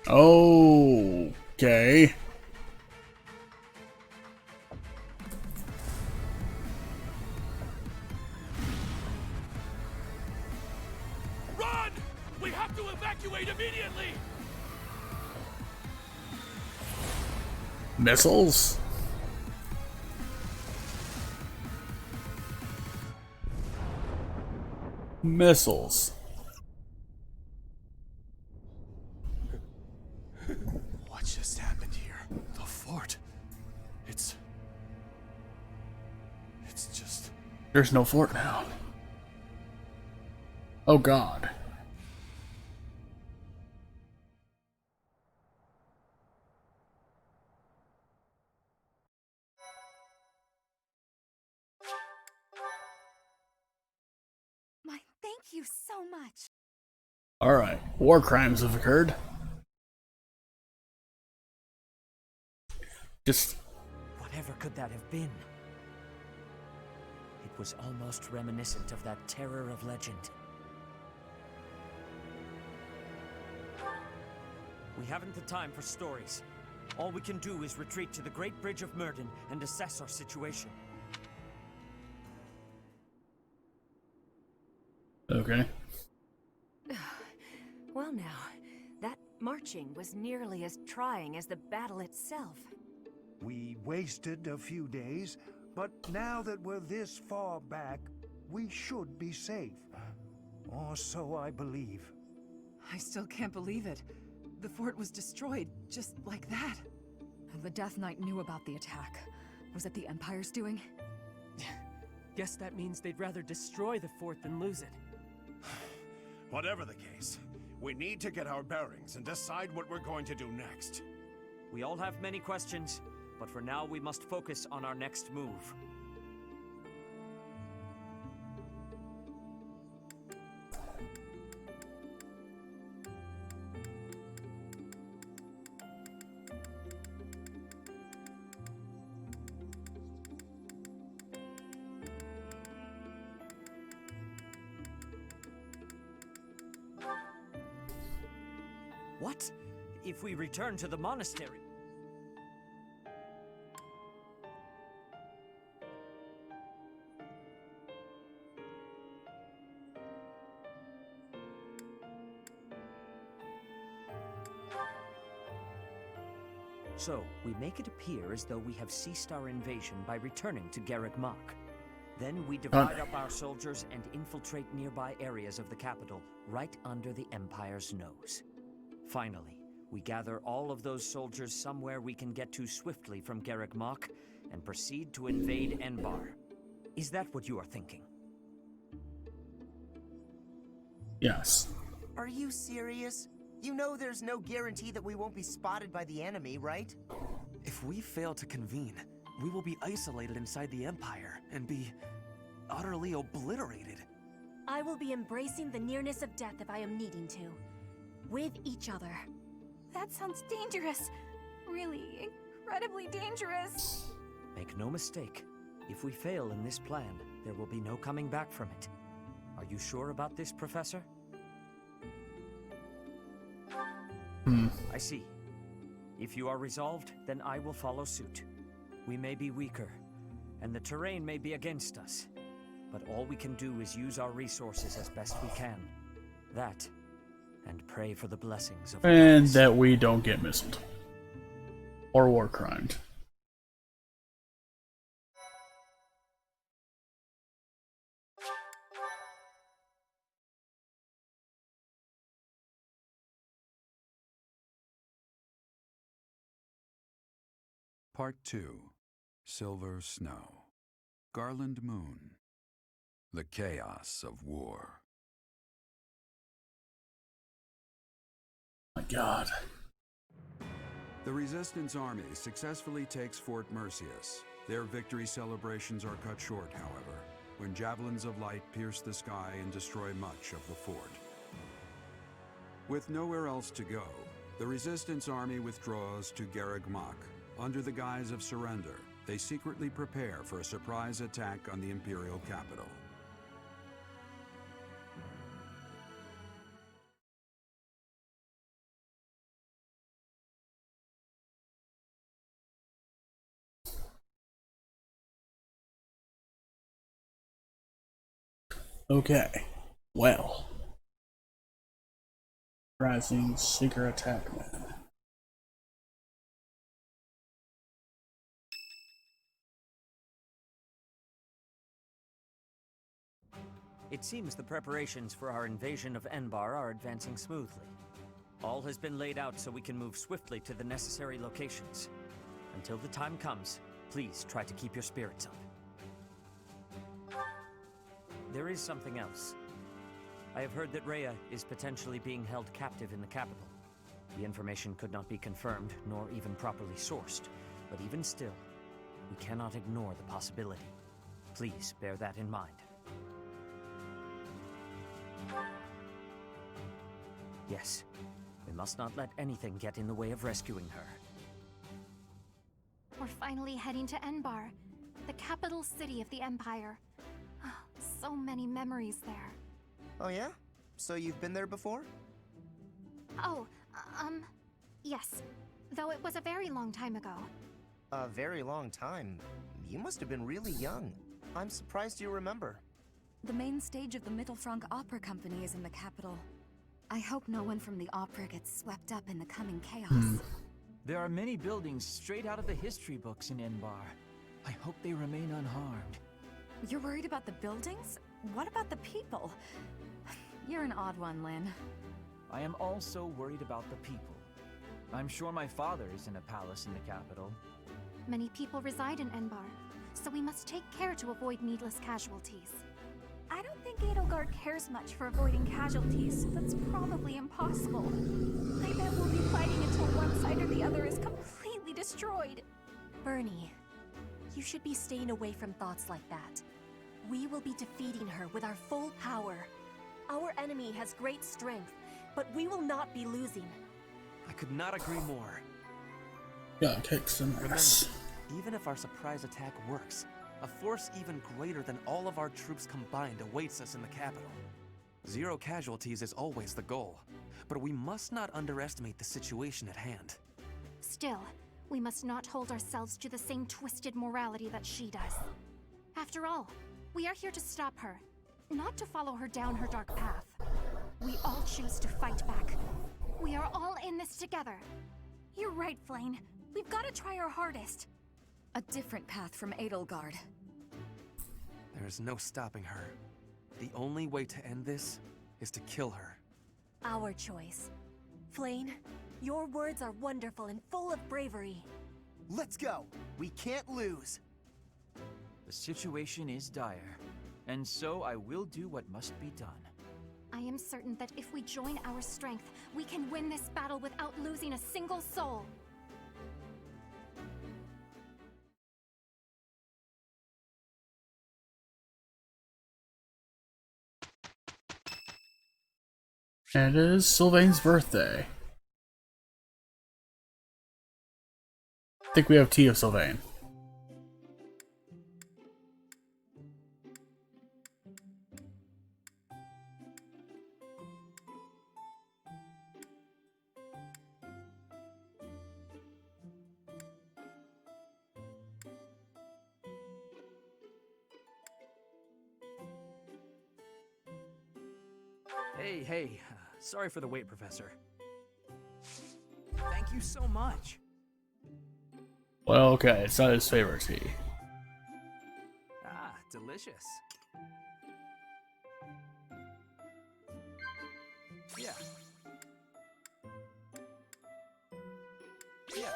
Okay. Missiles? Missiles. What just happened here? The fort. It's just... There's no fort now. Oh God. My thank you so much. Alright, war crimes have occurred. Just... Whatever could that have been? It was almost reminiscent of that terror of legend. We haven't the time for stories. All we can do is retreat to the Great Bridge of Myrden and assess our situation. Okay. Well now, that marching was nearly as trying as the battle itself. We wasted a few days, but now that we're this far back, we should be safe. Or so I believe. I still can't believe it. The fort was destroyed, just like that. The Death Knight knew about the attack. Was it the Empire's doing? Guess that means they'd rather destroy the fort than lose it. Whatever the case, we need to get our bearings and decide what we're going to do next. We all have many questions, but for now we must focus on our next move. What? If we return to the monastery? So, we make it appear as though we have ceased our invasion by returning to Garreg Mach. Then we divide up our soldiers and infiltrate nearby areas of the capital, right under the Empire's nose. Finally, we gather all of those soldiers somewhere we can get to swiftly from Garreg Mach and proceed to invade Enbar. Is that what you are thinking? Yes. Are you serious? You know there's no guarantee that we won't be spotted by the enemy, right? If we fail to convene, we will be isolated inside the Empire and be utterly obliterated. I will be embracing the nearness of death if I am needing to. With each other. That sounds dangerous. Really, incredibly dangerous. Make no mistake, if we fail in this plan, there will be no coming back from it. Are you sure about this, Professor? I see. If you are resolved, then I will follow suit. We may be weaker, and the terrain may be against us, but all we can do is use our resources as best we can. That, and pray for the blessings of And that we don't get missiled. Or war crimed. Part 2. Silver Snow. Garland Moon. The Chaos of War. My God. The Resistance Army successfully takes Fort Merceus. Their victory celebrations are cut short, however, when javelins of light pierce the sky and destroy much of the fort. With nowhere else to go, the Resistance Army withdraws to Garreg Mach. Under the guise of surrender, they secretly prepare for a surprise attack on the Imperial capital. Okay. Well. Rising Seeker Attack Man. It seems the preparations for our invasion of Enbar are advancing smoothly. All has been laid out so we can move swiftly to the necessary locations. Until the time comes, please try to keep your spirits up. There is something else. I have heard that Rhea is potentially being held captive in the capital. The information could not be confirmed, nor even properly sourced, but even still, we cannot ignore the possibility. Please bear that in mind. Yes, we must not let anything get in the way of rescuing her. We're finally heading to Enbar, the capital city of the Empire. So many memories there. Oh yeah? So you've been there before? Oh, yes. Though it was a very long time ago. A very long time? You must have been really young. I'm surprised you remember. The main stage of the Mittelfrank Opera Company is in the capital. I hope no one from the opera gets swept up in the coming chaos. There are many buildings straight out of the history books in Enbar. I hope they remain unharmed. You're worried about the buildings? What about the people? You're an odd one, Lynn. I am also worried about the people. I'm sure my father is in a palace in the capital. Many people reside in Enbar, so we must take care to avoid needless casualties. I don't think Edelgard cares much for avoiding casualties. That's probably impossible. I bet we'll be fighting until one side or the other is completely destroyed. Bernie, you should be staying away from thoughts like that. We will be defeating her with our full power. Our enemy has great strength, but we will not be losing. I could not agree more. Yeah, kick some ass. Remember, even if our surprise attack works, a force even greater than all of our troops combined awaits us in the capital. 0 casualties is always the goal, but we must not underestimate the situation at hand. Still, we must not hold ourselves to the same twisted morality that she does. After all, we are here to stop her, not to follow her down her dark path. We all choose to fight back. We are all in this together. You're right, Flayn. We've got to try our hardest. A different path from Edelgard. There is no stopping her. The only way to end this is to kill her. Our choice. Flayn, your words are wonderful and full of bravery. Let's go! We can't lose! The situation is dire, and so I will do what must be done. I am certain that if we join our strength, we can win this battle without losing a single soul. And it is Sylvain's birthday. I think we have tea of Sylvain. Hey, sorry for the wait, Professor. Thank you so much. Well, okay, it's not his favorite tea. Ah, delicious. Yeah. Yeah.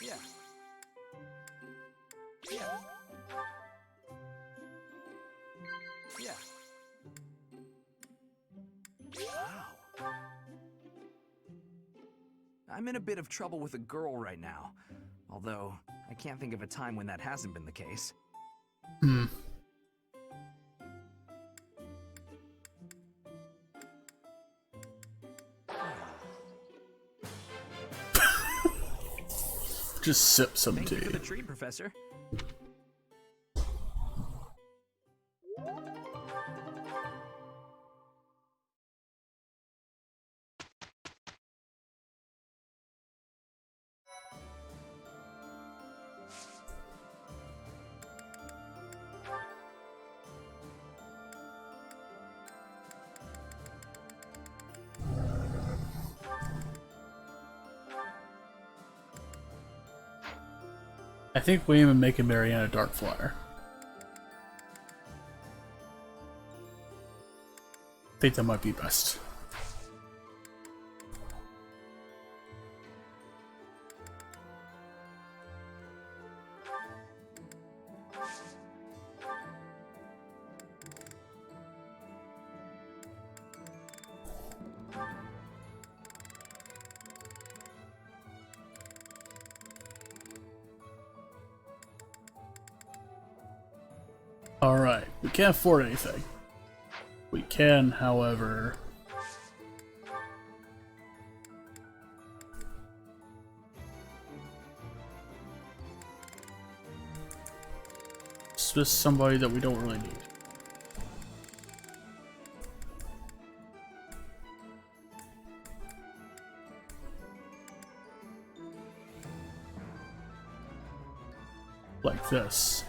Yeah. Yeah. Yeah. Wow. I'm in a bit of trouble with a girl right now. Although, I can't think of a time when that hasn't been the case. Just sip some Thank tea. you for the treat, Professor. I think William and make him Mariana Darkflyer. think that might be best. Alright, we can't afford anything. We can, however, dismiss somebody that we don't really need. Like this.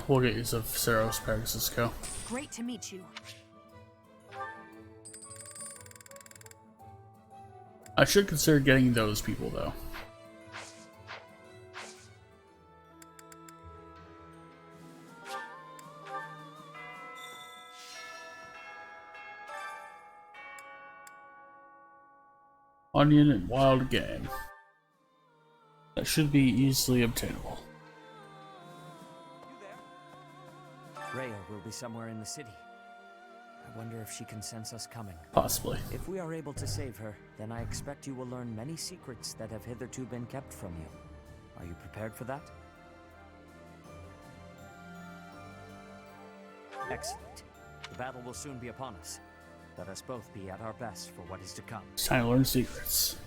We'll get use of Ceros Pegasus Co. Great to meet you. I should consider getting those people though. Onion and wild game. That should be easily obtainable. Rhea will be somewhere in the city. I wonder if she can sense us coming. Possibly. If we are able to save her, then I expect you will learn many secrets that have hitherto been kept from you. Are you prepared for that? Excellent. The battle will soon be upon us. Let us both be at our best for what is to come. It's time to learn secrets.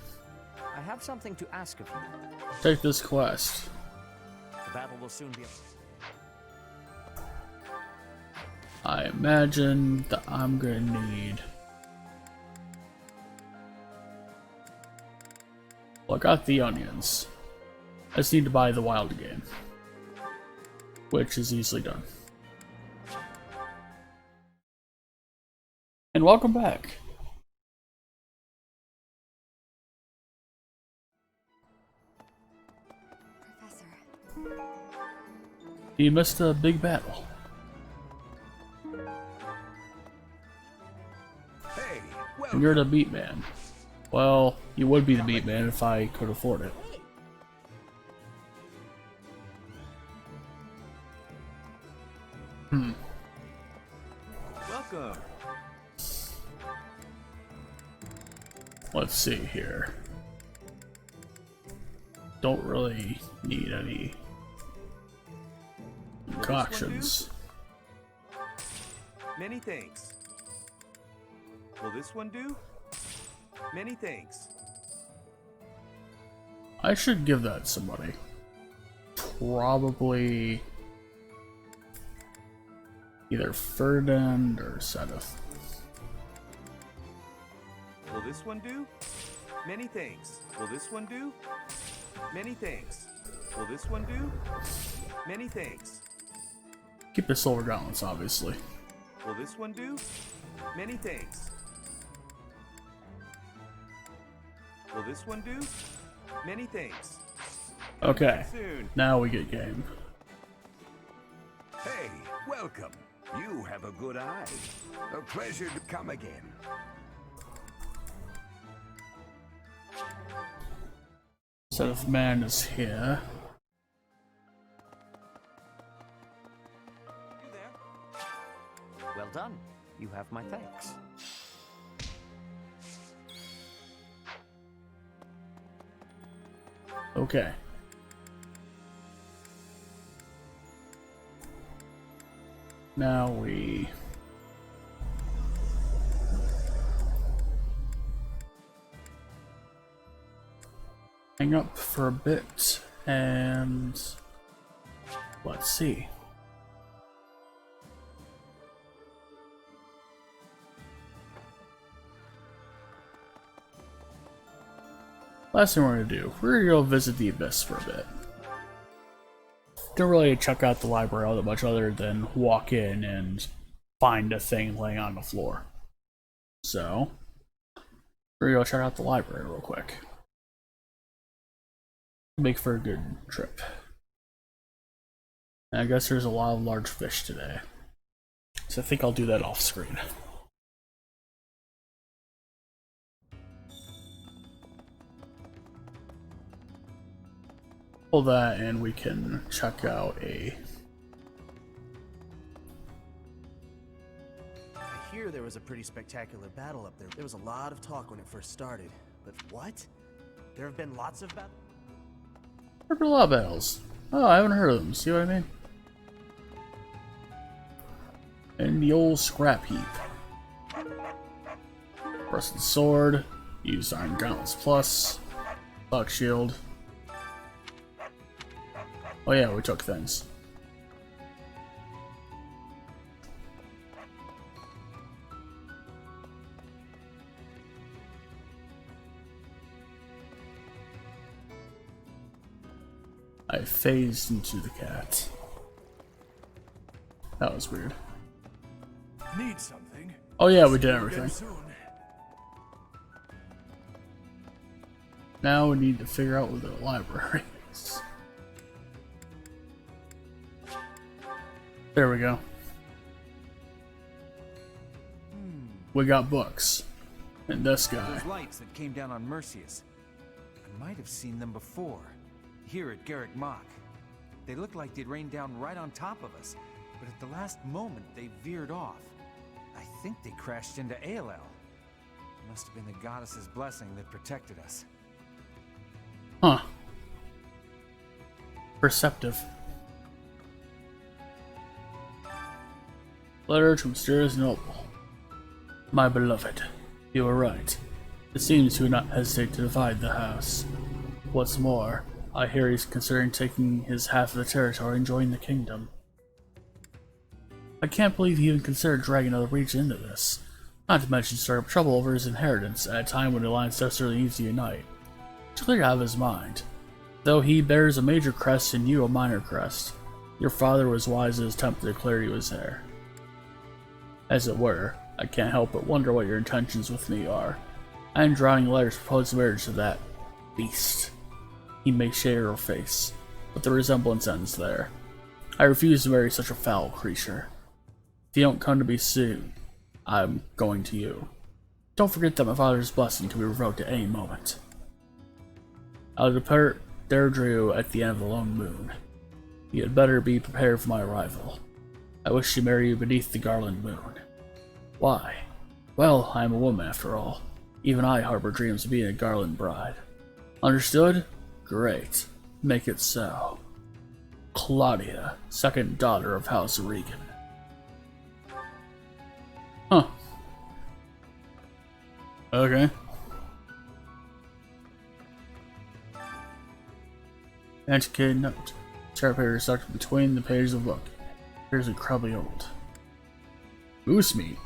I have something to ask of you. Take this quest. The battle will soon be upon us. I imagine that I'm gonna need. Well, I got the onions. I just need to buy the wild game, which is easily done. And welcome back. Professor. You missed a big battle. Hey, And you're the meat man. Well, you would be the meat man if I could afford it. Welcome. Let's see here. Don't really need any concoctions. Many thanks. Will this one do? Many thanks. I should give that to somebody. Probably either Ferdinand or Sedith. Will this one do? Many thanks. Will this one do? Many thanks. Will this one do? Many thanks. Keep the silver gauntlets, obviously. Will this one do? Many thanks. Will this one do? Many thanks. Okay, Soon. now we get game. Hey, welcome. You have a good eye. A pleasure to come again. Sedith Man is here. Well done. You have my thanks. Okay. Now we hang up for a bit and let's see. last thing we're gonna do, we're gonna go visit the Abyss for a bit. Don't really check out the library all that much other than walk in and find a thing laying on the floor. So, we're gonna go check out the library real quick. Make for a good trip. And I guess there's a lot of large fish today. So I think I'll do that off screen. Pull that and we can check out a... I hear there was a pretty spectacular battle up there. There was a lot of talk when it first started. But what? There have been lots of battles? There have been a lot of battles. Oh, I haven't heard of them. See what I mean? And the old scrap heap. Rusted sword. Used iron gauntlets plus. Buck shield. Oh yeah, we took things. I phased into the cat. That was weird. Need something? Oh yeah, we did everything. Now we need to figure out where the library is. There we go. We got books. And this guy. Those lights that came down on Merceus. I might have seen them before. Here at Garrick Mach. They looked like they'd rained down right on top of us. But at the last moment, they veered off. I think they crashed into ALL. It must have been the goddess's blessing that protected us. Huh. Perceptive. Letter to Mysterious Noble. My beloved, you were right. It seems you would not hesitate to divide the house. What's more, I hear he's considering taking his half of the territory and joining the kingdom. I can't believe he even considered dragging another region into this. Not to mention stirring up trouble over his inheritance at a time when the alliance desperately needs to unite. It's clear out of his mind. Though he bears a major crest and you a minor crest, your father was wise in his attempt to declare you his heir. As it were, I can't help but wonder what your intentions with me are. I am drowning letters proposing marriage to that beast. He may share your face, but the resemblance ends there. I refuse to marry such a foul creature. If you don't come to me soon, I'm going to you. Don't forget that my father's blessing can be revoked at any moment. I'll depart Deirdre at the end of the lone moon. You had better be prepared for my arrival. I wish to marry you beneath the garland moon. Why? Well, I am a woman after all. Even I harbor dreams of being a garland bride. Understood? Great. Make it so. Claudia, second daughter of House Regan. Huh. Okay. Antiquated note. Chart paper stuck between the pages of the book. Here's incredibly old. Moose meat.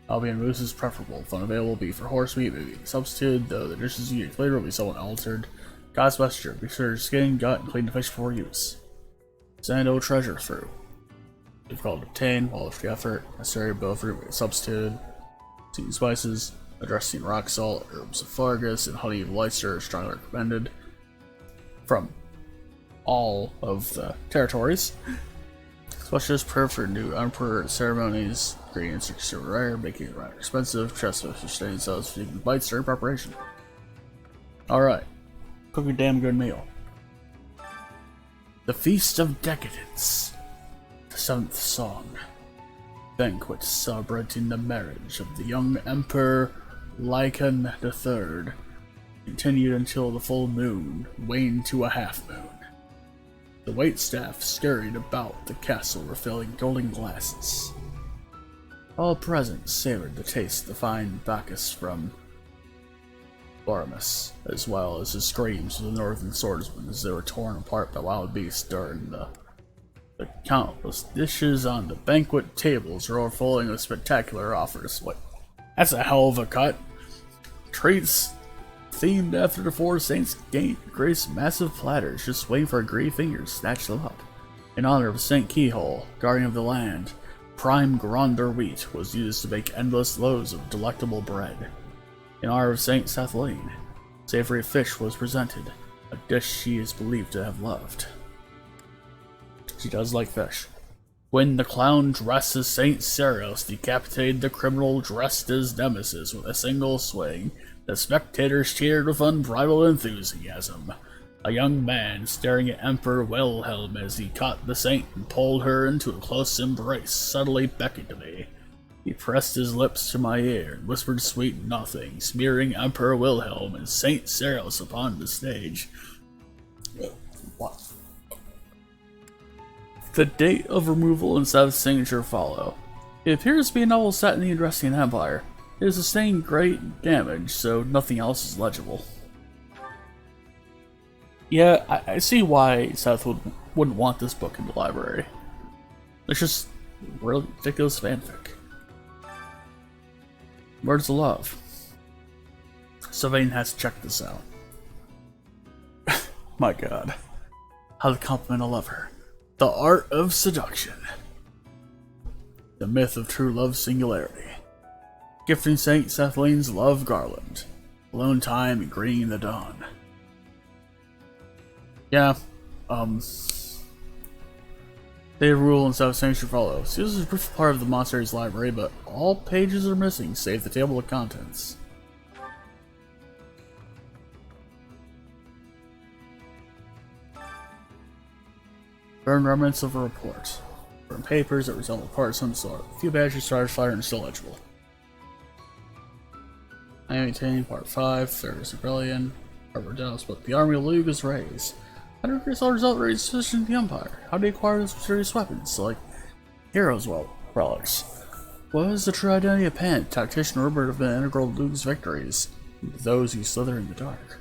Albion moose is preferable. If unavailable, beef for horse meat may be substituted, though the dish's unique flavor will be somewhat altered. God's messenger. Be sure to skin, gut, and clean the fish before use. Send old treasure through. Difficult to obtain, all of the effort. Necessary bill fruit may be substituted. Seasoned spices, a dressing rock salt, herbs of Fargus, and honey of Leicester are strongly recommended. From all of the territories. Specialist prayer for new emperor ceremonies. Ingredients are super rare, making it rather expensive. Trespass staying cells for bites during preparation. Alright. Cook a damn good meal. The Feast of Decadence. The 7th Song. Banquet celebrating the marriage of the young Emperor Lycan III. Continued until the full moon waned to a half moon. The waitstaff scurried about the castle refilling golden glasses. All present savored the taste of the fine Bacchus from Bormus, as well as the screams of the northern swordsmen as they were torn apart by wild beasts during the countless dishes on the banquet tables were overflowing with spectacular offers. What? That's a hell of a cut. Treats themed after the four saints grace massive platters, just waiting for a greedy finger to snatch them up. In honor of Saint Keyhole, guardian of the land, prime Gronder wheat was used to bake endless loaves of delectable bread. In honor of Saint Kathleen, savory fish was presented, a dish she is believed to have loved. She does like fish. When the clown dressed as Saint Ceros decapitated the criminal dressed as Nemesis with a single swing, the spectators cheered with unbridled enthusiasm. A young man staring at Emperor Wilhelm as he caught the saint and pulled her into a close embrace suddenly beckoned to me. He pressed his lips to my ear and whispered sweet nothing, smearing Emperor Wilhelm and Saint Ceros upon the stage. What? The date of removal and Seth's signature follow. It appears to be a novel set in the Andressian Empire. It has sustained great damage, so nothing else is legible. Yeah, I see why Seth wouldn't want this book in the library. It's just really ridiculous fanfic. Words of love. Sylvain has to check this out. My god. How to compliment a lover. The art of seduction. The myth of true love's singularity. Gifting Saint Sethling's love garland. Alone time and greening the dawn. Yeah, they rule and South Sanctuary follow. So this is a brief part of the Monastery's library, but all pages are missing, save the table of contents. Burned remnants of a report. Burned papers that resemble part of some sort. A few badges, started fire, and still legible. I am maintaining part 5, Fergus Rebellion. Harbor Dallas, but the army of Lug is raised. How do increase all result rates position in the Empire? How do you acquire these mysterious weapons, like heroes' relics? What is the true identity of Pan, tactician Rupert have been integral to Lug's victories, and to those who slither in the dark?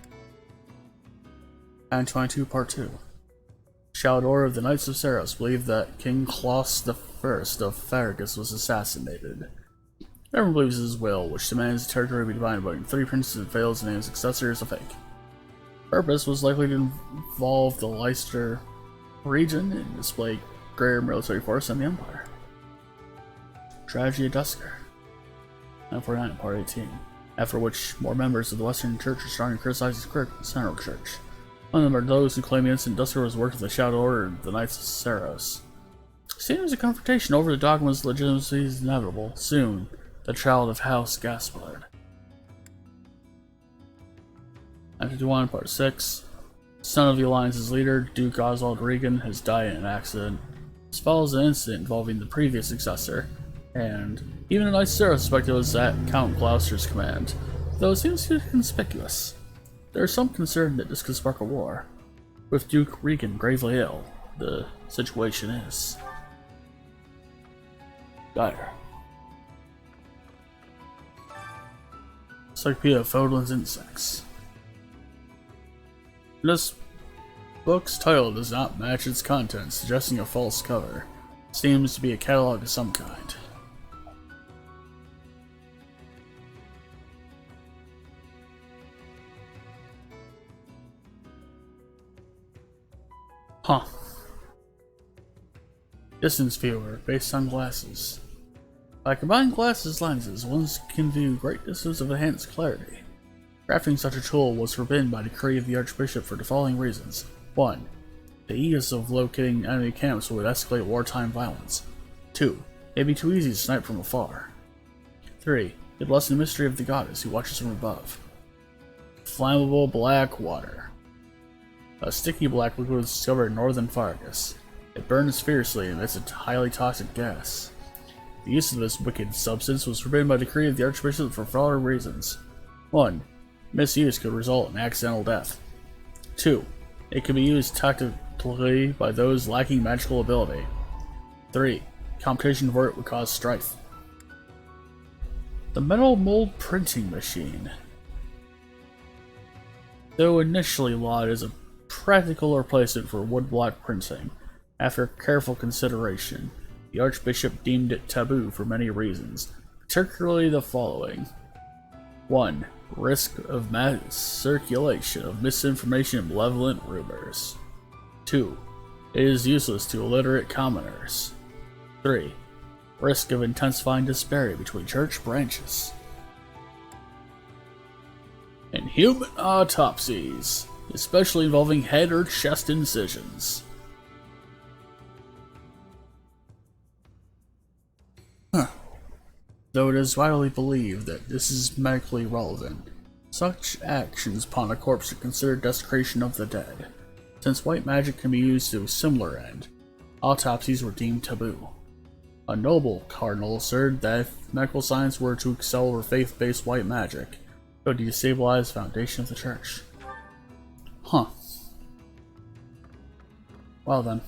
And 22 Part 2. Shaldor of the Knights of Ceros believed that King Klaus I of Farragus was assassinated. Everyone believes his will, which demands the territory be divided among 3 princes and fails to name successor is a fake. Purpose was likely to involve the Leicester region and display greater military force than the Empire. Tragedy of Dusker. 949, Part 18. After which, more members of the Western Church are starting to criticize the Central Church. One of them are those who claim the instant Dusker was worked with the Shadow Order of the Knights of Ceros. Seems a confrontation over the dogma's legitimacy is inevitable. Soon, the child of House Gaspard. 951, Part 6. Son of the Alliance's leader, Duke Oswald Regan, has died in an accident. This follows an incident involving the previous successor, and even the Knights of Ceros suspect it was at Count Gloucester's command, though it seems to be conspicuous. There is some concern that this could spark a war. With Duke Regan gravely ill, the situation is dire. Encyclopedia of Fodlan's Insects. This book's title does not match its content, suggesting a false cover. It seems to be a catalog of some kind. Huh. Distance viewer, based on glasses. By combining glasses lenses, one can view great distance of enhanced clarity. Crafting such a tool was forbidden by decree of the Archbishop for the following reasons. 1. The ease of locating enemy camps would escalate wartime violence. 2. It would be too easy to snipe from afar. 3. It lessen the mystery of the goddess who watches from above. Flammable black water. A sticky black liquid was discovered in northern Fargus. It burns fiercely and emits a highly toxic gas. The use of this wicked substance was forbidden by decree of the Archbishop for following reasons. 1. Misuse could result in accidental death. 2. It could be used tactically by those lacking magical ability. 3. Competition for it would cause strife. The metal mold printing machine. Though initially lauded as a practical replacement for woodblock printing, after careful consideration, the Archbishop deemed it taboo for many reasons, particularly the following. 1. Risk of mass circulation of misinformation and malevolent rumors. 2. It is useless to illiterate commoners. 3. Risk of intensifying disparity between church branches. And human autopsies, especially involving head or chest incisions. Though it is widely believed that this is medically relevant, such actions upon a corpse are considered desecration of the dead. Since white magic can be used to a similar end, autopsies were deemed taboo. A noble cardinal asserted that if medical science were to excel over faith-based white magic, it would destabilize the foundation of the church. Huh. Well then.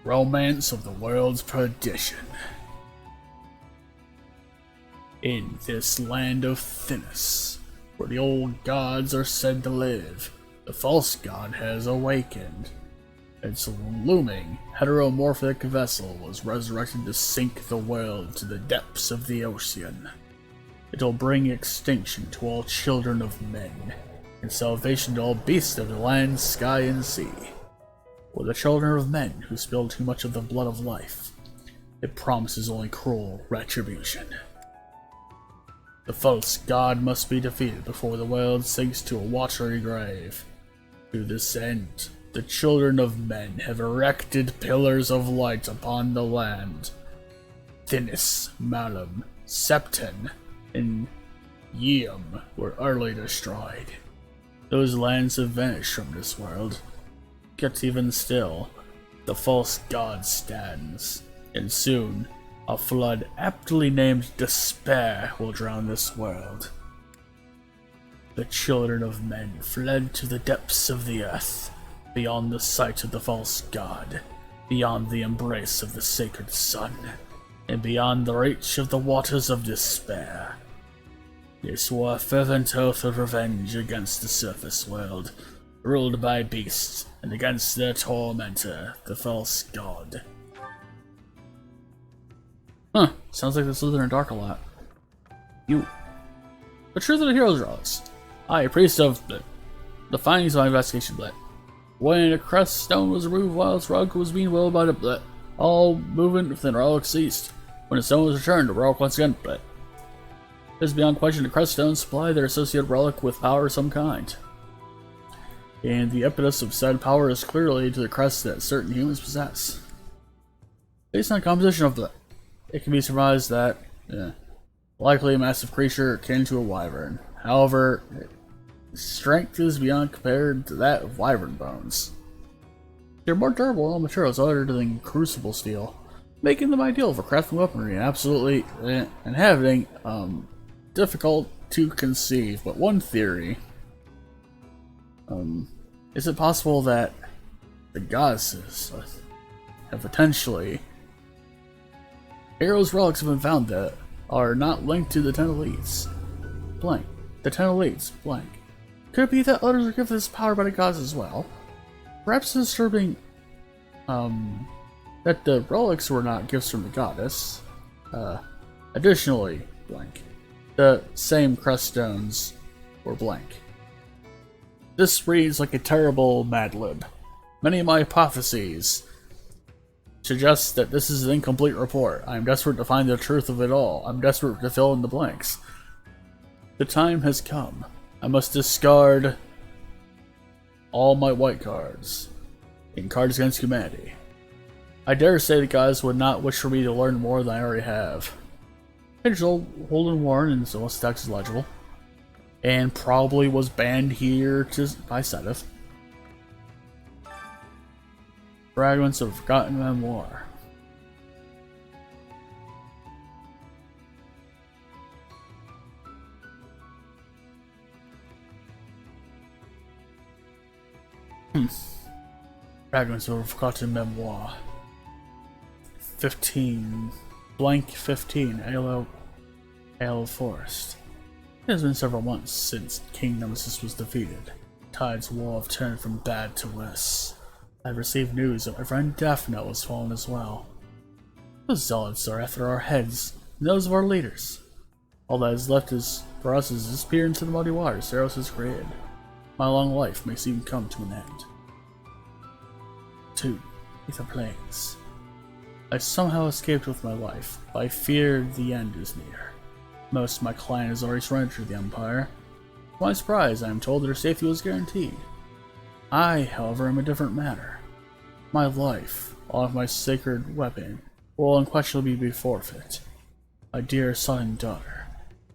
Romance of the world's perdition. In this land of Thinness, where the old gods are said to live, the false god has awakened. Its looming, heteromorphic vessel was resurrected to sink the world to the depths of the ocean. It will bring extinction to all children of men, and salvation to all beasts of the land, sky, and sea. For the children of men who spilled too much of the blood of life, it promises only cruel retribution. The false god must be defeated before the world sinks to a watery grave. To this end, the children of men have erected pillars of light upon the land. Thinness, Malum, Septon, and Yeum were utterly destroyed. Those lands have vanished from this world. Yet even still, the false god stands, and soon, a flood aptly named Despair will drown this world. The children of men fled to the depths of the earth, beyond the sight of the false god, beyond the embrace of the sacred sun, and beyond the reach of the waters of despair. They swore a fervent oath of revenge against the surface world, ruled by beasts, and against their tormentor, the false god. Huh, sounds like this Slytherin Dark a lot. You. The truth of the hero's relics. I, a priest of the findings of my investigation, when a crest stone was removed while its relic was being willed by the all movement within the relic ceased. When the stone was returned, the relic once again it is beyond question the crest stones supply their associated relic with power of some kind. And the impetus of said power is clearly to the crest that certain humans possess. Based on the composition of it can be surmised that, likely a massive creature akin to a wyvern. However, its strength is beyond compared to that of wyvern bones. They're more durable than materials other than crucible steel, making them ideal for crafting weaponry and absolutely inhabiting difficult to conceive. But one theory, is it possible that the goddesses have potentially Heroes' relics have been found that are not linked to the 10 elites. Blank. The 10 elites. Blank. Could it be that others are given this power by the gods as well? Perhaps disturbing that the relics were not gifts from the goddess. Additionally, blank. The same crest stones were blank. This reads like a terrible Mad Lib. Many of my hypotheses suggest that this is an incomplete report. I am desperate to find the truth of it all. I'm desperate to fill in the blanks. The time has come. I must discard all my white cards in Cards Against Humanity. I dare say the guys would not wish for me to learn more than I already have. Digital Holden Warren and Celeste text is legible, and probably was banned here by Sedith. Fragments of Forgotten Memoir. Fragments of Forgotten Memoir. 15. Blank 15. Ale Forest. It has been several months since King Nemesis was defeated. Tides of war have turned from bad to worse. I've received news that my friend Daphne has fallen as well. The zealots are after our heads and those of our leaders. All that is left is for us is to disappear into the muddy waters Saros has created. My long life may soon come to an end. 2. Ether Plains. I somehow escaped with my life, but I fear the end is near. Most of my clan has already surrendered to the Empire. To my surprise, I am told their safety was guaranteed. I, however, am a different matter. My life, all of my sacred weapon, will unquestionably be forfeit. My dear son and daughter,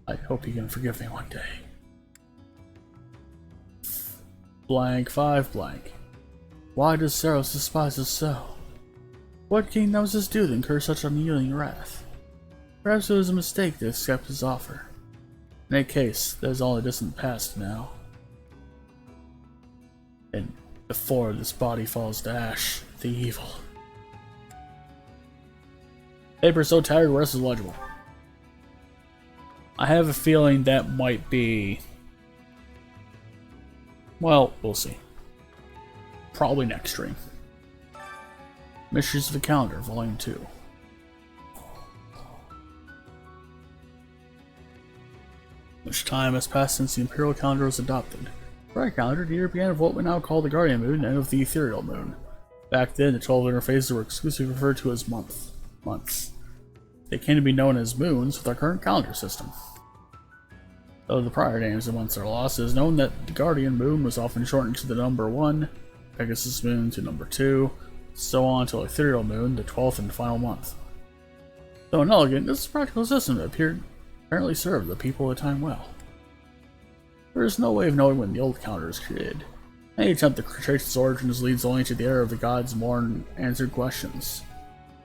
I hope you can forgive me one day. Blank 5 blank. Why does Saros despise us so? What king knows his due to incur such unyielding wrath? Perhaps it was a mistake to accept his offer. In any case, that is all a distant past now. And before this body falls to ash, the evil. Paper so tired, rest is legible. I have a feeling that might be... well, we'll see. Probably next stream. Mysteries of the Calendar, Volume 2. Much time has passed since the Imperial Calendar was adopted. For our calendar, the year began of what we now call the Guardian Moon and of the Ethereal Moon. Back then, the 12 lunar phases were exclusively referred to as months. They came to be known as moons with our current calendar system. Though the prior names of months are lost, it is known that the Guardian Moon was often shortened to the number 1, Pegasus Moon to number 2, so on until Ethereal Moon, the 12th and final month. Though inelegant, this is a practical system that apparently served the people of the time well. There is no way of knowing when the old calendar was created. Any attempt to trace its origins leads only to the era of the gods' more unanswered questions.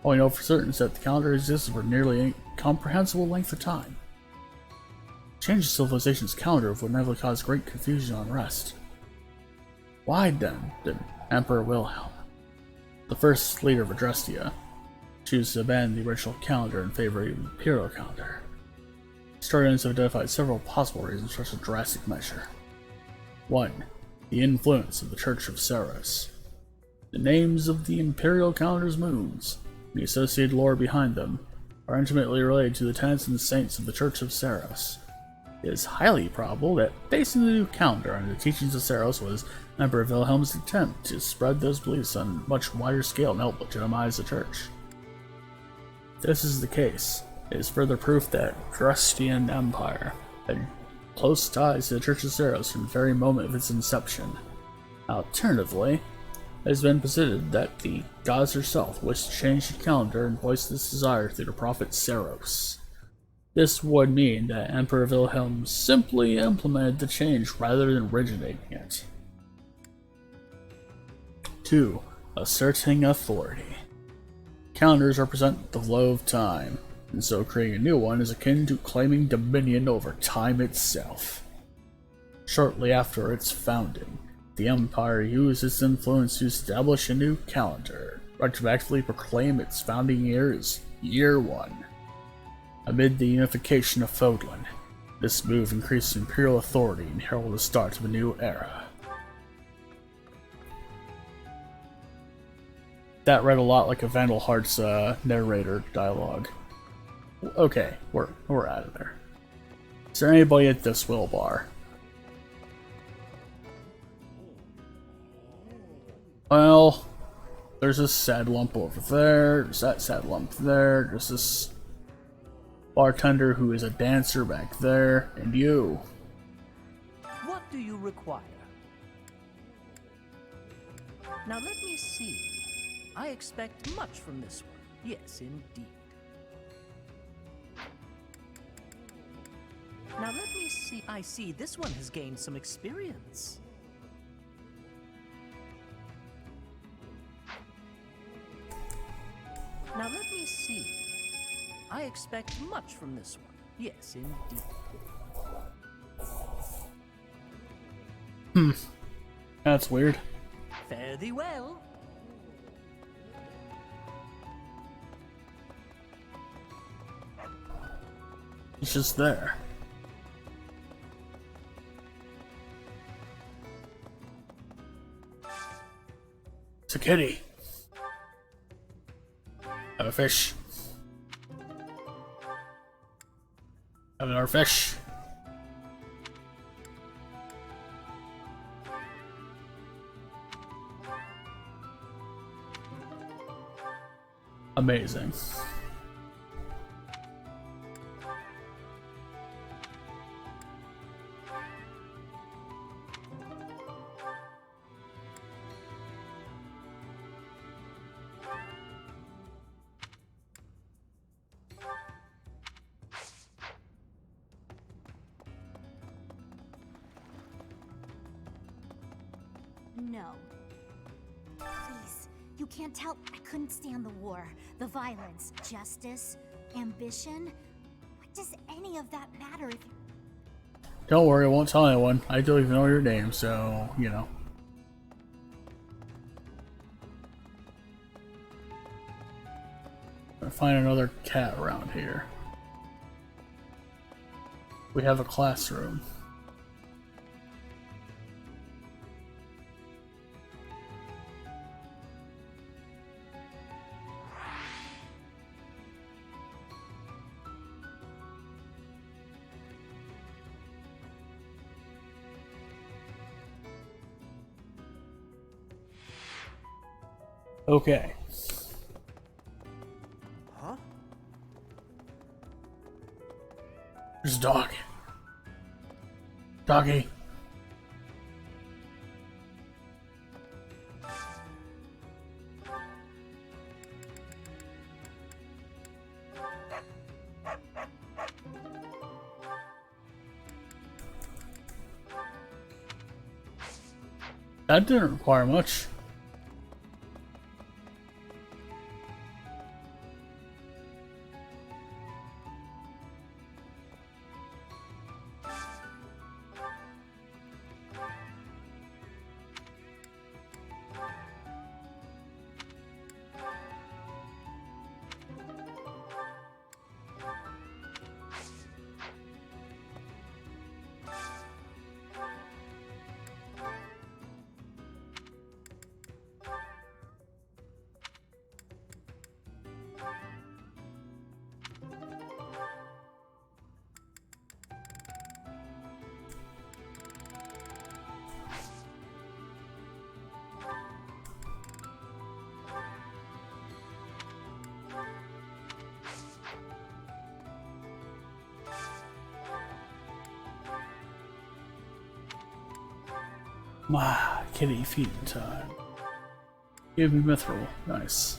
All we know for certain is that the calendar existed for nearly a incomprehensible length of time. Change the civilization's calendar would inevitably cause great confusion and unrest. Why then did Emperor Wilhelm, the first leader of Adrestia, choose to abandon the original calendar in favor of the imperial calendar? Historians have identified several possible reasons for such a drastic measure. 1. The influence of the Church of Saros. The names of the imperial calendar's moons, and the associated lore behind them, are intimately related to the tenets and saints of the Church of Saros. It is highly probable that basing the new calendar on the teachings of Saros was Emperor Wilhelm's attempt to spread those beliefs on a much wider scale and help legitimize the Church. If this is the case, it is further proof that Drustian Empire had close ties to the Church of Saros from the very moment of its inception. Alternatively, it has been posited that the goddess herself wished to change the calendar and voiced this desire through the prophet Saros. This would mean that Emperor Wilhelm simply implemented the change rather than originating it. 2. Asserting authority. Calendars represent the flow of time, and so creating a new one is akin to claiming dominion over time itself. Shortly after its founding, the Empire used its influence to establish a new calendar, retroactively proclaim its founding year as Year 1. Amid the unification of Fodlan, this move increased imperial authority and heralded the start of a new era. That read a lot like a Vandal Hearts narrator dialogue. Okay, we're out of there. Is there anybody at this wheel bar? Well, there's this sad lump over there, there's that sad lump there, there's this bartender who is a dancer back there, and you. What do you require? Now let me see. I expect much from this one. Yes, indeed. Now let me see. I see this one has gained some experience. Now let me see. I expect much from this one. Yes, indeed. That's weird. Fare thee well. It's just there. It's a kitty. Have a fish. Having our fish. Amazing. No. Please, you can't tell. I couldn't stand the war, the violence, justice, ambition. What does any of that matter if you... Don't worry, I won't tell anyone. I don't even know your name, so, you know. Gonna find another cat around here. We have a classroom. Okay. Huh? There's a dog. Doggy. That didn't require much. Ah, kitty feeding time. Give me mithril. Nice.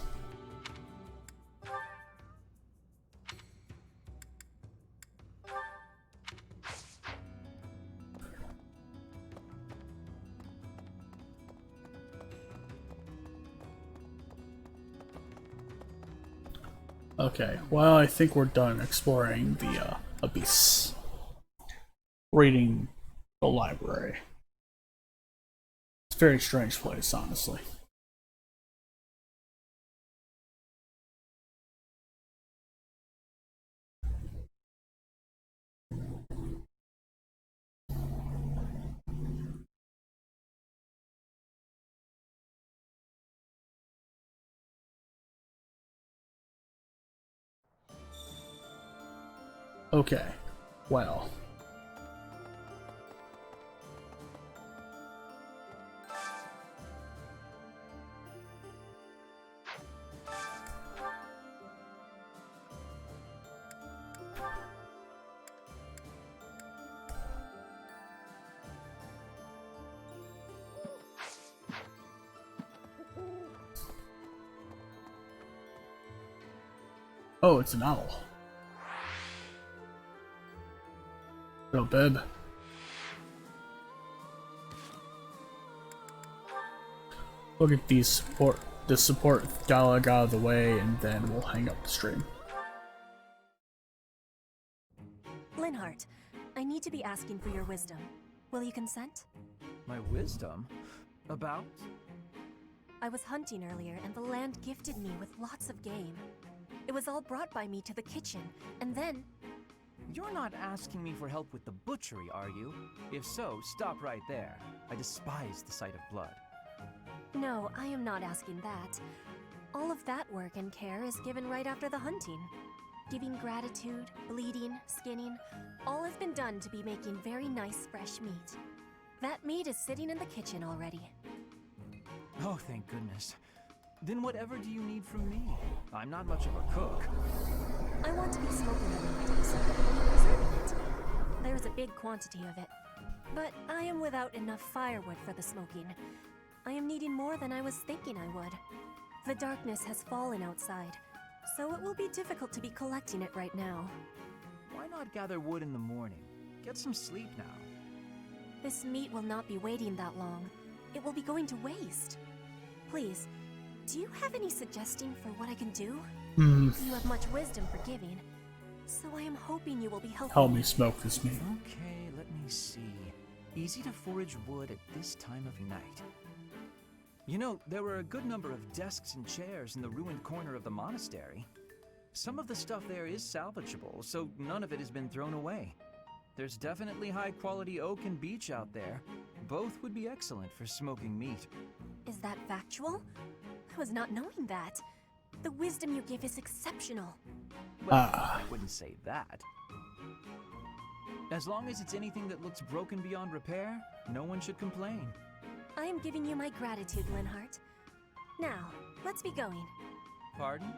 Okay, well, I think we're done exploring the abyss. Reading the library. It's a very strange place, honestly. Okay, well. Oh, it's an owl. Little bib. We'll get the support dialogue out of the way, and then we'll hang up the stream. Linhart, I need to be asking for your wisdom. Will you consent? My wisdom? About? I was hunting earlier, and the land gifted me with lots of game. It was all brought by me to the kitchen, and then... You're not asking me for help with the butchery, are you? If so, stop right there. I despise the sight of blood. No, I am not asking that. All of that work and care is given right after the hunting. Giving gratitude, bleeding, skinning, all has been done to be making very nice fresh meat. That meat is sitting in the kitchen already. Oh, thank goodness. Then whatever do you need from me? I'm not much of a cook. I want to be smoking the meat, so I will be preserving it. There is a big quantity of it. But I am without enough firewood for the smoking. I am needing more than I was thinking I would. The darkness has fallen outside, so it will be difficult to be collecting it right now. Why not gather wood in the morning? Get some sleep now. This meat will not be waiting that long. It will be going to waste. Please, do you have any suggestion for what I can do? You have much wisdom for giving, so I am hoping you will be helpful. Help me smoke this meat. Okay, let me see. Easy to forage wood at this time of night. You know, there were a good number of desks and chairs in the ruined corner of the monastery. Some of the stuff there is salvageable, so none of it has been thrown away. There's definitely high-quality oak and beech out there. Both would be excellent for smoking meat. Is that factual? I was not knowing that. The wisdom you give is exceptional. Well, I wouldn't say that. As long as it's anything that looks broken beyond repair, no one should complain. I am giving you my gratitude, Linhart. Now, let's be going. Pardon?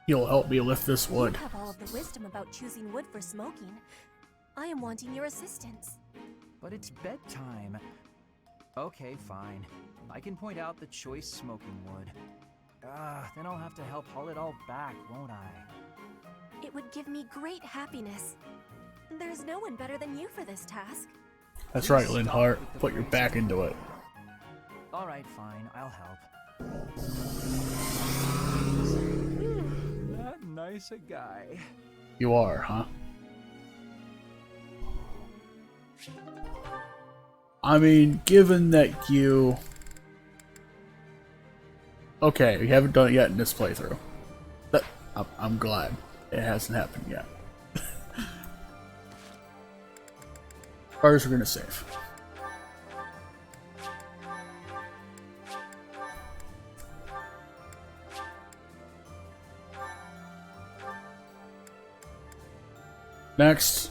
You'll help me lift this wood. You have all of the wisdom about choosing wood for smoking. I am wanting your assistance. But it's bedtime. Okay, fine. I can point out the choice smoking wood. Then I'll have to help haul it all back, won't I? It would give me great happiness. There's no one better than you for this task. That's right, Linhart. Put your back into it. Alright, fine. I'll help. That nice a guy. You are, huh? I mean, given that you... Okay, you haven't done it yet in this playthrough. But I'm glad it hasn't happened yet. First, we're gonna save. Next,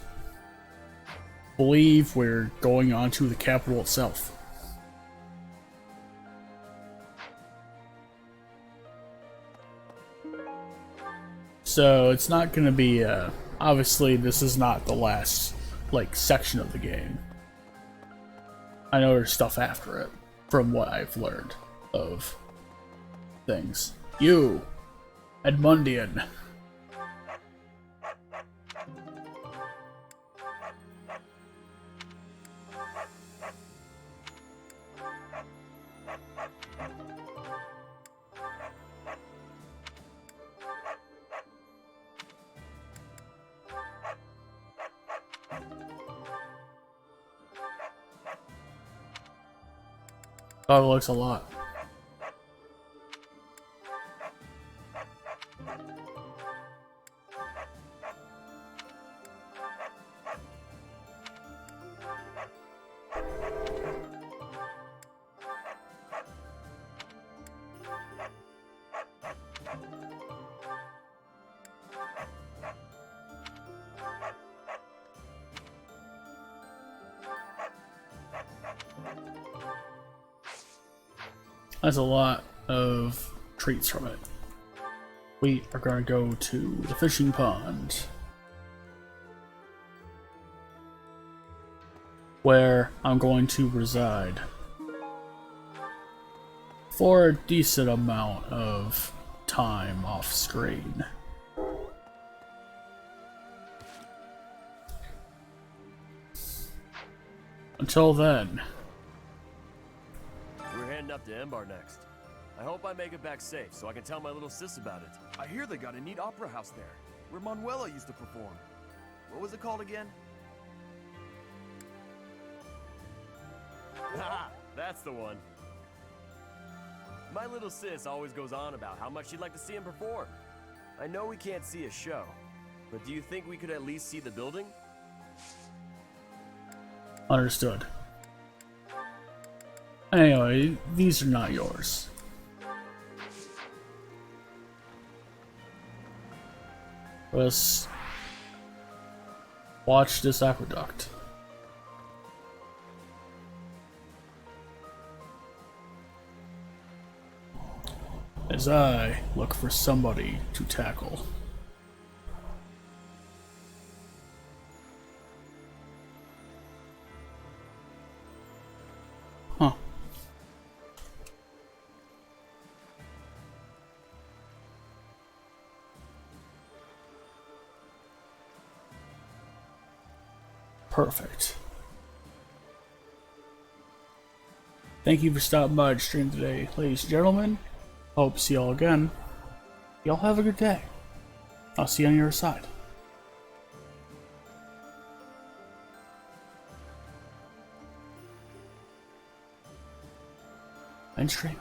believe we're going on to the capital itself. So it's not going to be, obviously this is not the last, like, section of the game. I know there's stuff after it, from what I've learned of things. You, Edmundian. Oh, it looks a lot. That's a lot of treats from it. We are going to go to the fishing pond, where I'm going to reside for a decent amount of time off screen. Until then, we're heading up to Embar next. I hope I make it back safe so I can tell my little sis about it. I hear they got a neat opera house there, where Manuela used to perform. What was it called again? Haha, that's the one. My little sis always goes on about how much she'd like to see him perform. I know we can't see a show, but do you think we could at least see the building? Understood. Anyway, these are not yours. Let's watch this aqueduct. As I look for somebody to tackle. Huh. Perfect. Thank you for stopping by the stream today, ladies and gentlemen. Hope to see y'all again. Y'all have a good day. I'll see you on your side. End stream.